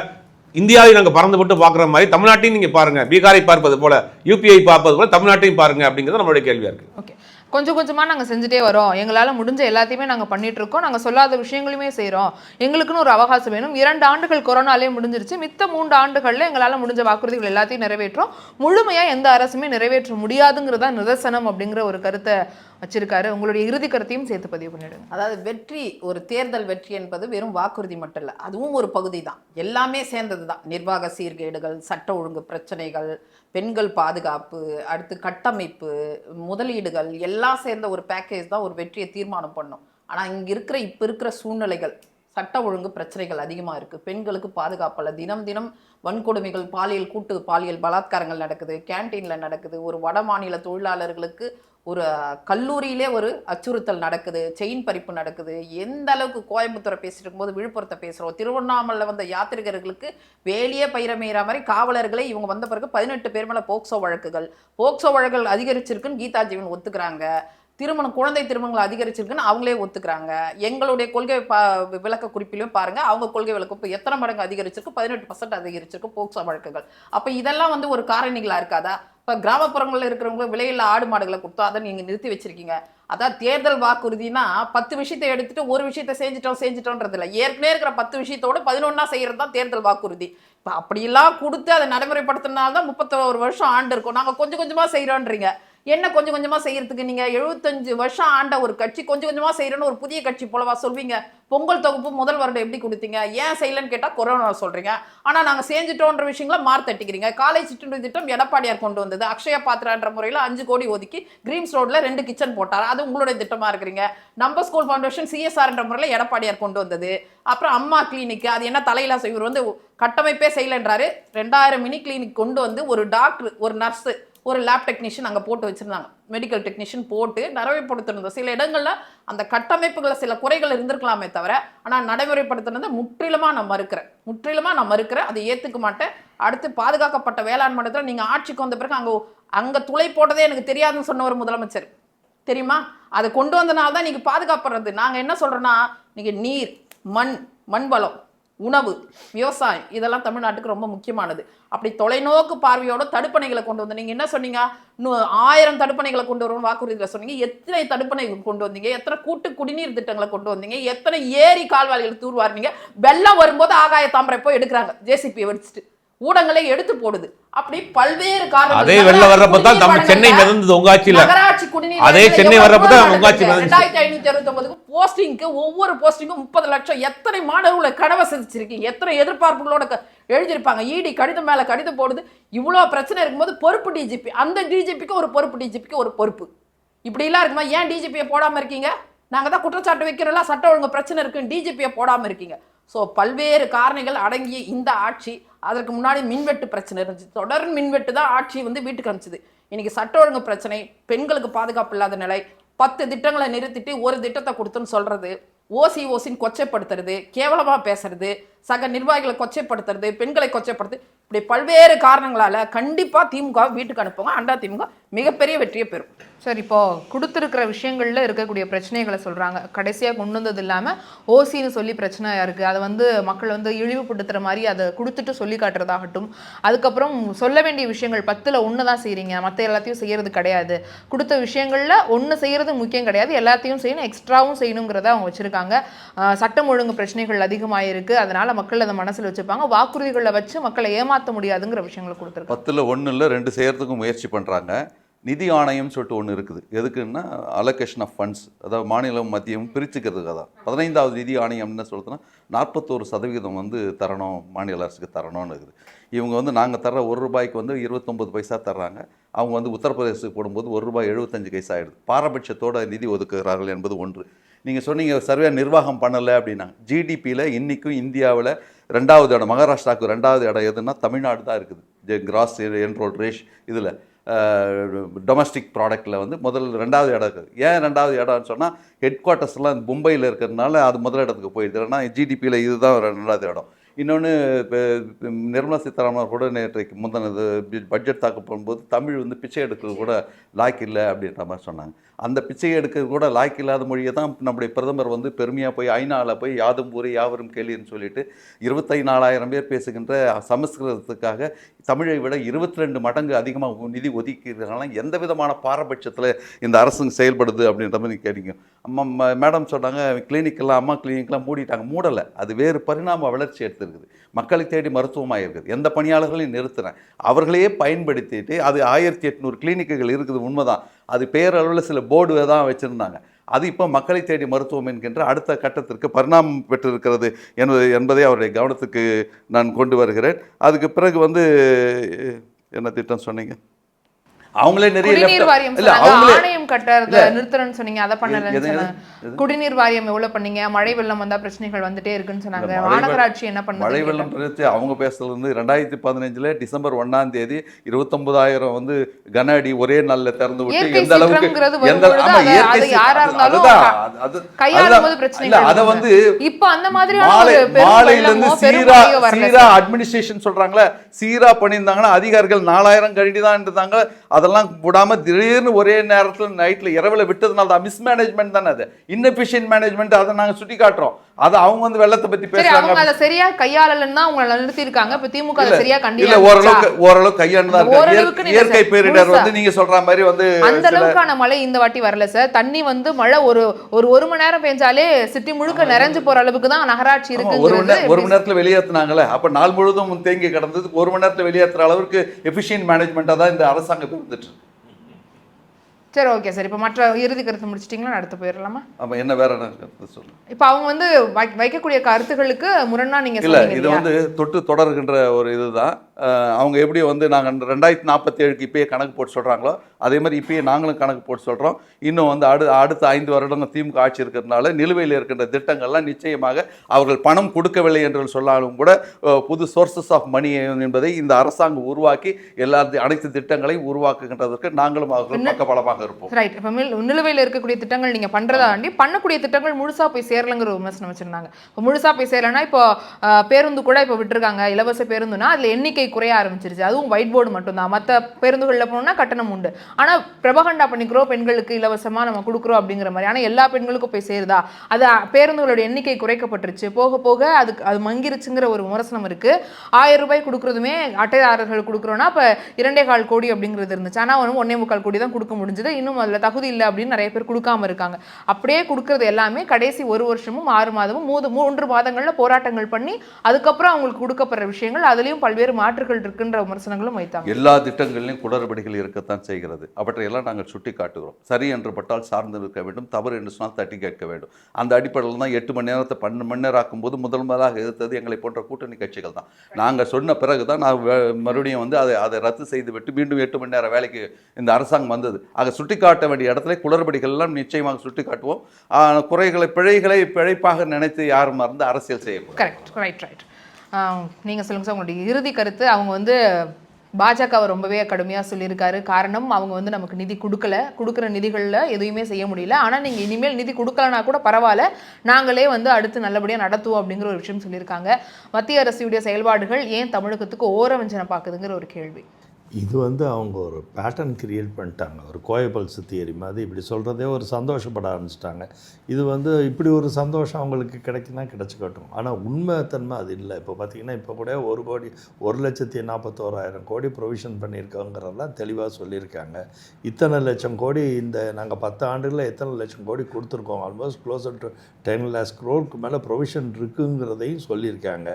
இந்தியாவை நாங்கள் பறந்துபட்டு பார்க்குற மாதிரி தமிழ்நாட்டையும் நீங்கள் பாருங்க, பீகாரை பார்ப்பது போல, யூபிஐ பார்ப்பது போல தமிழ்நாட்டையும் பாருங்க அப்படிங்கிறது நம்மளுடைய கேள்வியா இருக்கு. ஓகே, கொஞ்சம் கொஞ்சமாக நாங்கள் செஞ்சுட்டே வரோம், எங்களால் முடிஞ்ச எல்லாத்தையுமே நாங்கள் பண்ணிட்டு இருக்கோம், நாங்கள் சொல்லாத விஷயங்களுமே செய்கிறோம், எங்களுக்குன்னு ஒரு அவகாசம் வேணும். 2 ஆண்டுகள் கொரோனாலே முடிஞ்சிருச்சு, மித்த 3 ஆண்டுகளில் எங்களால் முடிஞ்ச வாக்குறுதிகள் எல்லாத்தையும் நிறைவேற்றோம், முழுமையாக எந்த அரசுமே நிறைவேற்ற முடியாதுங்கிறதா நிதர்சனம் அப்படிங்கிற ஒரு கருத்தை வச்சிருக்காரு. உங்களுடைய இறுதி கருத்தையும் சேர்த்து பதிவு பண்ணிடுங்க. அதாவது வெற்றி, ஒரு தேர்தல் வெற்றி என்பது வெறும் வாக்குறுதி மட்டும் இல்லை, அதுவும் ஒரு பகுதி தான், எல்லாமே சேர்ந்தது தான். நிர்வாக சீர்கேடுகள், சட்ட ஒழுங்கு பிரச்சனைகள், பெண்கள் பாதுகாப்பு, அடுத்து கட்டமைப்பு, முதலீடுகள் எல்லாம் சேர்ந்த ஒரு பேக்கேஜ் தான் ஒரு வெற்றியை தீர்மானம் பண்ணும். ஆனால் இங்கே இப்போ இருக்கிற சூழ்நிலைகள், சட்ட ஒழுங்கு பிரச்சனைகள் அதிகமாக இருக்குது, பெண்களுக்கு பாதுகாப்பில்லை, தினம் தினம் வன்கொடுமைகள், கூட்டு பாலியல் பலாத்காரங்கள் நடக்குது, கேன்டீனில் நடக்குது, ஒரு வட மாநில தொழிலாளர்களுக்கு ஒரு கல்லூரியிலே ஒரு அச்சுறுத்தல் நடக்குது, செயின் பறிப்பு நடக்குது. எந்த அளவுக்கு கோயம்புத்தூரை பேசிட்டு இருக்கும்போது விழுப்புரத்தை பேசுகிறோம். திருவண்ணாமலை வந்த யாத்திரிகர்களுக்கு வேலியே பயிரமைகிற மாதிரி காவலர்களை இவங்க வந்த பிறகு 18 பேர் மேலே போக்சோ வழக்குகள் அதிகரிச்சிருக்குன்னு கீதா ஜீவன் ஒத்துக்கிறாங்க. குழந்தை திருமணங்கள் அதிகரிச்சிருக்குன்னு அவங்களே ஒத்துக்கிறாங்க. எங்களுடைய கொள்கை விளக்க குறிப்பிலையும் பாருங்க, அவங்க கொள்கை விளக்கு எத்தனை மடங்கு அதிகரிச்சிருக்கு, 18% அதிகரிச்சிருக்கு போக்சோ வழக்குகள். அப்ப இதெல்லாம் வந்து ஒரு காரணிகளா இருக்காதா? இப்ப கிராமப்புறங்களில் இருக்கிறவங்க விலையில்லா ஆடு மாடுகளை கொடுத்தோம், அதை நீங்க நிறுத்தி வச்சிருக்கீங்க. அதான் தேர்தல் வாக்குறுதினா 10 விஷயத்தை எடுத்துட்டு ஒரு விஷயத்தை செஞ்சிட்டோன்றது இல்லை, ஏற்கனவே இருக்கிற 10 விஷயத்தோட 11 செய்யறது தான் தேர்தல் வாக்குறுதி. இப்ப அப்படியெல்லாம் கொடுத்து அதை நடைமுறைப்படுத்தினால்தான் 31 வருஷம் ஆண்டு இருக்கும். நாங்க கொஞ்சம் கொஞ்சமா செய்யறோன்றீங்க. என்ன கொஞ்சம் கொஞ்சமா செய்யறதுக்கு? நீங்க 75 வருஷம் ஆண்ட ஒரு கட்சி கொஞ்சம் கொஞ்சமா செய்யறோன்னு ஒரு புதிய கட்சி போலவா சொல்வீங்க? பொங்கல் தொகுப்பு முதல் வருடம் எப்படி கொடுத்தீங்க? ஏன் செய்யலன்னு கேட்டா கொரோனா சொல்றீங்க. ஆனா நாங்க செஞ்சுட்டோன்ற விஷயங்கள மார்த்தட்டிக்கிறீங்க. காலை சிற்றுண்டி திட்டம் எடப்பாடியார் கொண்டு வந்தது. அக்ஷய பாத்திரான்ற முறையில் 5 கோடி ஒதுக்கி கிரீம்ஸ் ரோட்ல 2 கிச்சன் போட்டார், அது உங்களுடைய திட்டமா இருக்கிறீங்க. நம்ம ஸ்கூல் ஃபவுண்டேஷன் சிஎஸ்ஆர்ன்ற முறையில் எடப்பாடியார் கொண்டு வந்தது. அப்புறம் அம்மா கிளினிக், அது என்ன தலையில இவர் வந்து கட்டமைப்பே செய்யலன்றாரு. 2000 மினி கிளினிக் கொண்டு வந்து ஒரு டாக்டர், ஒரு நர்ஸு, ஒரு லேப் டெக்னீஷியன் அங்கே போட்டு வச்சுருந்தாங்க, மெடிக்கல் டெக்னீஷியன் போட்டு நடைமுறைப்படுத்திருந்தோம். சில இடங்களில் அந்த கட்டமைப்புகளில் சில குறைகள் இருந்திருக்கலாமே தவிர, ஆனால் நடைமுறைப்படுத்தினதை முற்றிலுமாக நான் மறுக்கிறேன், அதை ஏற்றுக்க மாட்டேன். அடுத்து பாதுகாக்கப்பட்ட வேளாண் மண்டலத்தில் நீங்கள் ஆட்சிக்கு வந்த பிறகு அங்கே துளை போட்டதே எனக்கு தெரியாதுன்னு சொன்ன ஒரு முதலமைச்சர் தெரியுமா? அதை கொண்டு வந்தனால தான் நீங்கள் பாதுகாப்படுறது. நாங்கள் என்ன சொல்கிறோன்னா, நீங்கள் நீர், மண் வளம், உணவு, விவசாயம் இதெல்லாம் தமிழ்நாட்டுக்கு ரொம்ப முக்கியமானது. அப்படி தொலைநோக்கு பார்வையோட தடுப்பணைகளை கொண்டு வந்து நீங்க என்ன சொன்னீங்க? 1000 தடுப்பணைகளை கொண்டு வருவோம் வாக்குறுதியில் சொன்னீங்க. எத்தனை தடுப்பணைகள் கொண்டு வந்தீங்க? எத்தனை கூட்டு குடிநீர் திட்டங்களை கொண்டு வந்தீங்க? எத்தனை ஏரி கால்வாய்கள் தூர்வாரினீங்க? வெள்ளம் வரும்போது ஆகாய தாமரை போய் எடுக்கிறாங்க, ஜேசிபி வச்சுட்டு ஊடகங்களை எடுத்து போடுது. அப்படி பல்வேறு காரணங்கள். அதே வெள்ள வர்றப்ப தான் சென்னை மிதந்தது உங்க ஆட்சியில. நகராட்சி குடிநீர் அதே சென்னை வர்றப்ப தான் உங்க ஆட்சி மிதந்தது. 2569 போஸ்டிங்க்கு ஒவ்வொரு போஸ்டிங்கும் 30 லட்சம். எத்தனை மாணவர்களை கனவை செஞ்சிருக்கீங்க? எத்தனை எதிர்பார்ப்புகளோட எழுதியிருப்பாங்க. இடி கடிதம் மேல கடிதம் போடுது. இவ்வளவு பிரச்சனை இருக்கும்போது பொறுப்பு டிஜிபி, அந்த டிஜிபிக்கு ஒரு பொறுப்பு, டிஜிபிக்கு ஒரு பொறுப்பு, இப்படி எல்லாம் இருக்குமா? ஏன் டிஜிபியை போடாம இருக்கீங்க? நாங்க தான் குற்றச்சாட்டு வைக்கிறோம்ல, சட்ட ஒழுங்கு பிரச்சனை இருக்குன்னு டிஜிபியை போடாம இருக்கீங்க. ஸோ பல்வேறு காரணிகள் அடங்கிய இந்த ஆட்சி. அதற்கு முன்னாடி மின்வெட்டு பிரச்சனை இருந்துச்சு, தொடர் மின்வெட்டு தான் ஆட்சி வந்து வீட்டுக்கு அனுப்பிச்சுது. இன்னைக்கு சட்ட ஒழுங்கு பிரச்சனை, பெண்களுக்கு பாதுகாப்பு இல்லாத நிலை, 10 திட்டங்களை நிறுத்திட்டு ஒரு திட்டத்தை கொடுத்துன்னு சொல்றது, ஓசின்னு கொச்சைப்படுத்துறது, கேவலமா பேசுறது, சக நிர்வாகிகளை கொச்சைப்படுத்துறது, பெண்களை கொச்சைப்படுத்து, இப்படி பல்வேறு காரணங்களால கண்டிப்பா திமுக வீட்டுக்கு அனுப்புங்க. அண்டா திமுக மிகப்பெரிய வெற்றியை பெறும். சார், இப்போ கொடுத்துருக்கிற விஷயங்கள்ல இருக்கக்கூடிய பிரச்சனைகளை சொல்றாங்க. கடைசியா கொண்டு வந்தது இல்லாம ஓசின்னு சொல்லி பிரச்சனையா இருக்கு, அதை வந்து மக்கள் வந்து இழிவுபடுத்துற மாதிரி அதை கொடுத்துட்டு சொல்லி காட்டுறதாகட்டும். அதுக்கப்புறம் சொல்ல வேண்டிய விஷயங்கள் 10ல் 1 தான் செய்றீங்க, மற்ற எல்லாத்தையும் செய்யறது கிடையாது. கொடுத்த விஷயங்கள்ல 1 செய்யறது முக்கியம் கிடையாது, எல்லாத்தையும் செய்யணும், எக்ஸ்ட்ராவும் செய்யணுங்கிறத அவங்க வச்சிருக்காங்க. சட்டம் ஒழுங்கு பிரச்சனைகள் அதிகமாயிருக்கு, அதனால மக்கள் அதை மனசுல வச்சுப்பாங்க. வாக்குறுதிகளை வச்சு மக்களை ஏமாற்ற முடியாதுங்கிற விஷயங்களை கொடுத்துருக்காங்க. 10ல் 1 இல்லை 2 செய்யறதுக்கும் முயற்சி பண்றாங்க. நிதி ஆணையம் சொல்லிட்டு ஒன்று இருக்குது. எதுக்குன்னா அலோகேஷன் ஆஃப் ஃபண்ட்ஸ், அதாவது மாநிலம் மத்தியம் பிரிச்சுக்கிறதுக்காக தான். 15வது நிதி ஆணையம் என்ன சொல்லுதுன்னா 41% வந்து தரணும், மாநில அரசுக்கு தரணும்னு இருக்குது. இவங்க வந்து நாங்கள் தர்ற ₹1 வந்து 29 பைசா தர்றாங்க. அவங்க வந்து உத்தரப்பிரதேசத்துக்கு போடும்போது ₹1.75 ஆகிடுது. பாரபட்சத்தோட நிதி ஒதுக்குகிறார்கள் என்பது ஒன்று. நீங்கள் சொன்னீங்க சரியாக நிர்வாகம் பண்ணலை அப்படின்னா. ஜிடிபியில் இன்றைக்கும் இந்தியாவில் 2வது இடம், மகாராஷ்டிராவுக்கு 2வது இடம் எதுன்னா தமிழ்நாடு தான் இருக்குது. கிராஸ் என்ரோல் ரேஷ் இதில் டொமஸ்டிக் ப்ராடக்டில் வந்து 2வது இடம் இருக்குது. ஏன் 2வது இடம்னு சொன்னால் ஹெட் குவார்ட்டர்ஸ்லாம் மும்பையில் இருக்கிறதுனால அது முதல் இடத்துக்கு போயிடுது. ஏன்னா ஜிடிபியில் இதுதான் 2வது இடம். இன்னொன்று இப்போ நிர்மலா சீதாராமன் கூட நேற்றைக்கு முந்தினது பட்ஜெட் தாக்கல் பண்ணும்போது தமிழ் வந்து பிச்சை எடுக்கிறது கூட லாய்க்கு இல்லை அப்படின்ற மாதிரி சொன்னாங்க. அந்த பிச்சை எடுக்கிறது கூட லாய்க்கு இல்லாத மொழியை தான் நம்முடைய பிரதமர் வந்து பெருமையாக போய் ஐநாவில் போய் யாதும் ஊரே யாவரும் கேள்வின்னு சொல்லிட்டு 24,000 பேர் பேசுகின்ற சமஸ்கிருதத்துக்காக தமிழை விட 22 மடங்கு அதிகமாக நிதி ஒதுக்கிறதுனால எந்த விதமான பாரபட்சத்தில் இந்த அரசு செயல்படுது அப்படின்ற மாதிரி கேட்டீங்க. மேடம் சொன்னாங்க கிளினிக்கெல்லாம், அம்மா கிளினிக்கெலாம் மூடிட்டாங்க. மூடலை, அது வேறு பரிணாம வளர்ச்சி எடுத்துருக்குது. மக்களை தேடி மருத்துவமாக இருக்குது. எந்த பணியாளர்களையும் நிறுத்துறேன், அவர்களையே பயன்படுத்திட்டு அது 1800 கிளினிக்குகள் இருக்குது, உண்மைதான். அது பேரளவில் சில போர்டு தான் வச்சுருந்தாங்க. அது இப்போ மக்களை தேடி மருத்துவம் என்கின்ற அடுத்த கட்டத்திற்கு பரிணாமம் பெற்றிருக்கிறது என்பதை அவருடைய கவனத்துக்கு நான் கொண்டு வருகிறேன். அதுக்கு பிறகு வந்து என்ன திட்டம் சொன்னீங்க? அவங்களே நிறைய குடிநீர் வாரியம் ஆணையம் கட்டுறத நிறுத்துறேன்னு சொன்னீங்க, அதை பண்ணலன்னு. குடிநீர் வாரியம் எவ்வளவு பண்ணீங்க? மழை வெள்ளம் வந்தா பிரச்சனைகள் வந்துட்டே இருக்குன்னு சொன்னாங்க. மாநகராட்சி என்ன பண்ணுது? மழை வெள்ளம் பற்றி அவங்க பேசுறது வந்து 2015 டிசம்பர் 1ஆம் தேதி 29,000 வந்து கன அடி ஒரே நாள்ல திறந்து விட்டு எந்த அளவுக்கு அத வந்து இப்ப அந்த மாதிரியான மாலையில இருந்து சீரா அட்மினிஸ்ட்ரேஷன் சொல்றாங்களே, சீரா பண்ணியிருந்தாங்கன்னா அதிகாரிகள் 4000 கழிடி தான் இருந்தாங்க. அதெல்லாம் விடாம திடீர்னு ஒரே நேரத்தில் நைட்ல இரவுல விட்டதுனால தான் மிஸ்மேனேஜ்மெண்ட் தானே, அது இன்எஃபிஷியன்ட் மேனேஜ்மெண்ட். அதை நாங்க சுட்டி காட்டுறோம். அது அவங்க வந்து வெள்ளத்தை பத்தி பேசுறாங்க. அவங்க அதை சரியா கையாளலன்னா அவங்கள நிறுத்தி இருக்காங்க. இப்ப திமுக அதை சரியா கண்டிப்பா இல்ல, ஓரளவுக்கு கையாண்டா இருக்கு. இயற்கை பேரிடர் வந்து நீங்க சொல்ற மாதிரி வந்து அந்த அளவுக்கான மழை இந்த வாட்டி வரல சார். தண்ணி வந்து மழை ஒரு மணி நேரம் பெஞ்சாலே சிட்டி முழுக்க நிறைஞ்சு போற அளவுக்கு தான் நகராட்சி இருக்கு. ஒரு மணி நேரத்துல வெளியேற்றினாங்களே, அப்ப நாள் முழுவதும் தேங்கி கிடந்தது. ஒரு மணி நேரத்துல வெளியேற்றுற அளவுக்கு எஃபிஷியன்ட் மேனேஜ்மெண்டா தான் இந்த அரசாங்கம் இருந்துட்டு. சரி, ஓகே சார். இப்போ மற்ற இறுதி கருத்து முடிச்சிட்டிங்களா? அடுத்து போயிடலாமா? அப்போ என்ன வேற என்ன கருத்து சொல்லுங்க. இப்போ அவங்க வந்து வைக்கக்கூடிய கருத்துகளுக்கு முரணா நீங்க இல்லை, இது வந்து தொட்டு தொடர்கின்ற ஒரு இதுதான். அவங்க எப்படி வந்து நாங்கள் 2047க்கு இப்பயே கணக்கு போட்டு சொல்கிறாங்களோ அதே மாதிரி இப்பயே நாங்களும் கணக்கு போட்டு சொல்கிறோம். இன்னும் வந்து அடுத்த 5 வருடங்கள் திமுக ஆட்சி இருக்கிறதுனால நிலுவையில் இருக்கின்ற திட்டங்கள்லாம் நிச்சயமாக அவர்கள் பணம் கொடுக்கவில்லை என்று சொன்னாலும் கூட புது சோர்சஸ் ஆஃப் மணி என்பதை இந்த அரசாங்கம் உருவாக்கி அனைத்து திட்டங்களையும் உருவாக்குகின்றதற்கு நாங்களும் அவர்கள் பக்கபலமாக இருப்போம். ரைட். இப்போ நிலுவையில் இருக்கக்கூடிய திட்டங்கள் நீங்கள் பண்ணுறதா தாண்டி பண்ணக்கூடிய திட்டங்கள் முழுசாக போய் சேரலங்கிற ஒரு விமர்சனம் வச்சுருந்தாங்க. இப்போ முழுசாக போய் சேரலைன்னா இப்போ பேருந்து கூட இப்போ விட்டுருக்காங்க, இலவச பேருந்துனா அதில் எண்ணிக்கை குறைய ஆரம்பிச்சிருச்சு. அதுவும் ஒயிட் போர்டு மட்டும்தான். மற்ற பேருந்துகளில் போனோம்னா கட்டணம் உண்டு. ஆனால் பிரபகண்டா பண்ணிக்கிறோம், பெண்களுக்கு இலவசமாக நம்ம கொடுக்குறோம் அப்படிங்கிற மாதிரி. ஆனால் எல்லா பெண்களுக்கும் போய் சேருதா? அது பேருந்துகளோட எண்ணிக்கை குறைக்கப்பட்டுருச்சு, போக போக அது மங்கிருச்சுங்கிற ஒரு விமர்சனம் இருக்குது. 1000 ரூபாய் கொடுக்குறதுமே அட்டைதாரர்கள் கொடுக்குறோன்னா இப்போ 2.25 கோடி அப்படிங்கிறது இருந்துச்சு. ஆனால் 1.25 கோடி தான் கொடுக்க முடிஞ்சது. இன்னும் அதில் தகுதி இல்லை அப்படின்னு நிறைய பேர் கொடுக்காம இருக்காங்க. அப்படியே கொடுக்கறது எல்லாமே கடைசி 1 வருஷமும் 6 மாதமும் 3 மாதங்களில் போராட்டங்கள் பண்ணி அதுக்கப்புறம் அவங்களுக்கு கொடுக்கப்படுற விஷயங்கள், அதுலேயும் பல்வேறு மாற்றுகள் இருக்குன்ற விமர்சனங்களும் வைத்தாங்க. எல்லா திட்டங்களிலும் குளறுபடிகள் இருக்கத்தான் செய்கிறது. அவற்றையெல்லாம் நாங்கள் சுட்டி காட்டுகிறோம். சரி என்று பட்டால் சார்ந்து இருக்க வேண்டும், தவறு என்று சொன்னால் தட்டி கேட்க வேண்டும். அந்த அடிப்படையில் தான் 8 மணி நேரத்தை 12 மணி நேரம் ஆக்கும்போது முதலாக எதிர்த்தது எங்களை போன்ற கூட்டணி கட்சிகள் தான். நாங்கள் சொன்ன பிறகு தான் நான் மறுபடியும் வந்து அதை ரத்து செய்துவிட்டு மீண்டும் 8 மணி நேரம் வேலைக்கு இந்த அரசாங்கம் வந்தது. ஆக சுட்டி காட்ட வேண்டிய இடத்துல குளறுபடிகள் எல்லாம் நிச்சயமாக சுட்டி காட்டுவோம். பிழைகளை பிழைப்பாக நினைத்து யாரும் மறந்து அரசியல் செய்யக்கூடாது. Correct, right. நீங்கள் சொல்லுங்க சார், உங்களுடைய இறுதி கருத்து. அவங்க வந்து பாஜகவை ரொம்பவே கடுமையாக சொல்லியிருக்காரு. காரணம் அவங்க வந்து நமக்கு நிதி கொடுக்குற நிதிகளில் எதுவுமே செய்ய முடியல. ஆனால் நீங்கள் இனிமேல் நிதி கொடுக்கலனா கூட பரவாயில்ல, நாங்களே வந்து அடுத்து நல்லபடியாக நடத்துவோம் அப்படிங்கிற ஒரு விஷயம் சொல்லியிருக்காங்க. மத்திய அரசுடைய செயல்பாடுகள் ஏன் தமிழகத்துக்கு ஓரவஞ்சனை பார்க்குதுங்கிற ஒரு கேள்வி. இது வந்து அவங்க ஒரு பேட்டர்ன் கிரியேட் பண்ணிட்டாங்க. ஒரு கோயபல்ஸ் தியரி மாதிரி இப்படி சொல்கிறதே ஒரு சந்தோஷப்பட ஆரம்பிச்சிட்டாங்க. இது வந்து இப்படி ஒரு சந்தோஷம் அவங்களுக்கு கிடைக்குன்னா கிடச்சிக்கட்டும். ஆனால் உண்மை தன்மை அது இல்லை. இப்போ பார்த்திங்கன்னா இப்போ கூட 1,41,40,000 கோடி ப்ரொவிஷன் பண்ணியிருக்கோங்கிறதெல்லாம் தெளிவாக சொல்லியிருக்காங்க. இத்தனை லட்சம் கோடி இந்த நாங்கள் 10 ஆண்டுகளில் எத்தனை லட்சம் கோடி கொடுத்துருக்கோம், almost closer to 10 lakhs crore மேலே ப்ரொவிஷன் இருக்குங்கிறதையும் சொல்லியிருக்காங்க.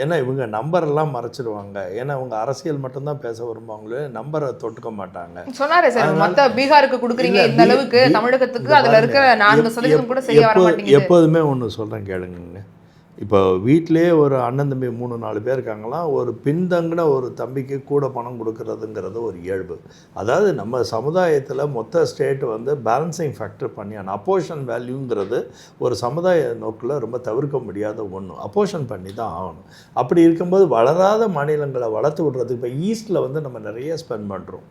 ஏன்னா இவங்க நம்பரெல்லாம் மறைச்சிடுவாங்க. ஏன்னா அவங்க அரசியல் மட்டும்தான் பேச வருவாங்க, நம்பரை தொட்டுக்க மாட்டாங்க. சொன்னாரே சார், மத்த பீகாருக்கு கொடுக்குறீங்க இந்த அளவுக்கு, தமிழகத்துக்கு அதுல இருக்கிற 4% கூட சரியா வர மாட்டேங்குது. எப்போதுமே ஒன்று சொல்கிறேன் கேளுங்க. இப்போ வீட்டிலே ஒரு அண்ணன் தம்பி 3-4 பேர் இருக்காங்களாம், ஒரு பின்தங்கின ஒரு தம்பிக்கு கூட பணம் கொடுக்கறதுங்கிறது ஒரு இயல்பு. அதாவது நம்ம சமுதாயத்தில் மொத்த ஸ்டேட் வந்து பேலன்சிங் ஃபேக்டர் பண்ணியான அப்போஷன் வேல்யூங்கிறது ஒரு சமுதாய நோக்கில் ரொம்ப தவிர்க்க முடியாத ஒன்று. அப்போஷன் பண்ணி தான் ஆகணும். அப்படி இருக்கும்போது வளராத மாநிலங்களை வளர்த்து விடுறதுக்கு இப்போ ஈஸ்ட்டில் வந்து நம்ம நிறைய ஸ்பெண்ட் பண்ணுறோம்.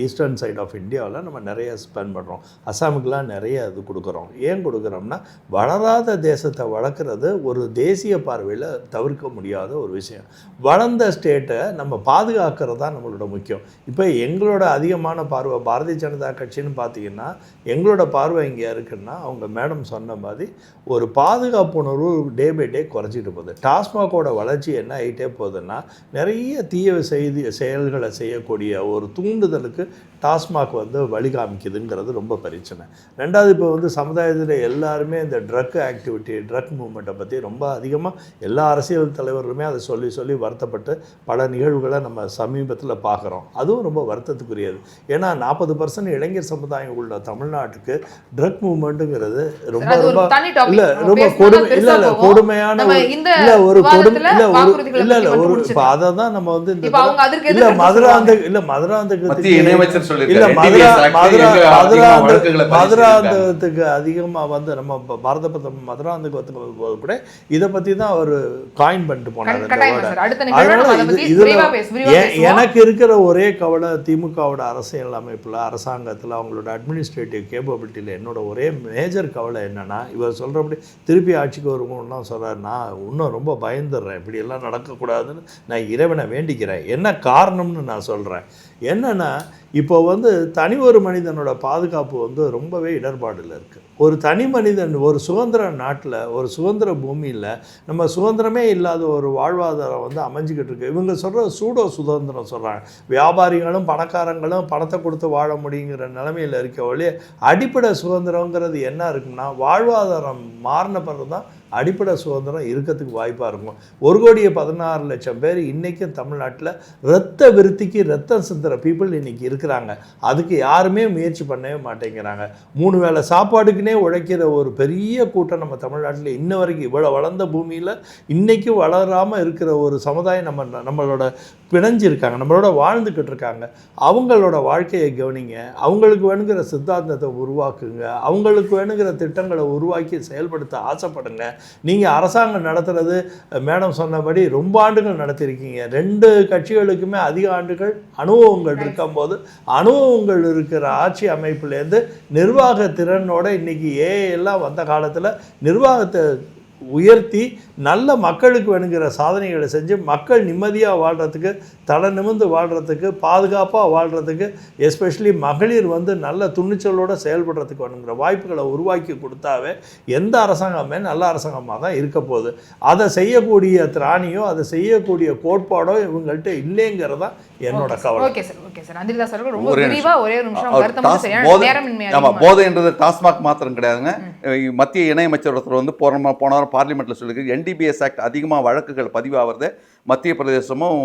ஈஸ்டர்ன் சைட் ஆஃப் இந்தியாவில் நம்ம நிறைய ஸ்பெண்ட் பண்ணுறோம். அசாமுக்கெலாம் நிறைய இது கொடுக்குறோம். ஏன் கொடுக்குறோம்னா வளராத தேசத்தை வளர்க்குறது ஒரு தேசிய பார்வையில் தவிர்க்க முடியாத ஒரு விஷயம். வளர்ந்த ஸ்டேட்டை நம்ம பாதுகாக்கிறது தான் நம்மளோட முக்கியம். இப்போ எங்களோட அதிகமான பார்வை பாரதிய ஜனதா கட்சின்னு பார்த்திங்கன்னா எங்களோட பார்வை இங்கே இருக்குன்னா அவங்க மேடம் சொன்ன மாதிரி ஒரு பாதுகாப்பு உணர்வு டே பை டே குறைச்சிட்டு போகுது. டாஸ்மாகோட வளர்ச்சி என்ன ஆகிட்டே போகுதுன்னா நிறைய தீய செயல்களை செய்யக்கூடிய ஒரு தூண்டுதலுக்கு டாஸ்மாக் வந்து வழி காமிக்குதுங்கிறது ரொம்ப பிரச்சனை. ரெண்டாவது இப்போ வந்து சமுதாயத்தில் எல்லாருமே இந்த ட்ரக் ஆக்டிவிட்டி, ட்ரக் மூவ்மெண்ட்டை பற்றி ரொம்ப அதிகமாக எல்லா அரசியல் தலைவர்களுமே அதை சொல்லி சொல்லி வருத்தப்பட்டு பல நிகழ்வுகளை நம்ம சமீபத்தில் பார்க்குறோம். அதுவும் ரொம்ப வருத்தத்துக்குரியது. ஏன்னா 40% இளைஞர் சமுதாயம் உள்ள தமிழ்நாட்டுக்கு ட்ரக் மூவ்மெண்ட்டுங்கிறது ரொம்ப ரொம்ப இல்லை ரொம்ப கொடுமையான ஒரு இப்போ அதை தான் நம்ம வந்து இந்த மதுராந்தகத்துக்கு மதுராந்தகத்துக்கு அதிகமாக வந்து நம்ம பாரத பிரதமர் மதுராந்தகத்துக்கு போது கூட இதை பற்றி தான் அவர் காயின் பண்ணிட்டு போனார். எனக்கு இருக்கிற ஒரே கவலை திமுகவோட அரசியல் அமைப்பில், அரசாங்கத்தில், அவங்களோட அட்மினிஸ்ட்ரேட்டிவ் கேப்பபிலிட்டியில் என்னோட ஒரே மேஜர் கவலை என்னென்னா இவர் சொல்கிறபடி திருப்பி ஆட்சிக்கு வருவோம்லாம் சொல்கிறார். நான் இன்னும் ரொம்ப பயந்துடுறேன். இப்படியெல்லாம் நடக்கக்கூடாதுன்னு நான் இறைவனை வேண்டிக்கிறேன். என்ன காரணம்னு நான் சொல்கிறேன். என்னென்னா இப்போ வந்து தனி ஒரு மனிதனோட பாதுகாப்பு வந்து ரொம்பவே இடர்பாடில் இருக்குது. ஒரு தனி மனிதன் ஒரு சுதந்திர நாட்டில், ஒரு சுதந்திர பூமியில் நம்ம சுதந்திரமே இல்லாத ஒரு வாழ்வாதாரம் வந்து அமைஞ்சிக்கிட்டு இருக்கு. இவங்க சொல்கிற சூடோ சுதந்திரம் சொல்கிறாங்க. வியாபாரிகளும் பணக்காரங்களும் பணத்தை கொடுத்து வாழ முடியுங்கிற நிலைமையில் இருக்க வழியே அடிப்படை சுதந்திரங்கிறது என்ன இருக்குன்னா வாழ்வாதாரம் மாறின பிறகு தான் அடிப்படை சுதந்திரம் இருக்கிறதுக்கு வாய்ப்பாக இருக்கும். 1,16,00,000 பேர் இன்றைக்கும் தமிழ்நாட்டில் இரத்த விருத்திக்கு ரத்தம் சிந்துற பீப்புள் இன்றைக்கி இருக்கிறாங்க. அதுக்கு யாருமே முயற்சி பண்ணவே மாட்டேங்கிறாங்க. 3 வேளை சாப்பாடுக்குன்னே உழைக்கிற ஒரு பெரிய கூட்டம் நம்ம தமிழ்நாட்டில் இன்ன வரைக்கும் இவ்வளோ வளர்ந்த பூமியில் இன்றைக்கும் வளராமல் இருக்கிற ஒரு சமுதாயம் நம்மளோட பிணைஞ்சிருக்காங்க, நம்மளோட வாழ்ந்துக்கிட்டு இருக்காங்க. அவங்களோட வாழ்க்கையை கவனிங்க. அவங்களுக்கு வேணுங்கிற சித்தாந்தத்தை உருவாக்குங்க. அவங்களுக்கு வேணுங்கிற திட்டங்களை உருவாக்கி செயல்படுத்த ஆசைப்படுங்க. நீங்கள் அரசாங்கம் நடத்துறது மேடம் சொன்னபடி ரொம்ப ஆண்டுகள் நடத்தியிருக்கீங்க. 2 கட்சிகளுக்குமே அதிக ஆண்டுகள் அனுபவங்கள் இருக்கும்போது அனுபவங்கள் இருக்கிற ஆட்சி அமைப்புலேருந்து நிர்வாக திறனோட இன்றைக்கி எல்லாம் வந்த காலத்தில் நிர்வாகத்தை உயர்த்தி நல்ல மக்களுக்கு வேணுங்கிற சாதனைகளை செஞ்சு மக்கள் நிம்மதியாக வாழ்கிறதுக்கு, தலை நிமிர்ந்து வாழ்கிறதுக்கு, பாதுகாப்பாக வாழ்கிறதுக்கு, எஸ்பெஷலி மகளிர் வந்து நல்ல துணிச்சலோடு செயல்படுறதுக்கு வேணுங்கிற வாய்ப்புகளை உருவாக்கி கொடுத்தாவே எந்த அரசாங்கமே நல்ல அரசாங்கமாக தான் இருக்க போகுது. அதை செய்யக்கூடிய திராணியோ அதை செய்யக்கூடிய கோட்பாடோ இவங்கள்ட்ட இல்லைங்கிறதான் என்னோட கவலை. ஓகே சார் அந்திரிதா சார் ரொம்ப விரிவா ஒரே ஒரு நிமிஷம் போதைன்றது டாஸ்மாக் மாத்திரம் கிடையாதுங்க. மத்திய இணையமைச்சர் ஒருத்தர் வந்து போன பார்லிமெண்ட்ல சொல்லியிருக்கு NDPS ஆக்ட் அதிகமாக வழக்குகள் பதிவாகிறது மத்திய பிரதேசமும்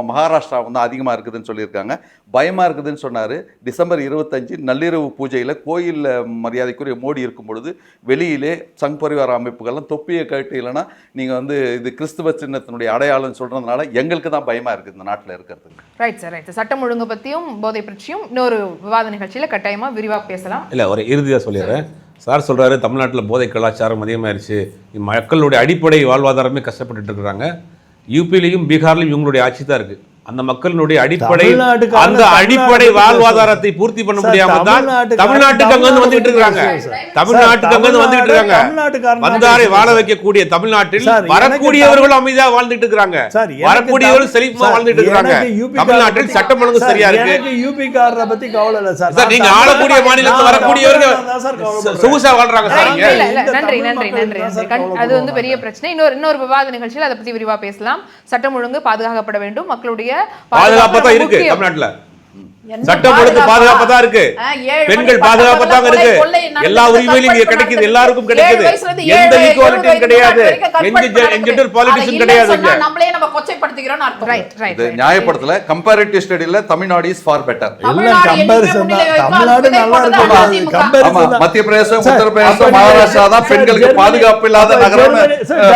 மகாராஷ்டிரா வந்து அதிகமாக இருக்குதுன்னு சொல்லியிருக்காங்க. பயமாக இருக்குதுன்னு சொன்னார். டிசம்பர் 25 நள்ளிரவு பூஜையில் கோயிலில் மரியாதைக்குரிய மோடி இருக்கும் பொழுது வெளியிலே சங் பரிவார அமைப்புகள்லாம் தொப்பியை கட்டு இல்லைன்னா நீங்கள் வந்து இது கிறிஸ்துவ சின்னத்தினுடைய அடையாளம் சொல்கிறதுனால எங்களுக்கு தான் பயமாக இருக்குது இந்த நாட்டில் இருக்கிறதுக்கு. Right sir. சட்டம் ஒழுங்கு பற்றியும் போதை பற்றியும் இன்னொரு விவாத நிகழ்ச்சியில் கட்டாயமாக விரிவாக பேசலாம். இல்லை ஒரு இறுதியாக சொல்லிடுறேன். சார் சொல்கிறாரு தமிழ்நாட்டில் போதை கலாச்சாரம் அதிகமாகிடுச்சு, மக்களுடைய அடிப்படை வாழ்வாதாரமே கஷ்டப்பட்டுட்டு இருக்கிறாங்க. யூபிலையும் பீகார்லையும் இவங்களுடைய ஆட்சி தான் இருக்குது. அந்த மக்களினுடைய அடிப்படை தமிழ்நாட்டுக்காரங்க அந்த அடிப்படை தமிழ்நாட்டுக்கு வாழ்வாதாரத்தை பூர்த்தி பண்ண முடியாம தான் தமிழ்நாட்டுக்கு அங்க வந்து வந்துட்டு இருக்காங்க. தமிழ்நாட்டுக்கு அங்க வந்து வந்துட்டு இருக்காங்க. வந்தாரை வாழ வைக்கக்கூடிய தமிழ்நாட்டில் வரக்கூடியவர்கள் அமைதியா வாழ்ந்துட்டு இருக்காங்க. வரக்கூடியவர்கள் செழிப்பா வாழ்ந்துட்டு இருக்காங்க. தமிழ்நாட்டில் சட்டம் ஒழுங்கு சரியா இருக்கு. எனக்கு யூபி காரரை பத்தி கவலை இல்ல சார். சார் நீங்க ஆளக்கூடிய மாநிலத்துல வரக்கூடியவர்கள் சொகுசா வாழ்றாங்க சார். இல்ல இல்ல நன்றி நன்றி நன்றி அது வந்து பெரிய பிரச்சனை. இன்னொரு விவாத நிகழ்ச்சியில் அதை பத்தி விரிவா பேசலாம். சட்டம் ஒழுங்கு பாதுகாக்கப்பட வேண்டும். மக்களுடைய பாதுகாப்பு தான் இருக்கு தமிழ்நாட்டுல. சட்டம் ஒழுங்கு பாதுகாப்பு தான் இருக்கு. பெண்கள் பாதுகாப்பு தான் இருக்கு. எல்லா உரிமையிலும் இங்க கிடைக்குது. எல்லாருக்கும் கிடைக்குது. எந்த ஈக்குவாலிட்டியும் கிடையாது. என்ஜெண்டர் பாலிட்டிக்ஸும் கிடையாது. நம்மளே நம்ம கொச்சைப்படுத்திக்கிறோம் அர்த்தம். ரைட் ரைட் இது நியாயப்படுத்தல. கம்பேரிட்டிவ் ஸ்டடில தமிழ்நாடு இஸ் ஃபார் பெட்டர். எல்லாம் கம்பேரிசன் தான். தமிழ்நாடு நல்லா இருக்கு. கம்பேரிசன் மத்திய பிரதேசம், உத்தரப்பிரதேசம், மகாராஷ்டிரா தான் பெண்களுக்கு பாதுகாப்பு இல்லாத நகரம்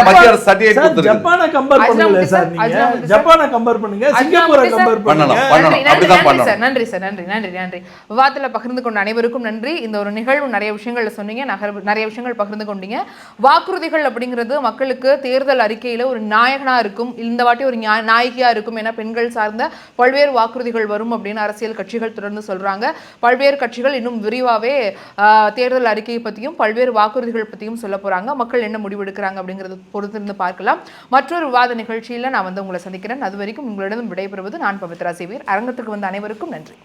மத்திய அரசு சர்டிஃபிகேட் கொடுத்திருக்கு. ஜப்பானை கம்பேர் பண்ணுங்க சார். நீங்க ஜப்பானை கம்பேர் பண்ணுங்க, சிங்கப்பூரை கம்பேர் பண்ணுங்க. பண்ணணும். அப்படிதான் பண்ணணும். நன்றி சார். நன்றி நன்றி நன்றி. விவாதத்தில் பகிர்ந்து கொண்ட அனைவருக்கும் நன்றி. இந்த ஒரு நிகழ்வு நிறைய விஷயங்கள் சொன்னீங்க, நிறைய விஷயங்கள் பகிர்ந்து கொண்டீங்க. வாக்குறுதிகள் அப்படிங்கிறது மக்களுக்கு தேர்தல் அறிக்கையில் ஒரு நாயகனா இருக்கும், இந்த வாட்டி ஒரு நாயகியா இருக்கும் என பெண்கள் சார்ந்த பல்வேறு வாக்குறுதிகள் வரும் அப்படின்னு அரசியல் கட்சிகள் தொடர்ந்து சொல்றாங்க. பல்வேறு கட்சிகள் இன்னும் விரிவாகவே தேர்தல் அறிக்கையை பற்றியும் பல்வேறு வாக்குறுதிகள் பற்றியும் சொல்ல போறாங்க. மக்கள் என்ன முடிவெடுக்கிறாங்க அப்படிங்கிறது பொறுத்திருந்து பார்க்கலாம். மற்றொரு விவாத நிகழ்ச்சியில் நான் வந்து உங்களை சந்திக்கிறேன். அது வரைக்கும் உங்களிடம் விடைபெறுவது நான் பவித்ரா சேவியர். அரங்கத்துக்கு வந்த அனைவருக்கும் நன்றி.